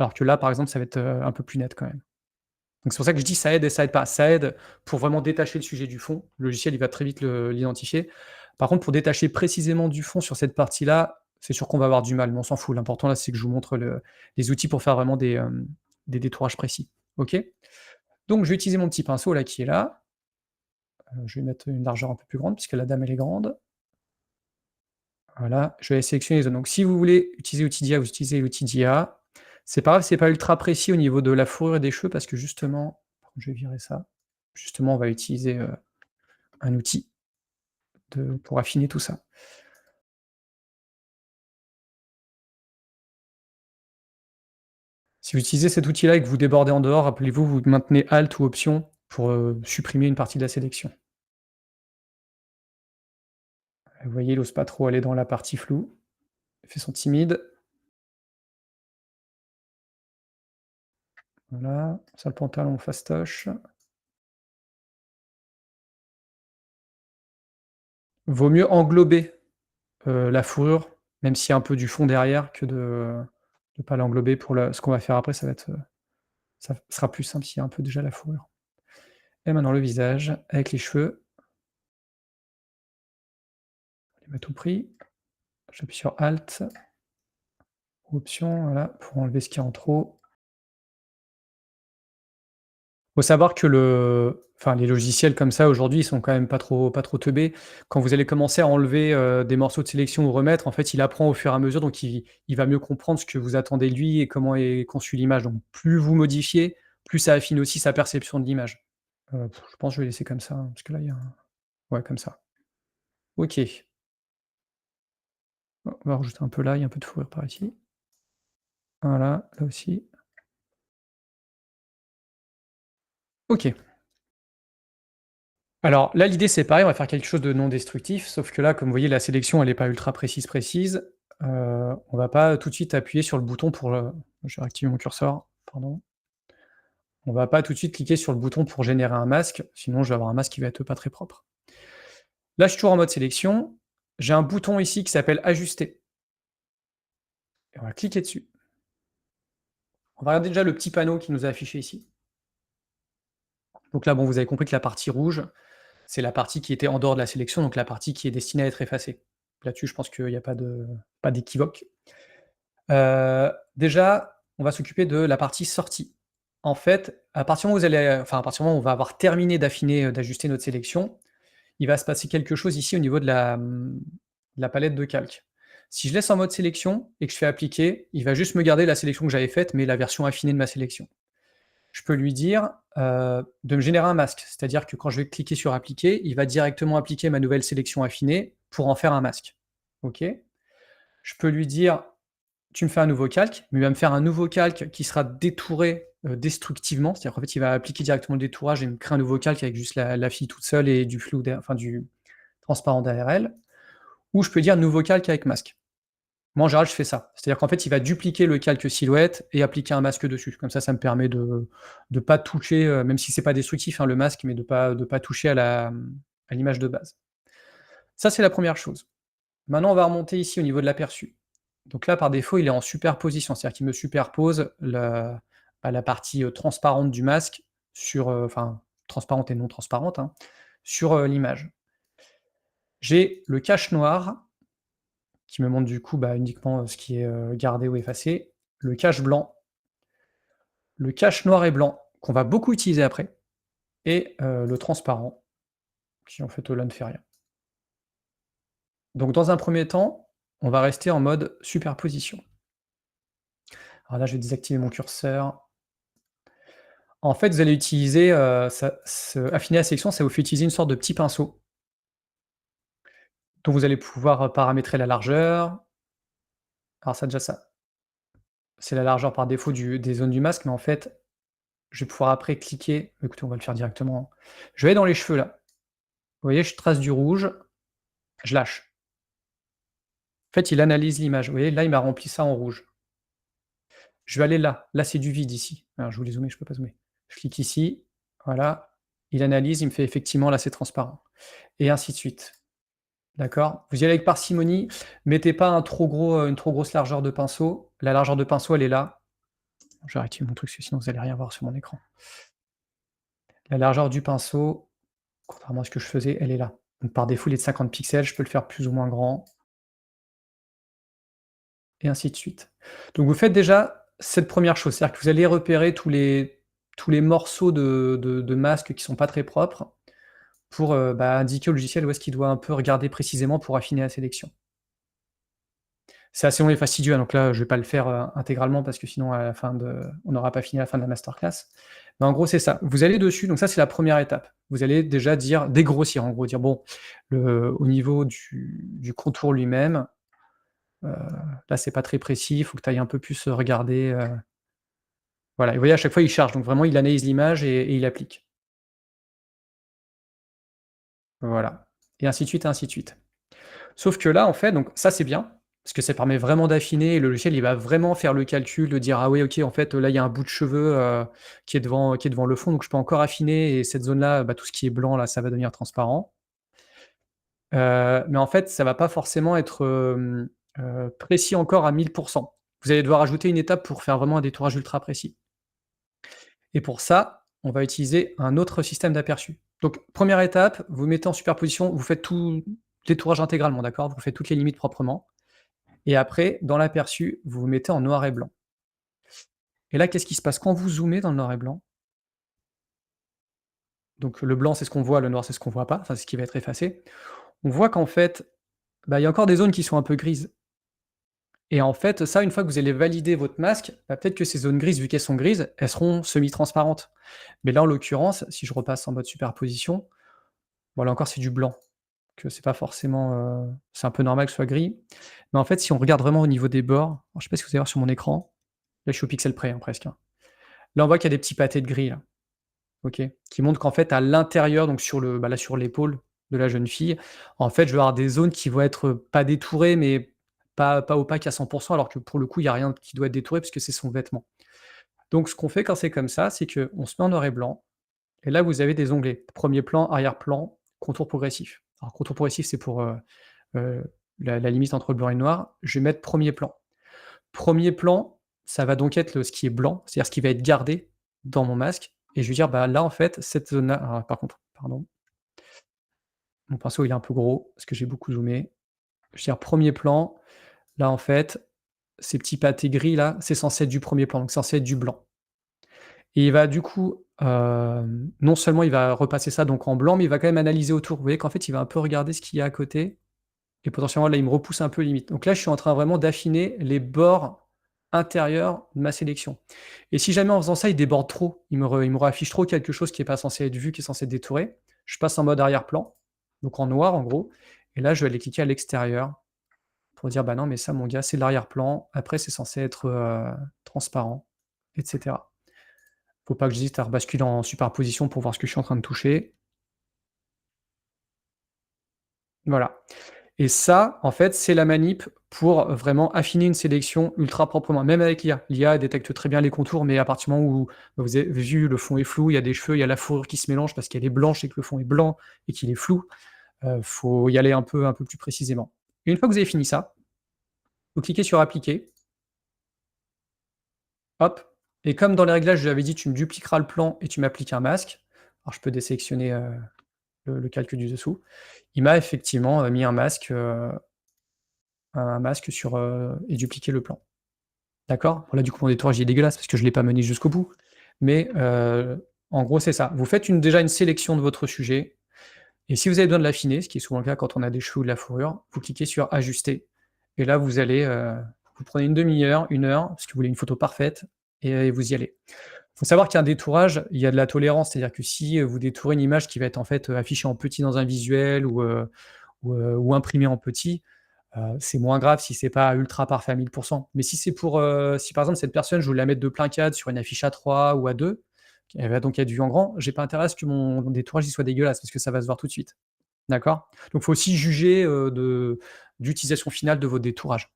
Alors que là, par exemple, ça va être un peu plus net quand même. Donc c'est pour ça que je dis ça aide et ça aide pas. Ça aide pour vraiment détacher le sujet du fond. Le logiciel, il va très vite l'identifier. Par contre, pour détacher précisément du fond sur cette partie-là, c'est sûr qu'on va avoir du mal, mais on s'en fout. L'important là, c'est que je vous montre les outils pour faire vraiment des détourages précis. OK? Donc je vais utiliser mon petit pinceau là qui est là. Je vais mettre une largeur un peu plus grande puisque la dame elle est grande. Voilà, je vais sélectionner les zones. Donc si vous voulez utiliser l'outil d'IA, vous utilisez l'outil d'IA. C'est pas grave, c'est pas ultra précis au niveau de la fourrure et des cheveux parce que justement, je vais virer ça. Justement, on va utiliser un outil pour affiner tout ça. Si vous utilisez cet outil-là et que vous débordez en dehors, rappelez-vous, vous maintenez Alt ou Option pour supprimer une partie de la sélection. Vous voyez, il n'ose pas trop aller dans la partie floue. Il fait son timide. Voilà, ça le pantalon fastoche. Vaut mieux englober la fourrure, même s'il y a un peu du fond derrière, que de ne pas l'englober pour ce qu'on va faire après, ça sera plus simple s'il y a un peu déjà la fourrure. Et maintenant le visage, avec les cheveux. Je vais les mettre tout prix. J'appuie sur Alt, Option, voilà, pour enlever ce qui est en trop. Faut savoir que les logiciels comme ça aujourd'hui, ils sont quand même pas trop teubés. Quand vous allez commencer à enlever des morceaux de sélection ou remettre, en fait, il apprend au fur et à mesure, donc il va mieux comprendre ce que vous attendez de lui et comment est conçue l'image. Donc plus vous modifiez, plus ça affine aussi sa perception de l'image. Je pense que je vais laisser comme ça, hein, parce que là, il y a ouais, comme ça. OK. On va rajouter un peu là, il y a un peu de fourrure par ici. Voilà, là aussi. OK. Alors là, l'idée, c'est pareil, on va faire quelque chose de non destructif, sauf que là, comme vous voyez, la sélection, elle n'est pas ultra précise. On va pas tout de suite appuyer sur le bouton pour je vais réactiver mon curseur, pardon. On va pas tout de suite cliquer sur le bouton pour générer un masque, sinon je vais avoir un masque qui va être pas très propre. Là, je suis toujours en mode sélection. J'ai un bouton ici qui s'appelle Ajuster. Et on va cliquer dessus. On va regarder déjà le petit panneau qui nous a affiché ici. Donc là, bon, vous avez compris que la partie rouge, c'est la partie qui était en dehors de la sélection, donc la partie qui est destinée à être effacée. Là-dessus, je pense qu'il n'y a pas d'équivoque. Déjà, on va s'occuper de la partie sortie. En fait, à partir du moment où on va avoir terminé d'affiner, d'ajuster notre sélection, il va se passer quelque chose ici au niveau de la palette de calque. Si je laisse en mode sélection et que je fais appliquer, il va juste me garder la sélection que j'avais faite, mais la version affinée de ma sélection. Je peux lui dire de me générer un masque, c'est-à-dire que quand je vais cliquer sur appliquer, il va directement appliquer ma nouvelle sélection affinée pour en faire un masque. OK. Je peux lui dire tu me fais un nouveau calque, mais il va me faire un nouveau calque qui sera détouré destructivement, c'est-à-dire qu'en fait, il va appliquer directement le détourage et me créer un nouveau calque avec juste la fille toute seule et du flou, du transparent derrière elle. Ou je peux dire nouveau calque avec masque. Moi, en général, je fais ça. C'est-à-dire qu'en fait, il va dupliquer le calque silhouette et appliquer un masque dessus. Comme ça me permet de pas toucher, même si c'est pas destructif, hein, le masque, mais de pas toucher à l'image de base. Ça, c'est la première chose. Maintenant, on va remonter ici au niveau de l'aperçu. Donc là, par défaut, il est en superposition, c'est-à-dire qu'il me superpose la partie transparente du masque sur, transparente et non transparente, hein, sur l'image. J'ai le cache noir qui me montre du coup uniquement ce qui est gardé ou effacé, le cache blanc, le cache noir et blanc qu'on va beaucoup utiliser après, et le transparent qui en fait là ne fait rien. Donc dans un premier temps, on va rester en mode superposition. Alors là, je vais désactiver mon curseur. En fait, vous allez utiliser affiner la sélection, ça vous fait utiliser une sorte de petit pinceau. Donc vous allez pouvoir paramétrer la largeur. Alors ça, déjà ça, c'est la largeur par défaut des zones du masque, mais en fait, je vais pouvoir après cliquer. Écoutez, on va le faire directement. Je vais aller dans les cheveux là. Vous voyez, je trace du rouge, je lâche. En fait, il analyse l'image. Vous voyez, là, il m'a rempli ça en rouge. Je vais aller là. Là, c'est du vide ici. Alors, je voulais zoomer, je ne peux pas zoomer. Je clique ici. Voilà. Il analyse, il me fait effectivement, là, c'est transparent. Et ainsi de suite. D'accord? Vous y allez avec parcimonie. Mettez pas une trop grosse largeur de pinceau. La largeur de pinceau, elle est là. Je vais réactiver mon truc, parce que sinon vous allez rien voir sur mon écran. La largeur du pinceau, contrairement à ce que je faisais, elle est là. Donc par défaut, il est de 50 pixels, je peux le faire plus ou moins grand. Et ainsi de suite. Donc vous faites déjà cette première chose, c'est-à-dire que vous allez repérer tous les morceaux de masque qui sont pas très propres pour, indiquer au logiciel où est-ce qu'il doit un peu regarder précisément pour affiner la sélection. C'est assez long et fastidieux, hein, donc là, je vais pas le faire, intégralement parce que sinon on n'aura pas fini à la fin de la masterclass. Mais en gros, c'est ça. Vous allez dessus, donc ça, c'est la première étape. Vous allez déjà dégrossir, en gros, dire bon, au niveau du contour lui-même, là, c'est pas très précis, il faut que tu ailles un peu plus regarder. Voilà, et vous voyez, à chaque fois, il charge, donc vraiment, il analyse l'image et il applique. Voilà, et ainsi de suite, et ainsi de suite. Sauf que là, en fait, donc ça, c'est bien, parce que ça permet vraiment d'affiner, et le logiciel, il va vraiment faire le calcul, de dire: «Ah oui, OK, en fait, là, il y a un bout de cheveux, qui est devant le fond, donc je peux encore affiner et cette zone-là, tout ce qui est blanc, là, ça va devenir transparent». Mais en fait, ça va pas forcément être, précis encore à 1000. Vous allez devoir ajouter une étape pour faire vraiment un détourage ultra précis. Et pour ça, on va utiliser un autre système d'aperçu. Donc, première étape, vous mettez en superposition, vous faites tout détourage intégralement, d'accord? Vous faites toutes les limites proprement. Et après, dans l'aperçu, vous vous mettez en noir et blanc. Et là, qu'est-ce qui se passe? Quand vous zoomez dans le noir et blanc, donc le blanc, c'est ce qu'on voit, le noir, c'est ce qu'on voit pas, enfin, c'est ce qui va être effacé. On voit qu'en fait, il y a encore des zones qui sont un peu grises. Et en fait, ça, une fois que vous allez valider votre masque, peut-être que ces zones grises, vu qu'elles sont grises, elles seront semi-transparentes. Mais là, en l'occurrence, si je repasse en mode superposition, voilà encore, c'est du blanc, que c'est pas forcément, c'est un peu normal que ce soit gris. Mais en fait, si on regarde vraiment au niveau des bords, alors je sais pas si vous allez voir sur mon écran, là, je suis au pixel près, hein, presque, hein. Là, on voit qu'il y a des petits pâtés de gris, là, OK? Qui montrent qu'en fait, à l'intérieur, donc sur là, sur l'épaule de la jeune fille, en fait, je vais avoir des zones qui vont être, pas détourées, mais pas opaques à 100, alors que pour le coup, il y a rien qui doit être détouré puisque c'est son vêtement. Donc ce qu'on fait quand c'est comme ça, c'est qu'on se met en noir et blanc et là, vous avez des onglets. Premier plan, arrière-plan, contour progressif. Alors contour progressif, c'est pour, la limite entre le blanc et le noir. Je vais mettre premier plan. Premier plan, ça va donc être ce qui est blanc, c'est-à-dire ce qui va être gardé dans mon masque et je vais dire: là, en fait, cette zone-là» alors par contre, pardon, mon pinceau, il est un peu gros parce que j'ai beaucoup zoomé. Je veux dire premier plan, là, en fait, ces petits pâtés gris là, c'est censé être du premier plan, donc c'est censé être du blanc. Et il va du coup, non seulement il va repasser ça donc en blanc, mais il va quand même analyser autour. Vous voyez qu'en fait, il va un peu regarder ce qu'il y a à côté et potentiellement là, il me repousse un peu limite. Donc là, je suis en train vraiment d'affiner les bords intérieurs de ma sélection. Et si jamais en faisant ça, il déborde trop, il me réaffiche trop quelque chose qui est pas censé être vu, qui est censé être détouré, je passe en mode arrière-plan, donc en noir en gros, et là, je vais aller cliquer à l'extérieur pour dire: «Bah non, mais ça mon gars, c'est de l'arrière-plan, après c'est censé être, transparent» et cetera. Faut pas que j'hésite à rebasculer en superposition pour voir ce que je suis en train de toucher. Voilà, et ça, en fait, c'est la manip pour vraiment affiner une sélection ultra proprement, même avec l'IA. L'IA détecte très bien les contours, mais à partir du moment où vous avez vu, le fond est flou, il y a des cheveux, il y a la fourrure qui se mélange parce qu'elle est blanche et que le fond est blanc et qu'il est flou, faut y aller un peu plus précisément. Et une fois que vous avez fini ça, vous cliquez sur appliquer. Hop, et comme dans les réglages, je lui avais dit: «Tu me dupliqueras le plan et tu m'appliques un masque». Alors je peux désélectionner, le calque du dessous. Il m'a effectivement, mis un masque sur, et dupliqué le plan. D'accord? Bon là, du coup, mon détourage il est dégueulasse parce que je l'ai pas mené jusqu'au bout. Mais, en gros, c'est ça. Vous faites déjà une sélection de votre sujet et si vous avez besoin de l'affiner, ce qui est souvent le cas quand on a des cheveux ou de la fourrure, vous cliquez sur ajuster et là, vous allez, vous prenez une demi-heure, 1 heure, parce que vous voulez une photo parfaite et vous y allez. Faut savoir qu'il y a un détourage, il y a de la tolérance, c'est-à-dire que si, vous détourez une image qui va être en fait, affichée en petit dans un visuel ou imprimée en petit, c'est moins grave si c'est pas ultra parfait à 1000. Mais si c'est pour, si par exemple cette personne, je veux la mettre de plein cadre sur une affiche A3 ou A2, elle va donc être vue en grand, j'ai pas intérêt à ce que mon détourage il soit dégueulasse parce que ça va se voir tout de suite. D'accord? Donc faut aussi juger, d'utilisation finale de votre détourage.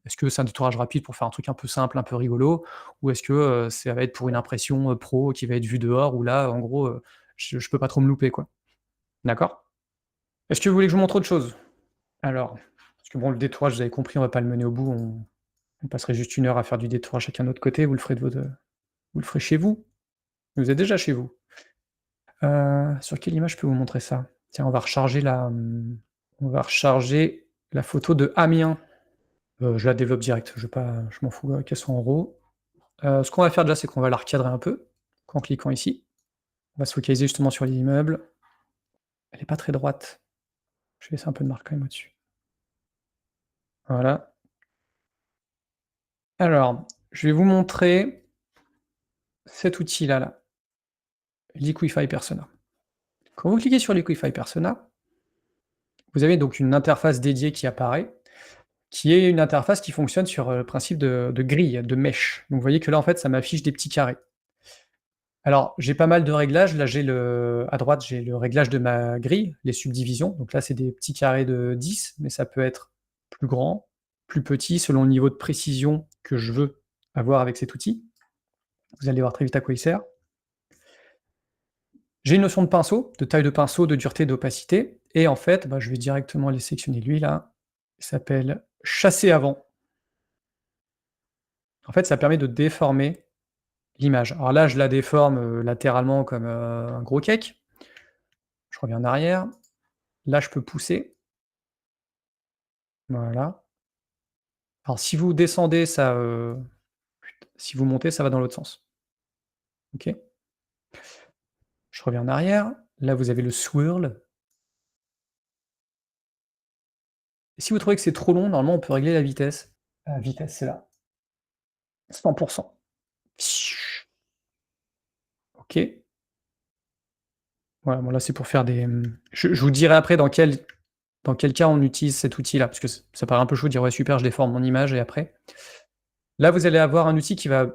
Est-ce que c'est un détourage rapide pour faire un truc un peu simple, un peu rigolo? Ou est-ce que, ça va être pour une impression, pro qui va être vue dehors où là, en gros, je peux pas trop me louper, quoi. D'accord? Est-ce que vous voulez que je vous montre autre chose? Alors, parce que bon, le détourage, vous avez compris, on va pas le mener au bout, On passerait juste 1 heure à faire du détour à chacun de notre côté, vous le ferez chez vous. Vous êtes déjà chez vous. Sur quelle image je peux vous montrer ça? Tiens, on va recharger la photo de Amiens. Je la développe direct, je m'en fous qu'elle soit en RAW. Ce qu'on va faire déjà, c'est qu'on va la recadrer un peu, en cliquant ici. On va se focaliser justement sur les immeubles. Elle est pas très droite. Je vais laisser un peu de marque quand même au-dessus. Voilà. Alors, je vais vous montrer cet outil-là, là. Liquify Persona. Quand vous cliquez sur Liquify Persona, vous avez donc une interface dédiée qui apparaît, qui est une interface qui fonctionne sur le principe de grille, de mesh. Donc vous voyez que là, en fait, ça m'affiche des petits carrés. Alors, j'ai pas mal de réglages. Là, à droite, j'ai le réglage de ma grille, les subdivisions. Donc là, c'est des petits carrés de 10, mais ça peut être plus grand, plus petit, selon le niveau de précision que je veux avoir avec cet outil. Vous allez voir très vite à quoi il sert. J'ai une notion de pinceau, de taille de pinceau, de dureté, d'opacité. Et en fait, je vais directement aller sélectionner lui, là. Il s'appelle chasser avant. En fait, ça permet de déformer l'image. Alors là, je la déforme latéralement comme un gros cake. Je reviens en arrière. Là, je peux pousser. Voilà. Alors, si vous descendez, si vous montez, ça va dans l'autre sens. OK. Je reviens en arrière. Là, vous avez le swirl. Et si vous trouvez que c'est trop long, normalement, on peut régler la vitesse. La vitesse, c'est là. 100%. OK. Voilà, bon là, c'est pour faire des... Je vous dirai après dans quel cas on utilise cet outil-là, parce que ça paraît un peu chaud de dire « Ouais, super, je déforme mon image, et après ». Là, vous allez avoir un outil qui va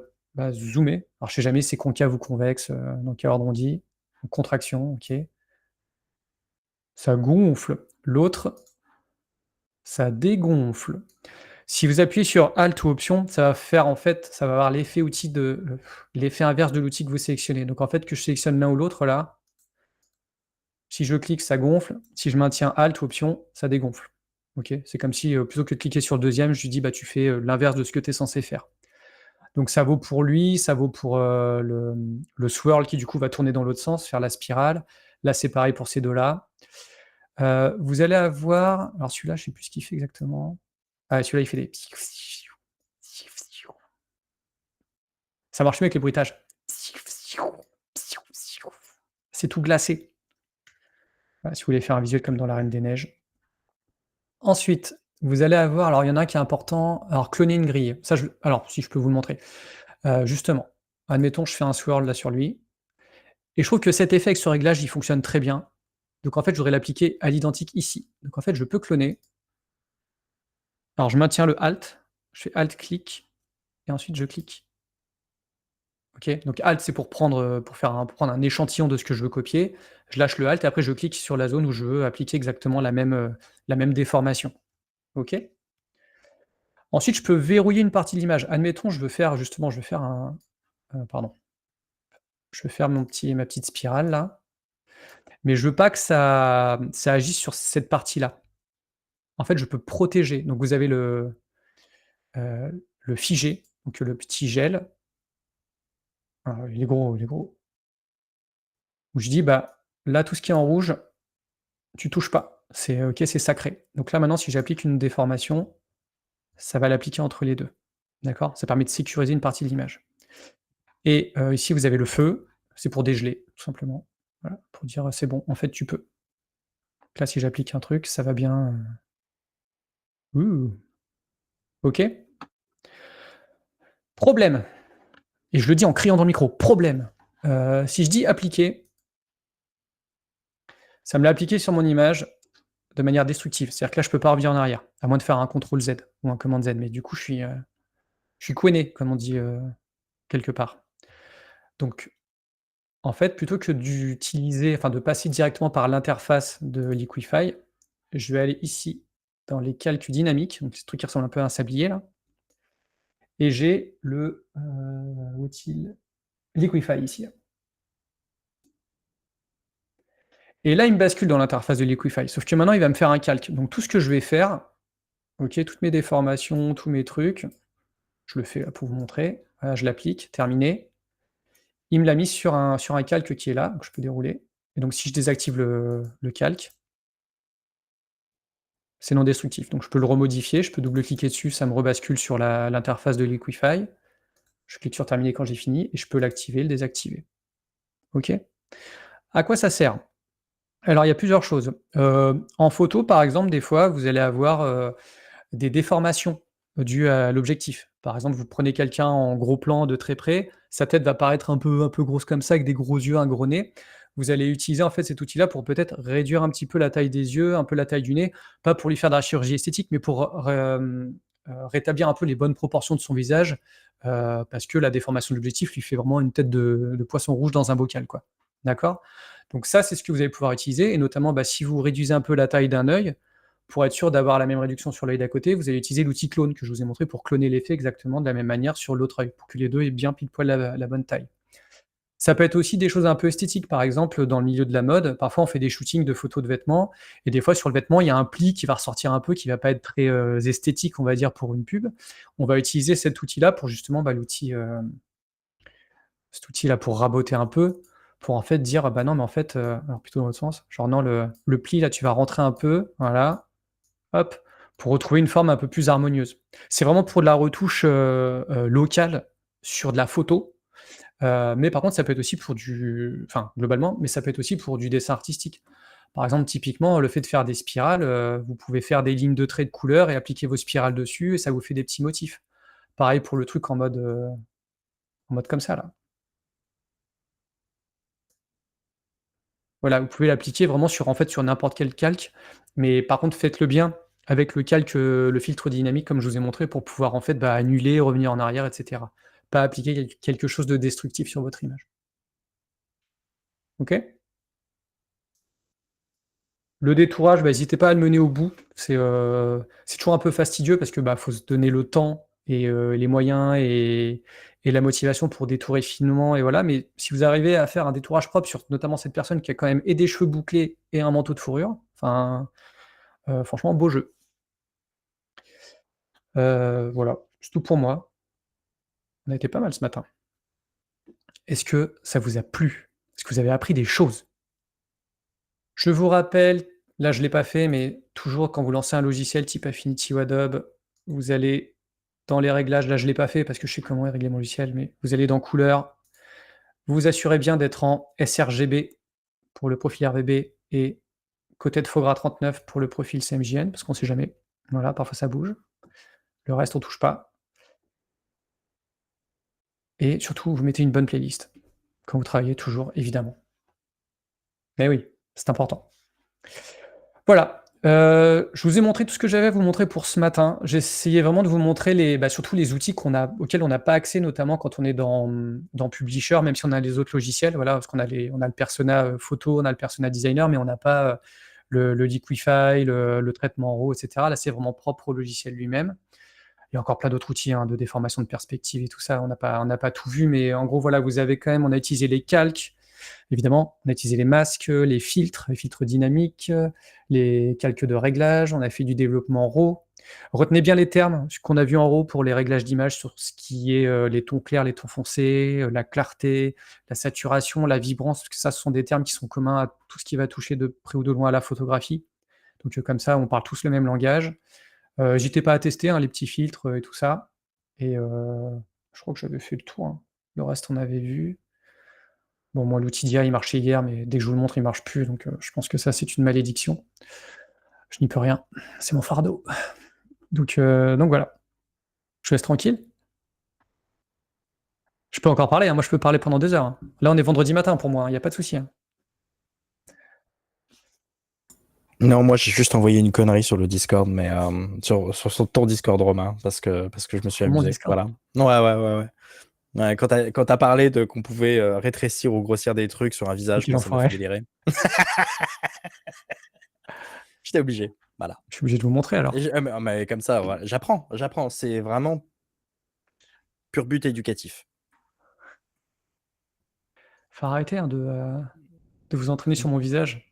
zoomer. Alors, je sais jamais si c'est concave ou convexe, dans quel ordre on dit. Contraction, OK. Ça gonfle. L'autre, ça dégonfle. Si vous appuyez sur Alt ou Option, ça va faire, en fait, ça va avoir l'effet inverse de l'outil que vous sélectionnez. Donc, en fait, que je sélectionne l'un ou l'autre, là, si je clique, ça gonfle. Si je maintiens Alt ou Option, ça dégonfle. OK. C'est comme si, plutôt que de cliquer sur le deuxième, je lui dis, tu fais l'inverse de ce que tu es censé faire. Donc ça vaut pour lui, ça vaut pour le swirl qui, du coup, va tourner dans l'autre sens, faire la spirale. Là, c'est pareil pour ces deux-là. Vous allez avoir... Alors celui-là, je ne sais plus ce qu'il fait exactement. Ah, celui-là, il fait des... Ça marche mieux avec les bruitages. C'est tout glacé. Voilà, si vous voulez faire un visuel comme dans la Reine des Neiges. Ensuite, vous allez avoir... Alors, il y en a un qui est important. Alors, cloner une grille. Ça, alors, si je peux vous le montrer. Justement, admettons, je fais un swirl là sur lui. Et je trouve que cet effet avec ce réglage, il fonctionne très bien. Donc, en fait, je voudrais l'appliquer à l'identique ici. Donc, en fait, je peux cloner. Alors, je maintiens le Alt. Je fais Alt-clic. Et ensuite, je clique. OK. Donc, Alt, c'est pour prendre un échantillon de ce que je veux copier. Je lâche le Alt et après, je clique sur la zone où je veux appliquer exactement la même déformation. OK. Ensuite, je peux verrouiller une partie de l'image. Admettons, je veux faire un... pardon. Je veux faire ma petite spirale, là. Mais je veux pas que ça agisse sur cette partie-là. En fait, je peux protéger. Donc, vous avez le figé, donc le petit gel. Alors, il est gros. Où je dis, là, tout ce qui est en rouge, tu touches pas. C'est OK, c'est sacré. Donc là, maintenant, si j'applique une déformation, ça va l'appliquer entre les deux. D'accord? Ça permet de sécuriser une partie de l'image. Et ici, vous avez le feu. C'est pour dégeler, tout simplement. Voilà, pour dire, c'est bon, en fait, tu peux. Donc là, si j'applique un truc, ça va bien... OK. Problème. Et je le dis en criant dans le micro. Problème. Si je dis appliquer, ça me l'a appliqué sur mon image de manière destructive. C'est-à-dire que là, je ne peux pas revenir en arrière, à moins de faire un CTRL Z ou un commande Z. Mais du coup, je suis couenné, comme on dit quelque part. Donc, en fait, plutôt que de passer directement par l'interface de Liquify, je vais aller ici, dans les calques dynamiques, donc ce truc qui ressemble un peu à un sablier, là. Et j'ai le... où est-il ? Liquify, ici. Et là, il me bascule dans l'interface de Liquify. Sauf que maintenant, il va me faire un calque. Donc, tout ce que je vais faire, OK, toutes mes déformations, tous mes trucs, Je le fais là pour vous montrer. Voilà, je l'applique, terminé. Il me l'a mis sur un calque qui est là, donc je peux dérouler. Et donc si je désactive le calque, c'est non destructif. Donc je peux le remodifier, je peux double-cliquer dessus, ça me rebascule sur l'interface de Liquify. Je clique sur terminer quand j'ai fini et je peux l'activer, le désactiver. OK? À quoi ça sert? Alors il y a plusieurs choses. En photo, par exemple, des fois, vous allez avoir, des déformations dues à l'objectif. Par exemple, vous prenez quelqu'un en gros plan de très près, sa tête va paraître un peu grosse comme ça, avec des gros yeux, un gros nez. Vous allez utiliser en fait cet outil-là pour peut-être réduire un petit peu la taille des yeux, un peu la taille du nez, pas pour lui faire de la chirurgie esthétique, mais pour rétablir un peu les bonnes proportions de son visage, parce que la déformation de l'objectif lui fait vraiment une tête de poisson rouge dans un bocal, quoi. D'accord? Donc ça, c'est ce que vous allez pouvoir utiliser et notamment, si vous réduisez un peu la taille d'un œil, pour être sûr d'avoir la même réduction sur l'œil d'à côté, vous allez utiliser l'outil clone que je vous ai montré pour cloner l'effet exactement de la même manière sur l'autre œil, pour que les deux aient bien pile poil la bonne taille. Ça peut être aussi des choses un peu esthétiques, par exemple, dans le milieu de la mode, parfois on fait des shootings de photos de vêtements, et des fois sur le vêtement, il y a un pli qui va ressortir un peu, qui va pas être très esthétique, on va dire, pour une pub. On va utiliser cet outil-là pour justement, cet outil-là pour raboter un peu, pour en fait dire, bah non, mais en fait, alors plutôt dans l'autre sens, genre non, le pli là, tu vas rentrer un peu, voilà, hop, pour retrouver une forme un peu plus harmonieuse. C'est vraiment pour de la retouche, locale sur de la photo, mais par contre, ça peut être aussi pour globalement, mais ça peut être aussi pour du dessin artistique. Par exemple, typiquement, le fait de faire des spirales, vous pouvez faire des lignes de traits de couleur et appliquer vos spirales dessus et ça vous fait des petits motifs. Pareil pour le truc en mode comme ça là. Voilà, vous pouvez l'appliquer vraiment sur, en fait, sur n'importe quel calque, mais par contre, faites-le bien avec le calque, le filtre dynamique comme je vous ai montré pour pouvoir, en fait, annuler, revenir en arrière et cetera. Pas appliquer quelque chose de destructif sur votre image. OK? Le détourage, hésitez pas à le mener au bout. C'est toujours un peu fastidieux parce que, faut se donner le temps et les moyens et la motivation pour détourer finement et voilà, mais si vous arrivez à faire un détourage propre sur notamment cette personne qui a quand même et des cheveux bouclés et un manteau de fourrure, enfin, franchement beau jeu. Voilà, c'est tout pour moi. On a été pas mal ce matin. Est-ce que ça vous a plu? Est-ce que vous avez appris des choses? Je vous rappelle, là je ne l'ai pas fait, mais toujours quand vous lancez un logiciel type Affinity ou Adobe, vous allez dans les réglages, là je ne l'ai pas fait parce que je sais comment est réglé mon logiciel, mais vous allez dans couleurs, vous vous assurez bien d'être en sRGB pour le profil RGB et côté de Fogra 39 pour le profil CMJN, parce qu'on ne sait jamais. Voilà, parfois ça bouge. Le reste, on ne touche pas. Et surtout, vous mettez une bonne playlist quand vous travaillez toujours, évidemment. Mais oui, c'est important. Voilà, je vous ai montré tout ce que j'avais à vous montrer pour ce matin. J'ai essayé vraiment de vous montrer surtout les outils auxquels on n'a pas accès, notamment quand on est dans Publisher, même si on a les autres logiciels, voilà, parce qu'on a le persona photo, on a le persona designer, mais on n'a pas le Liquify, le traitement RAW, et cetera. Là, c'est vraiment propre au logiciel lui-même. Il y a encore plein d'autres outils, de déformation de perspective et tout ça, on n'a pas tout vu, mais en gros, voilà, vous avez quand même on a utilisé les calques, évidemment, on a utilisé les masques, les filtres dynamiques, les calques de réglage, on a fait du développement RAW. Retenez bien les termes qu'on a vus en RAW pour les réglages d'image sur ce qui est les tons clairs, les tons foncés, la clarté, la saturation, la vibrance, parce que ça, ce sont des termes qui sont communs à tout ce qui va toucher de près ou de loin à la photographie. Donc comme ça, on parle tous le même langage. J'étais pas à tester les petits filtres et tout ça. Et je crois que j'avais fait le tour. Le reste, on avait vu. Bon, moi, l'outil d'IA, il marchait hier, mais dès que je vous le montre, il marche plus. Donc, je pense que ça, c'est une malédiction. Je n'y peux rien. C'est mon fardeau. Donc voilà. Je vous laisse tranquille. Je peux encore parler. Moi, je peux parler pendant 2 heures. Là, on est vendredi matin pour moi. Il n'y a pas de souci. Non, moi j'ai juste envoyé une connerie sur le Discord, mais sur ton Discord, Romain, parce que je me suis amusé. Voilà. Ouais, quand t'as parlé de qu'on pouvait rétrécir ou grossir des trucs sur un visage, ça m'a fait délirer. J'étais obligé. Voilà. Je suis obligé de vous montrer alors. Mais comme ça, voilà. J'apprends. C'est vraiment pur but éducatif. Faut arrêter de vous entraîner sur mon visage.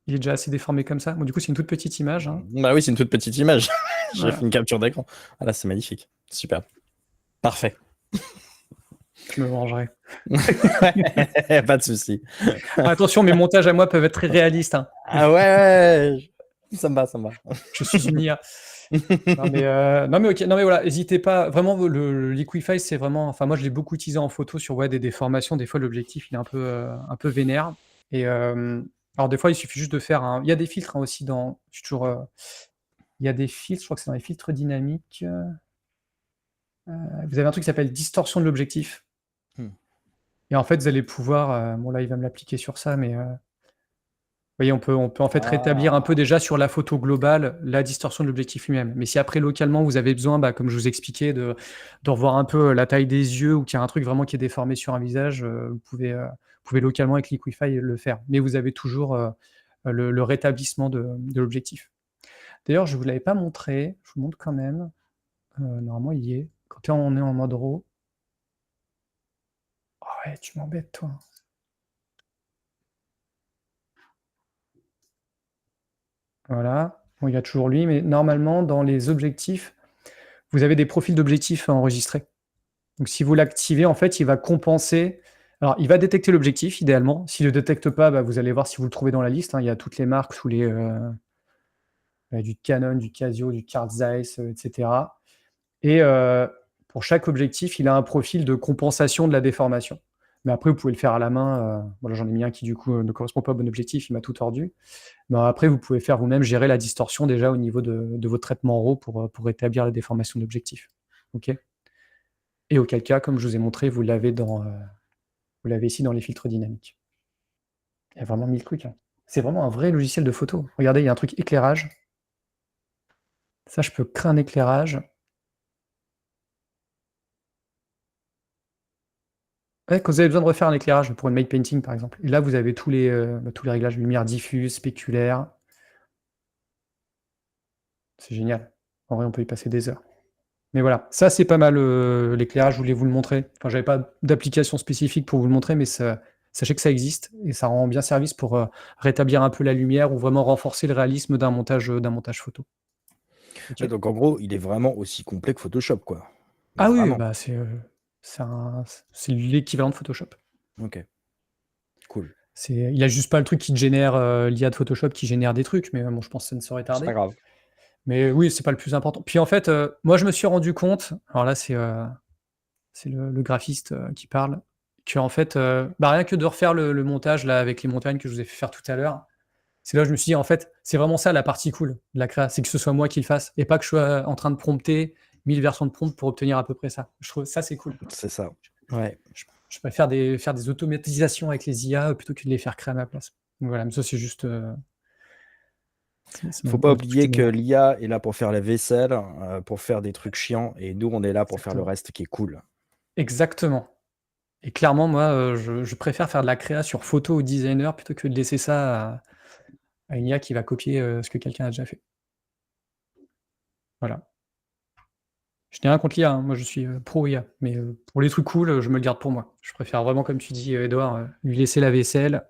Il est déjà assez déformé comme ça. Bon, du coup, c'est une toute petite image. Bah oui, c'est une toute petite image. J'ai Voilà. fait une capture d'écran. Ah là, c'est magnifique. Super. Parfait. Je me vengerai. Pas de souci. Attention, mes montages à moi peuvent être très réalistes. Hein. Ah ouais, ça me va, ça me va. Je suis une IA. Non mais ok, non mais voilà, n'hésitez pas. Vraiment, le Liquify, c'est vraiment. Enfin, moi, je l'ai beaucoup utilisé en photo sur des formations. Des fois, l'objectif, il est un peu vénère. Et alors, des fois, il suffit juste de faire un. Il y a des filtres hein, aussi dans. Je suis toujours. Il y a des filtres. Je crois que c'est dans les filtres dynamiques. Vous avez un truc qui s'appelle distorsion de l'objectif. Et en fait, vous allez pouvoir. Bon, là, il va me l'appliquer sur ça, mais. Vous voyez, on peut en fait rétablir un peu déjà sur la photo globale la distorsion de l'objectif lui-même. Mais si après, localement, vous avez besoin, comme je vous expliquais, de revoir un peu la taille des yeux ou qu'il y a un truc vraiment qui est déformé sur un visage, vous pouvez localement avec Liquify le faire. Mais vous avez toujours le rétablissement de l'objectif. D'ailleurs, je ne vous l'avais pas montré, je vous montre quand même. Normalement, il y est. Quand on est en mode RAW. Oh ouais, tu m'embêtes, toi. Voilà. Bon, il y a toujours lui, mais normalement, dans les objectifs, vous avez des profils d'objectifs enregistrés. Donc, si vous l'activez, en fait, il va compenser. Alors, il va détecter l'objectif, idéalement. S'il ne le détecte pas, vous allez voir si vous le trouvez dans la liste. Hein. Il y a toutes les marques sous les du Canon, du Casio, du Carl Zeiss, etc. Et pour chaque objectif, il a un profil de compensation de la déformation. Mais après, vous pouvez le faire à la main. Voilà, j'en ai mis un qui, du coup, ne correspond pas au bon objectif. Il m'a tout tordu. Mais après, vous pouvez faire vous-même gérer la distorsion déjà au niveau de votre traitement RAW pour rétablir la déformation d'objectif. OK ? Et auquel cas, comme je vous ai montré, vous l'avez ici dans les filtres dynamiques. Il y a vraiment 1000 trucs. Hein. C'est vraiment un vrai logiciel de photo. Regardez, il y a un truc éclairage. Ça, je peux créer un éclairage. Ouais, quand vous avez besoin de refaire un éclairage pour une make painting, par exemple. Et là, vous avez tous les réglages, lumière diffuse, spéculaire. C'est génial. En vrai, on peut y passer des heures. Mais voilà, ça, c'est pas mal l'éclairage, je voulais vous le montrer. Enfin, j'avais pas d'application spécifique pour vous le montrer, mais sachez que ça existe et ça rend bien service pour rétablir un peu la lumière ou vraiment renforcer le réalisme d'un montage photo. Okay. Donc, en gros, il est vraiment aussi complet que Photoshop, quoi. Ah oui, c'est l'équivalent de Photoshop. Ok. Cool. Il a juste pas le truc qui génère l'IA de Photoshop qui génère des trucs, mais bon, je pense que ça ne saurait tarder. C'est pas grave. Mais oui, c'est pas le plus important. Puis en fait, moi, je me suis rendu compte, alors là, c'est le graphiste qui parle, qu'en fait, rien que de refaire le montage là, avec les montagnes que je vous ai fait faire tout à l'heure, c'est là que je me suis dit, en fait, c'est vraiment ça la partie cool de la créa, c'est que ce soit moi qui le fasse, et pas que je sois en train de prompter 1000 versions de prompt pour obtenir à peu près ça. Je trouve ça, c'est cool. C'est ça, ouais. Je préfère faire des automatisations avec les IA plutôt que de les faire créer à ma place. Donc voilà, mais ça, c'est juste... Faut pas oublier que l'IA est là pour faire la vaisselle, pour faire des trucs chiants, et nous, on est là pour faire le reste qui est cool. Exactement. Et clairement, moi, je préfère faire de la créa sur photo ou designer plutôt que de laisser ça à une IA qui va copier ce que quelqu'un a déjà fait. Voilà. Je n'ai rien contre l'IA, hein. Moi je suis pro IA, mais pour les trucs cool, je me le garde pour moi. Je préfère vraiment, comme tu dis, Edouard, lui laisser la vaisselle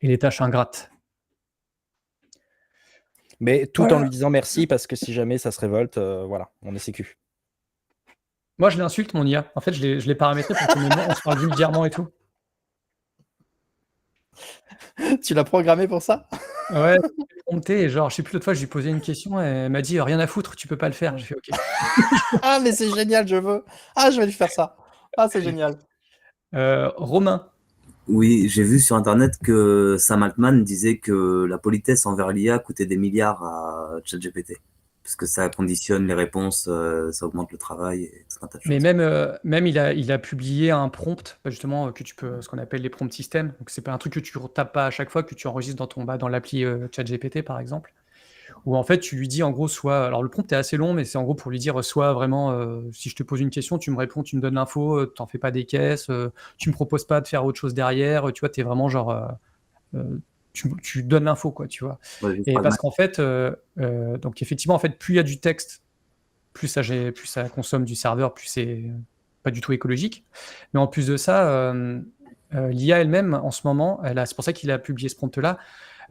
et les tâches ingrates. Mais tout en lui disant merci, parce que si jamais ça se révolte, voilà, on est sécu. Moi, je l'insulte, mon IA. En fait, je l'ai paramétré pour que on se parle vulgairement et tout. Tu l'as programmé pour ça? Ouais, et genre, je sais plus, l'autre fois, je lui posais une question et elle m'a dit rien à foutre, tu peux pas le faire. J'ai fait OK. Ah, mais c'est génial, je veux. Ah, je vais lui faire ça. Ah, c'est génial. Romain. Oui, j'ai vu sur Internet que Sam Altman disait que la politesse envers l'IA coûtait des milliards à ChatGPT. Parce que ça conditionne les réponses, ça augmente le travail et tout un tas de choses. Mais même il a publié un prompt, justement, que tu peux, ce qu'on appelle les prompt systems. Donc, c'est pas un truc que tu tapes pas à chaque fois, que tu enregistres dans l'appli ChatGPT, par exemple. Où en fait, tu lui dis en gros, alors le prompt est assez long, mais c'est en gros pour lui dire, soit vraiment, si je te pose une question, tu me réponds, tu me donnes l'info, t'en fais pas des caisses, tu me proposes pas de faire autre chose derrière, tu vois, t'es vraiment genre, tu donnes l'info, quoi, tu vois. Ouais, et parce qu'en fait, donc effectivement, en fait, plus il y a du texte, plus ça consomme du serveur, plus c'est pas du tout écologique. Mais en plus de ça, l'IA elle-même, en ce moment, c'est pour ça qu'il a publié ce prompt-là,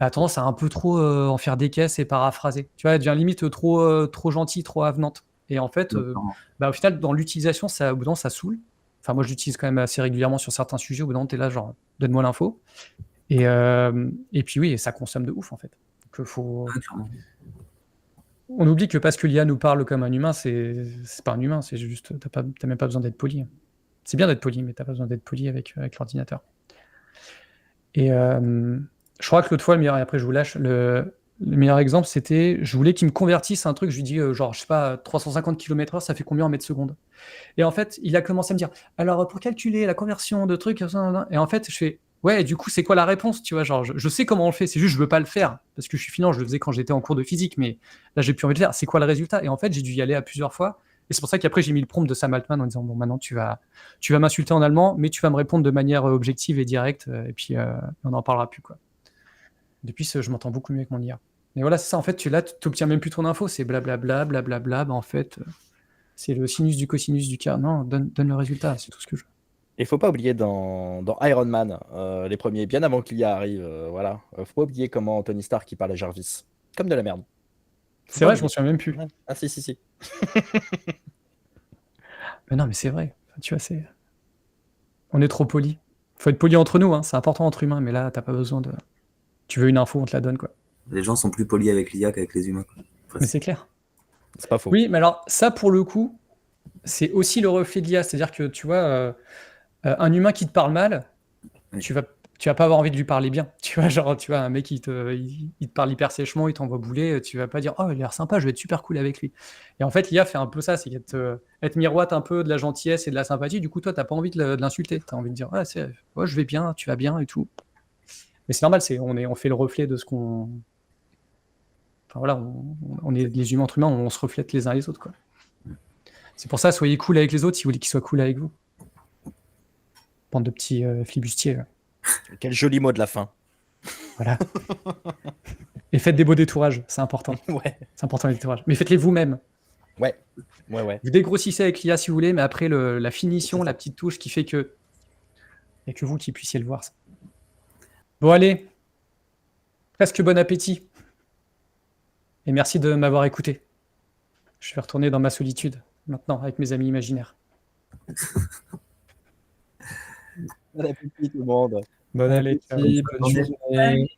elle a tendance à un peu trop en faire des caisses et paraphraser. Tu vois, elle devient limite trop gentille, trop avenante. Et en fait, au final, dans l'utilisation, au bout d'un moment, ça saoule. Enfin, moi, je l'utilise quand même assez régulièrement sur certains sujets. Au bout d'un moment, t'es là, genre, donne-moi l'info. Et puis oui, ça consomme de ouf, en fait. Donc, on oublie que parce que l'IA nous parle comme un humain, c'est pas un humain, c'est juste, t'as même pas besoin d'être poli. C'est bien d'être poli, mais t'as pas besoin d'être poli avec l'ordinateur. Et je crois que l'autre fois, et après je vous lâche, le meilleur exemple, c'était, je voulais qu'il me convertisse un truc, je lui dis, genre, je sais pas, 350 km/h, ça fait combien en mètres secondes? Et en fait, il a commencé à me dire, alors pour calculer la conversion de trucs, et en fait, je fais, ouais, du coup, c'est quoi la réponse, tu vois, genre, je sais comment on le fait, c'est juste, je veux pas le faire, parce que je suis finant, je le faisais quand j'étais en cours de physique, mais là, j'ai plus envie de le faire, c'est quoi le résultat? Et en fait, j'ai dû y aller à plusieurs fois, et c'est pour ça qu'après, j'ai mis le prompt de Sam Altman en disant, bon, maintenant, tu vas m'insulter en allemand, mais tu vas me répondre de manière objective et directe, et puis on n'en parlera plus, quoi. Depuis, je m'entends beaucoup mieux avec mon IA. Mais voilà, c'est ça, en fait, tu n'obtiens même plus ton info, c'est blablabla, blablabla, en fait, c'est le sinus du cosinus du cas. Non, donne le résultat, c'est tout ce que je veux. Il faut pas oublier dans Iron Man, les premiers, bien avant qu'il y arrive, voilà. Faut pas oublier comment Tony Stark qui parle à Jarvis. Comme de la merde. C'est vrai, je m'en souviens même plus. Ah si. Mais non, mais c'est vrai. Enfin, tu vois, on est trop poli. Faut être poli entre nous, hein. C'est important entre humains, mais là, t'as pas besoin de. Tu veux une info, on te la donne, quoi. Les gens sont plus polis avec l'IA qu'avec les humains, quoi. Mais c'est clair. C'est pas faux. Oui, mais alors, ça, pour le coup, c'est aussi le reflet de l'IA. C'est-à-dire que, tu vois, un humain qui te parle mal, Oui. tu vas pas avoir envie de lui parler bien. Tu vois, genre, tu vois, un mec, il te parle hyper sèchement, il t'envoie bouler, tu vas pas dire, oh, il a l'air sympa, je vais être super cool avec lui. Et en fait, l'IA fait un peu ça, c'est qu'elle te miroite un peu de la gentillesse et de la sympathie. Du coup, toi, t'as pas envie de l'insulter. T'as envie de dire, ouais, je vais bien, tu vas bien et tout. Mais c'est normal, on fait le reflet de ce qu'on. Enfin voilà, on est les humains entre humains, on se reflète les uns les autres, quoi. C'est pour ça, soyez cool avec les autres si vous voulez qu'ils soient cool avec vous. Bande de petits flibustiers. Là. Quel joli mot de la fin. Voilà. Et faites des beaux détourages, c'est important. Ouais. C'est important les détourages. Mais faites-les vous-même. Ouais. Vous dégrossissez avec l'IA si vous voulez, mais après la finition, la petite touche qui fait que il n'y a que vous qui puissiez le voir. Ça. Bon allez, presque bon appétit. Et merci de m'avoir écouté. Je vais retourner dans ma solitude maintenant avec mes amis imaginaires. Bon appétit tout le monde. Bon appétit, bonne journée.